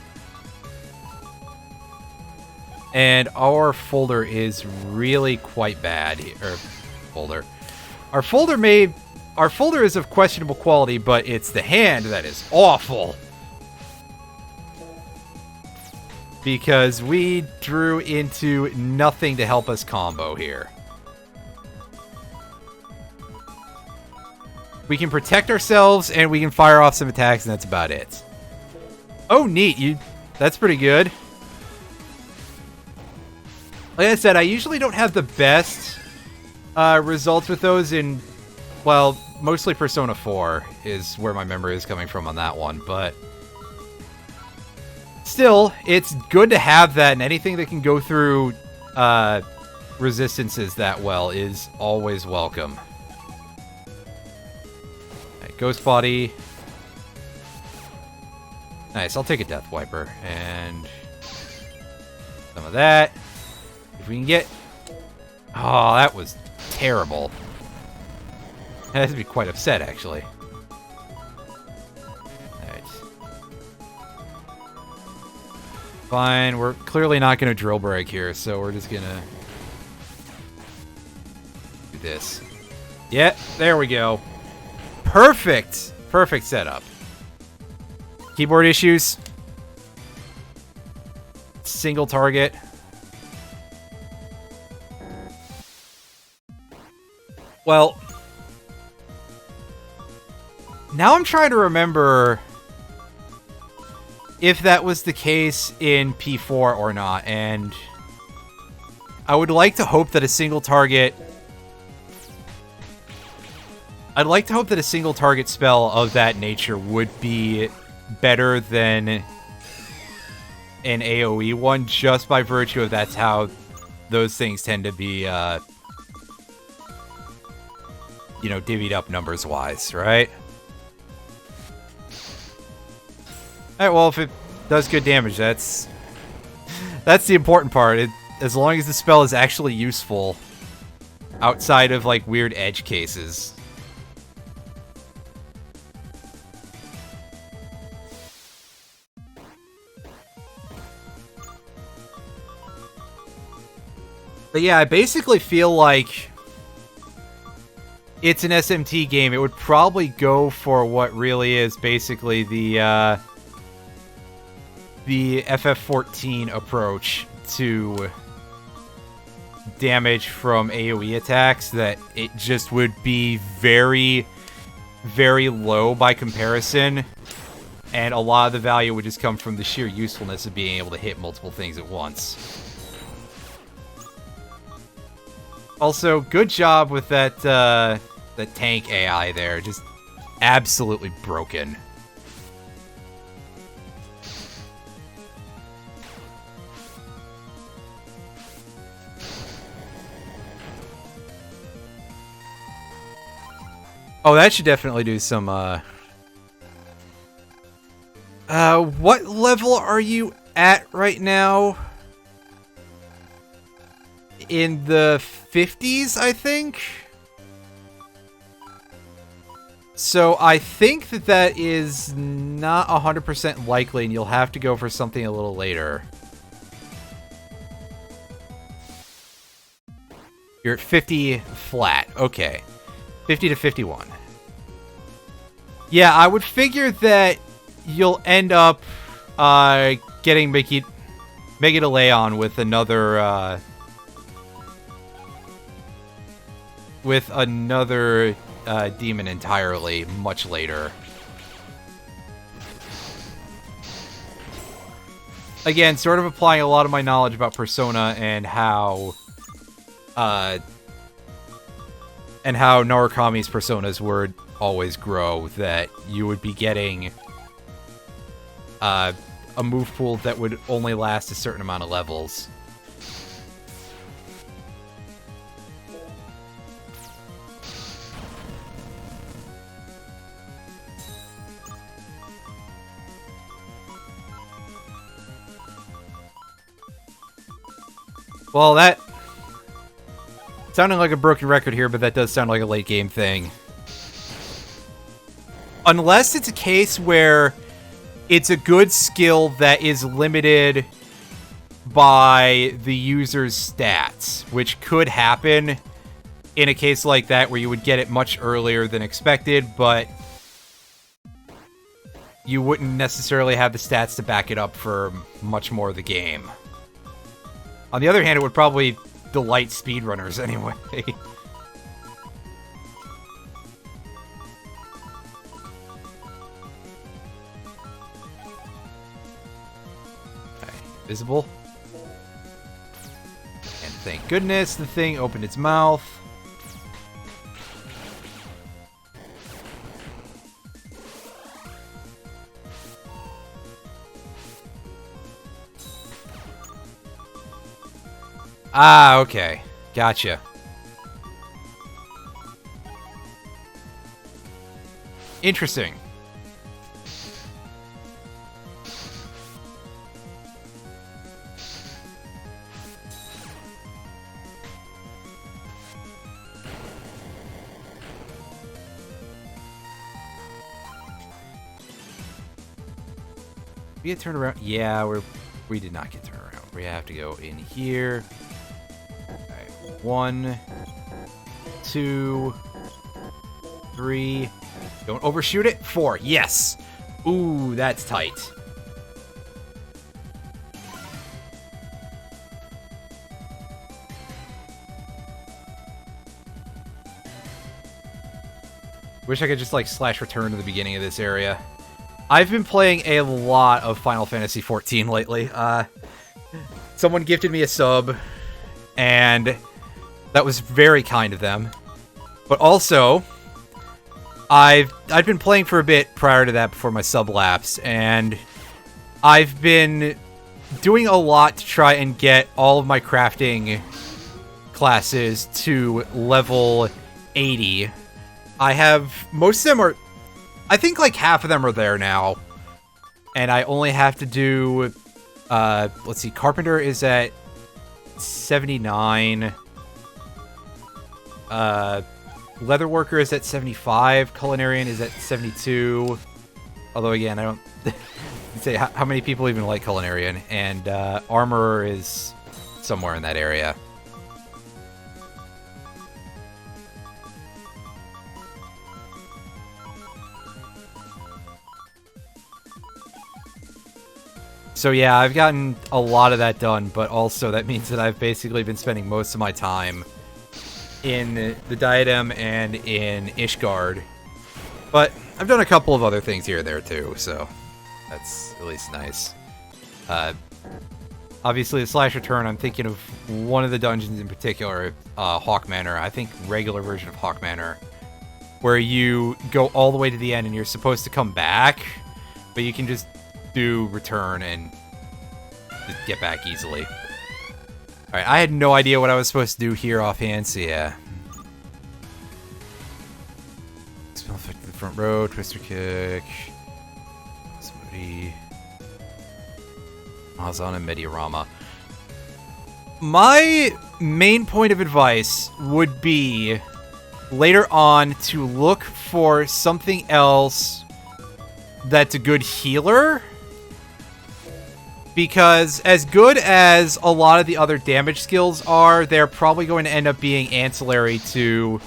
And our folder is really quite bad here. Folder. Our folder is of questionable quality, but it's the hand that is awful. Because we drew into nothing to help us combo here. We can protect ourselves, and we can fire off some attacks, and that's about it. Oh, neat. That's pretty good. Like I said, I usually don't have the best results with those in, well, mostly Persona 4 is where my memory is coming from on that one, but still, it's good to have that, and anything that can go through resistances that well is always welcome. Right, Ghost Body. Nice, I'll take a Death Wiper, and some of that. If we can get... Oh, that was terrible. I have to be quite upset, actually. Alright. Fine, we're clearly not going to drill break here, so we're just going to do this. Yeah, there we go. Perfect! Perfect setup. Keyboard issues. Single target. Well, now I'm trying to remember if that was the case in P4 or not, and I would like to hope that a single target... I'd like to hope that a single target spell of that nature would be better than an AoE one, just by virtue of that's how those things tend to be, you know, divvied up numbers-wise, right? Alright, well, if it does good damage, that's the important part. As long as the spell is actually useful outside of, like, weird edge cases. But yeah, I basically feel like it's an SMT game. It would probably go for what really is basically the FF14 approach to damage from AoE attacks, that it just would be very, very low by comparison, and a lot of the value would just come from the sheer usefulness of being able to hit multiple things at once. Also, good job with that that tank AI there. Just absolutely broken. Oh, that should definitely do some, what level are you at right now? In the 50s, I think? So I think that that is not 100% likely, and you'll have to go for something a little later. You're at 50 flat. Okay. 50 to 51. Yeah, I would figure that you'll end up getting Megadaleon with another demon entirely much later. Again, sort of applying a lot of my knowledge about Persona and how Narukami's personas would always grow, that you would be getting a move pool that would only last a certain amount of levels. Well, that... sounding like a broken record here, but that does sound like a late game thing. Unless it's a case where it's a good skill that is limited by the user's stats, which could happen in a case like that where you would get it much earlier than expected, but you wouldn't necessarily have the stats to back it up for much more of the game. On the other hand, it would probably delight speedrunners anyway. Okay, visible. And thank goodness the thing opened its mouth. Ah, okay. Gotcha. Interesting. We get turned around. Yeah, we did not get turned around. We have to go in here. 1, 2, 3. Don't overshoot it. 4. Yes. Ooh, that's tight. Wish I could just, like, slash return to the beginning of this area. I've been playing a lot of Final Fantasy XIV lately. Someone gifted me a sub, and that was very kind of them. But also, I'd been playing for a bit prior to that before my sub lapse, and I've been doing a lot to try and get all of my crafting classes to level 80. I have, most of them are, I think like half of them are there now. And I only have to do, let's see, Carpenter is at 79. Leatherworker is at 75. Culinarian is at 72. Although, again, I don't say how many people even like Culinarian. And Armorer is somewhere in that area. So yeah, I've gotten a lot of that done, but also that means that I've basically been spending most of my time in the Diadem and in Ishgard. But I've done a couple of other things here and there too, so that's at least nice. Obviously, the Slash Return, I'm thinking of one of the dungeons in particular, Hawk Manor. I think regular version of Hawk Manor, where you go all the way to the end and you're supposed to come back, but you can just do Return and just get back easily. Alright, I had no idea what I was supposed to do here offhand, so yeah. Spell effect to the front row, Twister Kick. Somebody. Mazan and Mediarama. My main point of advice would be later on to look for something else that's a good healer. Because as good as a lot of the other damage skills are, they're probably going to end up being ancillary to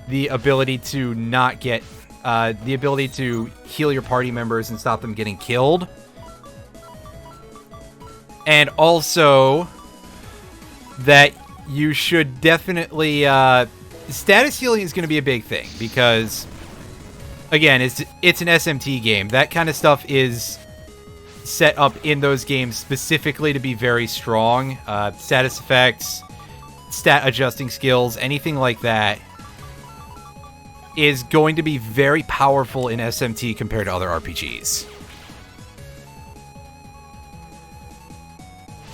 the ability to not get, the ability to heal your party members and stop them getting killed. And also that you should definitely, status healing is going to be a big thing because, again, it's an SMT game. That kind of stuff is set up in those games specifically to be very strong. Status effects, stat adjusting skills, anything like that is going to be very powerful in SMT compared to other RPGs.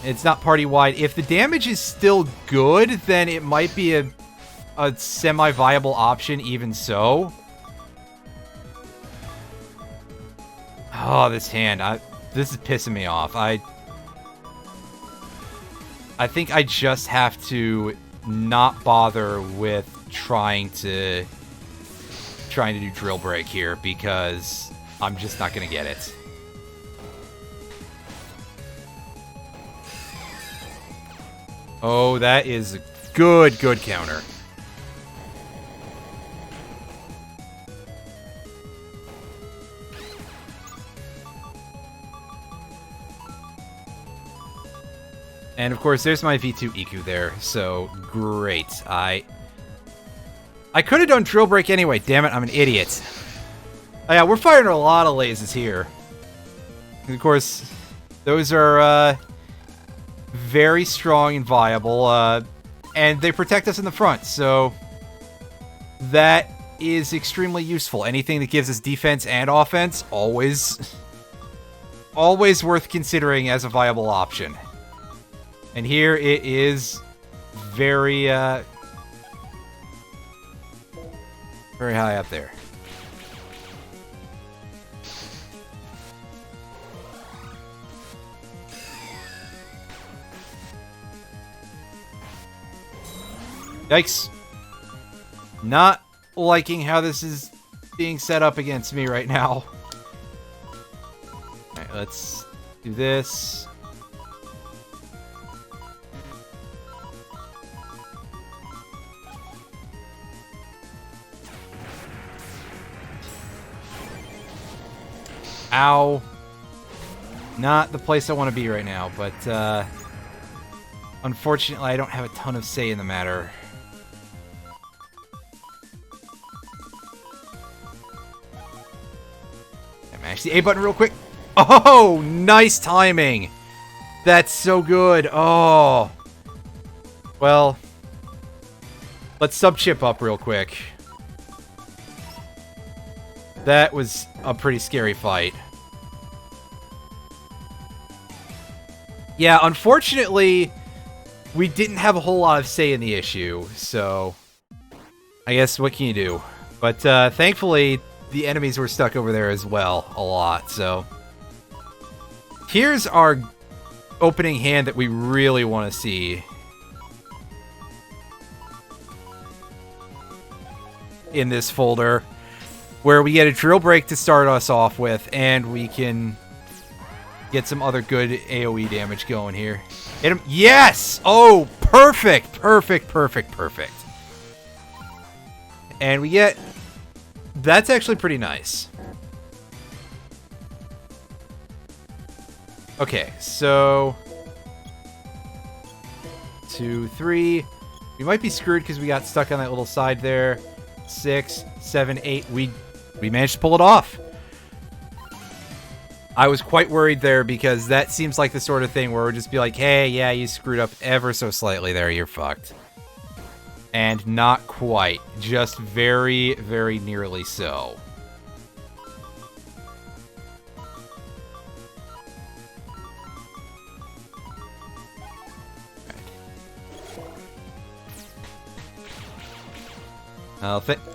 It's not party-wide. If the damage is still good, then it might be a semi-viable option even so. Oh, this hand. This is pissing me off. I think I just have to not bother with trying to do drill break here because I'm just not going to get it. Oh, that is a good counter. And of course, there's my V2 EQ there, so great. I could have done drill break anyway. Damn it, I'm an idiot. Oh yeah, we're firing a lot of lasers here. And of course, those are very strong and viable, and they protect us in the front, so that is extremely useful. Anything that gives us defense and offense, always worth considering as a viable option. And here it is very, very high up there. Yikes. Not liking how this is being set up against me right now. Alright, let's do this. Ow. Not the place I want to be right now, but unfortunately I don't have a ton of say in the matter. Mash the A button real quick. Oh, nice timing. That's so good. Oh. Well, let's sub-chip up real quick. That was a pretty scary fight. Yeah, unfortunately, we didn't have a whole lot of say in the issue, so I guess what can you do? But thankfully, the enemies were stuck over there as well a lot, so here's our opening hand that we really want to see. In this folder, where we get a drill break to start us off with, and we can get some other good AoE damage going here. Hit him. Yes! Oh, perfect! Perfect, perfect, perfect. And we get... That's actually pretty nice. Okay, so... 2, 3. We might be screwed because we got stuck on that little side there. 6, 7, 8. We managed to pull it off. I was quite worried there because that seems like the sort of thing where we'll just be like, hey, yeah, you screwed up ever so slightly there, you're fucked. And not quite. Just very, very nearly so.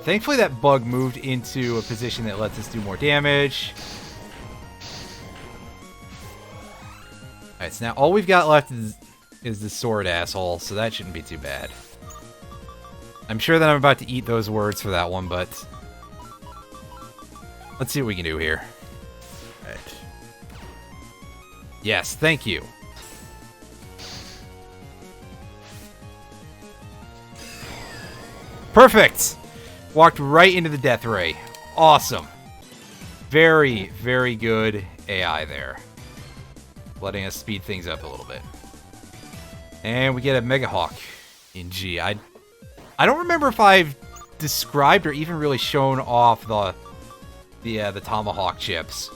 Thankfully that bug moved into a position that lets us do more damage. Alright, so now all we've got left is the sword asshole, so that shouldn't be too bad. I'm sure that I'm about to eat those words for that one, but let's see what we can do here. Alright. Yes, thank you. Perfect! Walked right into the death ray. Awesome. Very, very good AI there. Letting us speed things up a little bit. And we get a Mega Hawk in G. I don't remember if I've described or even really shown off the Tomahawk chips.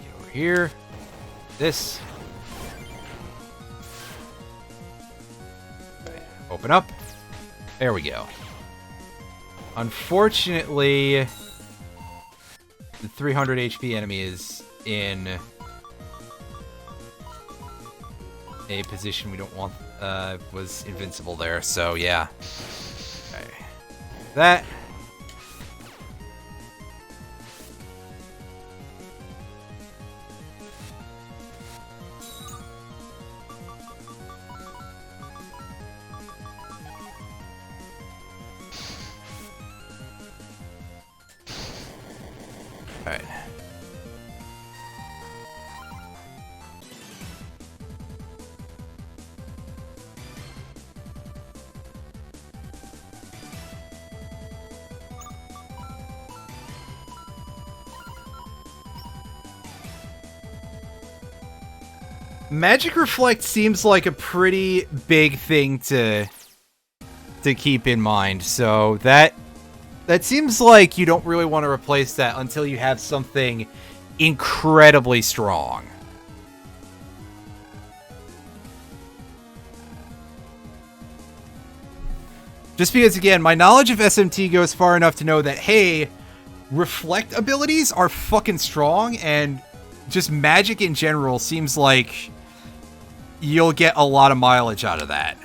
Get over here. This. Open up. There we go. Unfortunately, the 300 HP enemy is in a position we don't want. Was invincible there, so yeah. Okay. That. Alright. Magic Reflect seems like a pretty big thing to keep in mind, so that seems like you don't really want to replace that until you have something incredibly strong. Just because, again, my knowledge of SMT goes far enough to know that, hey, reflect abilities are fucking strong, and just magic in general seems like you'll get a lot of mileage out of that.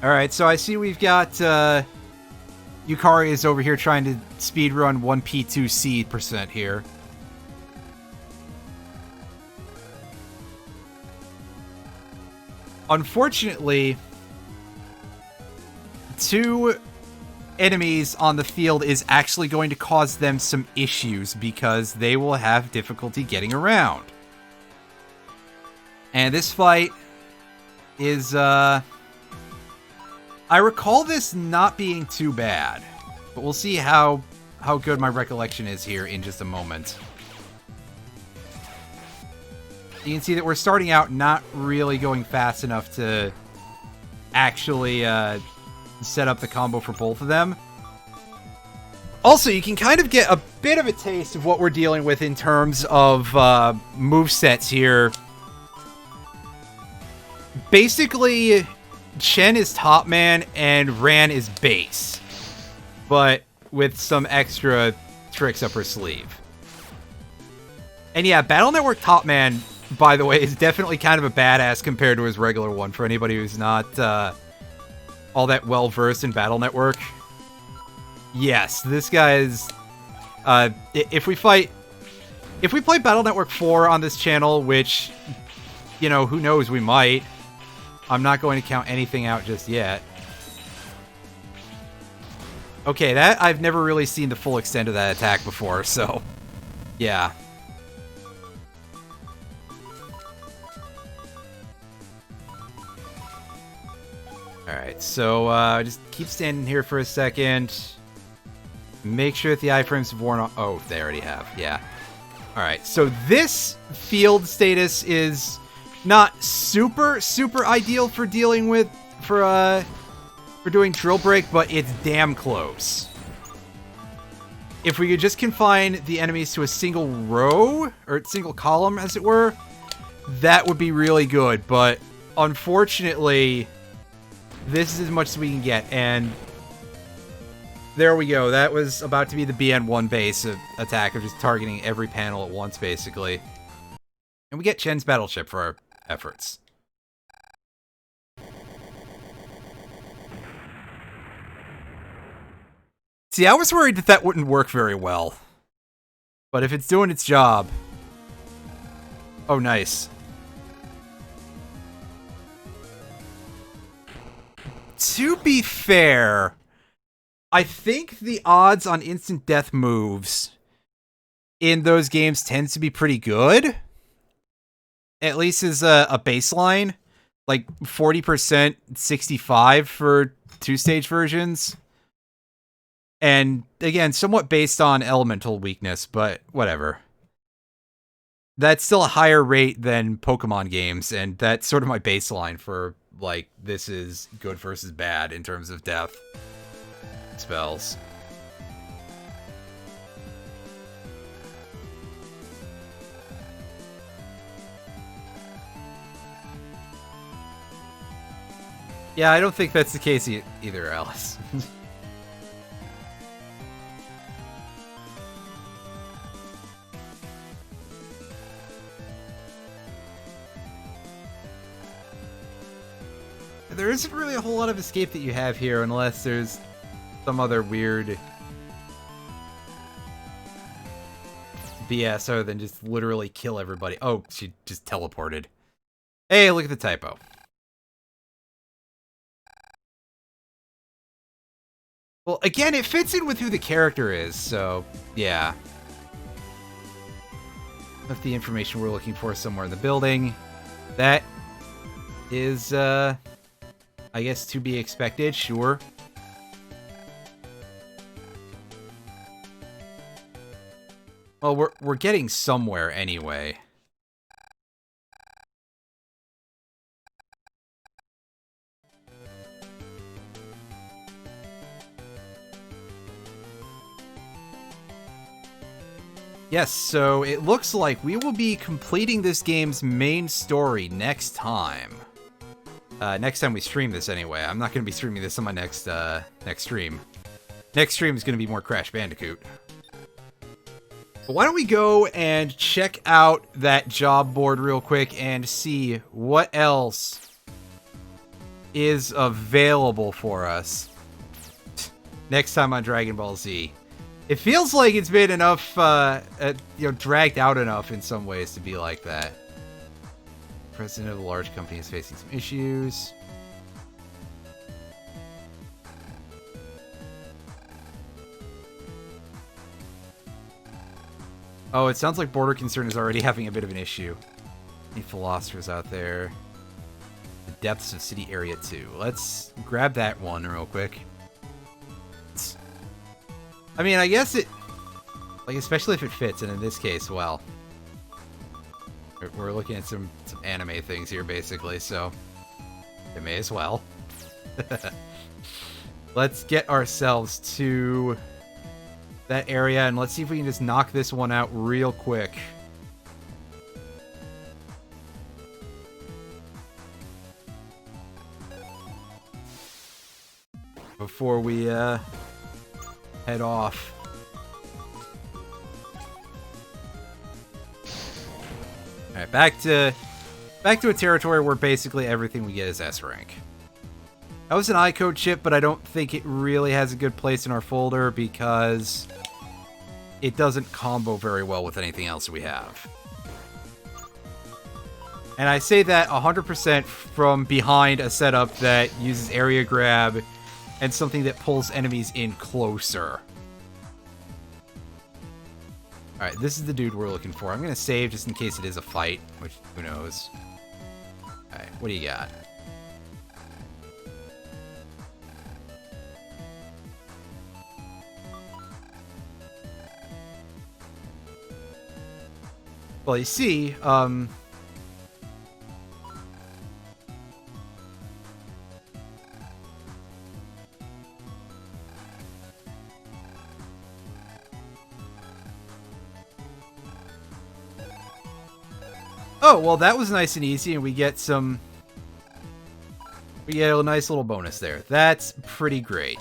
Alright, so I see we've got Yukari is over here trying to speedrun 1P2C% here. Unfortunately, 2 enemies on the field is actually going to cause them some issues because they will have difficulty getting around. And this fight is, I I recall this not being too bad, but we'll see how good my recollection is here in just a moment. You can see that we're starting out not really going fast enough to actually set up the combo for both of them. Also, you can kind of get a bit of a taste of what we're dealing with in terms of movesets here. Basically, Chen is top man and Ran is base, but with some extra tricks up her sleeve. And yeah, Battle Network top man, by the way, is definitely kind of a badass compared to his regular one for anybody who's not all that well versed in Battle Network. Yes, this guy is... if we play Battle Network 4 on this channel, which, you know, who knows, we might. I'm not going to count anything out just yet. Okay, that I've never really seen the full extent of that attack before, so yeah. Alright, so just keep standing here for a second. Make sure that the iframes have worn off. Oh, they already have, yeah. Alright, so this field status is not super ideal for dealing with, for doing drill break, but it's damn close. If we could just confine the enemies to a single row, or single column, as it were, that would be really good, but unfortunately, this is as much as we can get, and there we go. That was about to be the BN1 base attack of just targeting every panel at once, basically. And we get Chen's battleship for our efforts. See, I was worried that that wouldn't work very well. But if it's doing its job... Oh, nice. To be fair, I think the odds on instant death moves in those games tends to be pretty good. At least as a baseline. Like 40%, 65 for two-stage versions. And again, somewhat based on elemental weakness, but whatever. That's still a higher rate than Pokemon games, and that's sort of my baseline for, like, this is good versus bad in terms of death spells. Yeah, I don't think that's the case either, Alice. There isn't really a whole lot of escape that you have here unless there's some other weird BS other than just literally kill everybody. Oh, she just teleported. Hey, look at the typo. Well, again, it fits in with who the character is, so yeah. Left the information we're looking for somewhere in the building. That is, I guess to be expected, sure. Well, we're getting somewhere anyway. Yes, so it looks like we will be completing this game's main story next time. Next time we stream this anyway. I'm not going to be streaming this on my next stream. Next stream is going to be more Crash Bandicoot. But why don't we go and check out that job board real quick and see what else is available for us next time on Dragon Ball Z. It feels like it's been enough, dragged out enough in some ways to be like that. President of a large company is facing some issues. Oh, it sounds like Border Concern is already having a bit of an issue. Any philosophers out there? The Depths of City Area 2. Let's grab that one real quick. I mean, I guess it... Like, especially if it fits, and in this case, well... We're looking at some anime things here, basically, so... It may as well. Let's get ourselves to that area, and let's see if we can just knock this one out real quick. Before we head off. Alright, back to a territory where basically everything we get is S rank. That was an I-code chip, but I don't think it really has a good place in our folder because it doesn't combo very well with anything else we have. And I say that 100% from behind a setup that uses area grab and something that pulls enemies in closer. Alright, this is the dude we're looking for. I'm going to save just in case it is a fight, which, who knows. Alright, what do you got? Well, you see, oh, well, that was nice and easy, and we get a nice little bonus there. That's pretty great.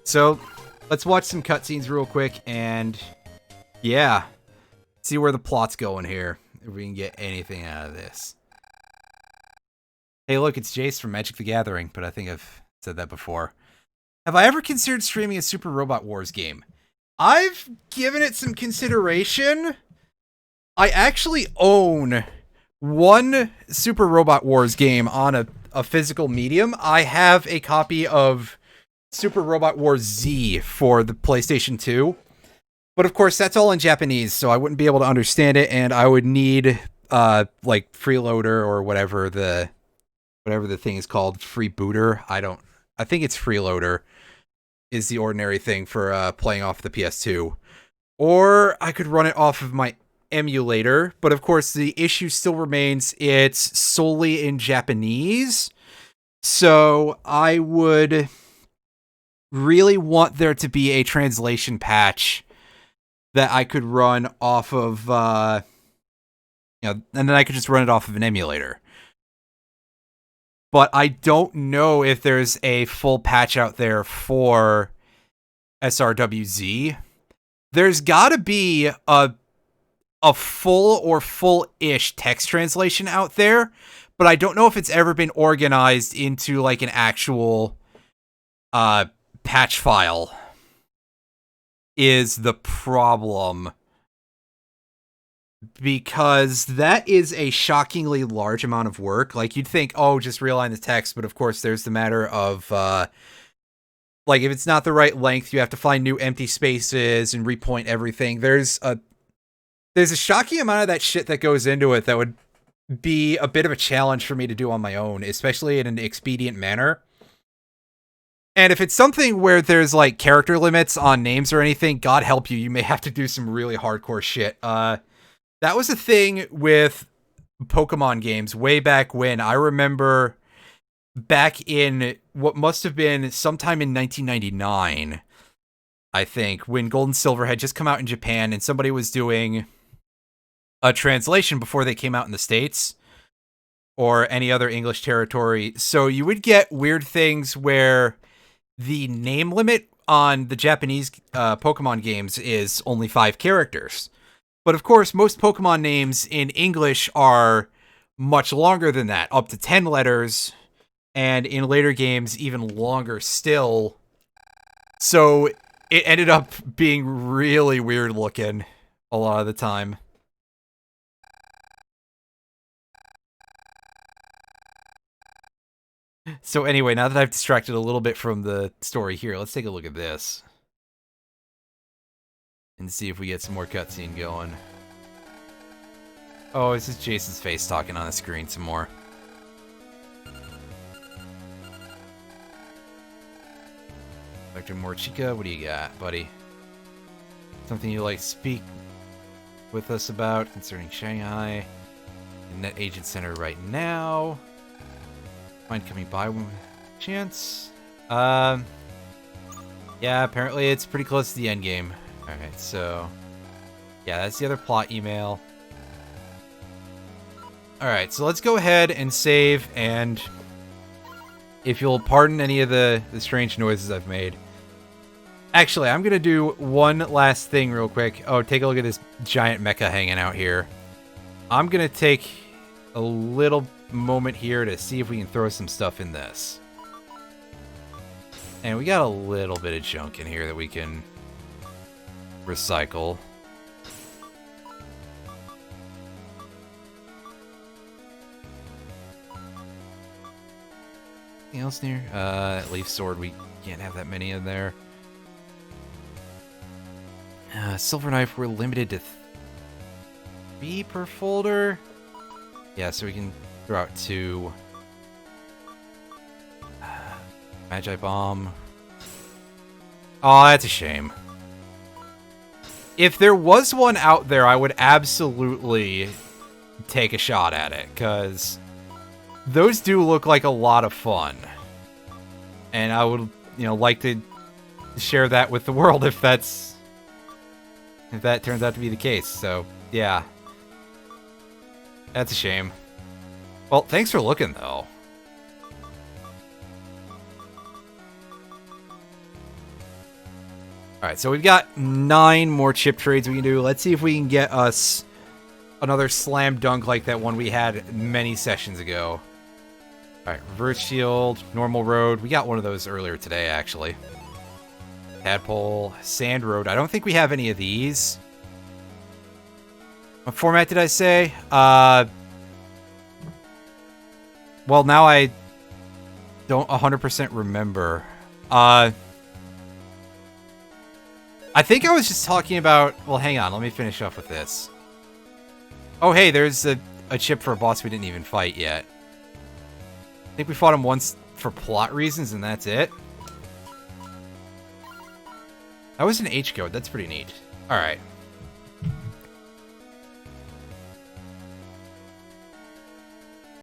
So, let's watch some cutscenes real quick, and yeah, see where the plot's going here, if we can get anything out of this. Hey, look, it's Jace from Magic the Gathering, but I think I've said that before. Have I ever considered streaming a Super Robot Wars game? I've given it some consideration. I actually own one Super Robot Wars game on a physical medium. I have a copy of Super Robot Wars Z for the PlayStation 2. But of course, that's all in Japanese, so I wouldn't be able to understand it, and I would need, like, freeloader or whatever the thing is called, freebooter. I think it's freeloader is the ordinary thing for playing off the PS2. Or I could run it off of my emulator, but of course the issue still remains, it's solely in Japanese. So I would really want there to be a translation patch that I could run off of, and then I could just run it off of an emulator. But I don't know if there's a full patch out there for SRWZ. There's gotta be a full or full-ish text translation out there, but I don't know if it's ever been organized into like an actual patch file is the problem, because that is a shockingly large amount of work. Like, you'd think, oh, just realign the text, but of course there's the matter of like, if it's not the right length, you have to find new empty spaces and repoint everything. There's a shocking amount of that shit that goes into it that would be a bit of a challenge for me to do on my own, especially in an expedient manner. And if it's something where there's, like, character limits on names or anything, God help you, you may have to do some really hardcore shit. That was a thing with Pokemon games way back when. I remember back in what must have been sometime in 1999, I think, when Gold and Silver had just come out in Japan and somebody was doing a translation before they came out in the States or any other English territory. So you would get weird things where the name limit on the Japanese Pokemon games is only 5 characters. But of course, most Pokemon names in English are much longer than that, up to 10 letters, and in later games, even longer still. So it ended up being really weird looking a lot of the time. So anyway, now that I've distracted a little bit from the story here, let's take a look at this. And see if we get some more cutscene going. Oh, this is Jason's face talking on the screen some more. Dr. Morchika, what do you got, buddy? Something you like to speak with us about concerning Shanghai and Net Agent Center right now? Mind coming by one chance? Yeah, apparently it's pretty close to the end game. Alright, so yeah, that's the other plot email. Alright, so let's go ahead and save, and if you'll pardon any of the strange noises I've made. Actually, I'm going to do one last thing real quick. Oh, take a look at this giant mecha hanging out here. I'm going to take a little moment here to see if we can throw some stuff in this. And we got a little bit of junk in here that we can recycle. Anything else near? Leaf sword, we can't have that many in there. Silver knife, we're limited to 3 per folder. Yeah, so we can throw out 2. Magi bomb. Oh, that's a shame. If there was one out there, I would absolutely take a shot at it, because those do look like a lot of fun. And I would, like to share that with the world if that turns out to be the case. So, yeah. That's a shame. Well, thanks for looking, though. Alright, so we've got 9 more chip trades we can do. Let's see if we can get us another slam dunk like that one we had many sessions ago. Alright, reverse shield, normal road. We got one of those earlier today, actually. Tadpole, sand road. I don't think we have any of these. What format did I say? Well, now I don't 100% remember. I think I was just talking about... Well, hang on. Let me finish up with this. Oh, hey, there's a chip for a boss we didn't even fight yet. I think we fought him once for plot reasons, and that's it. That was an H code. That's pretty neat. Alright.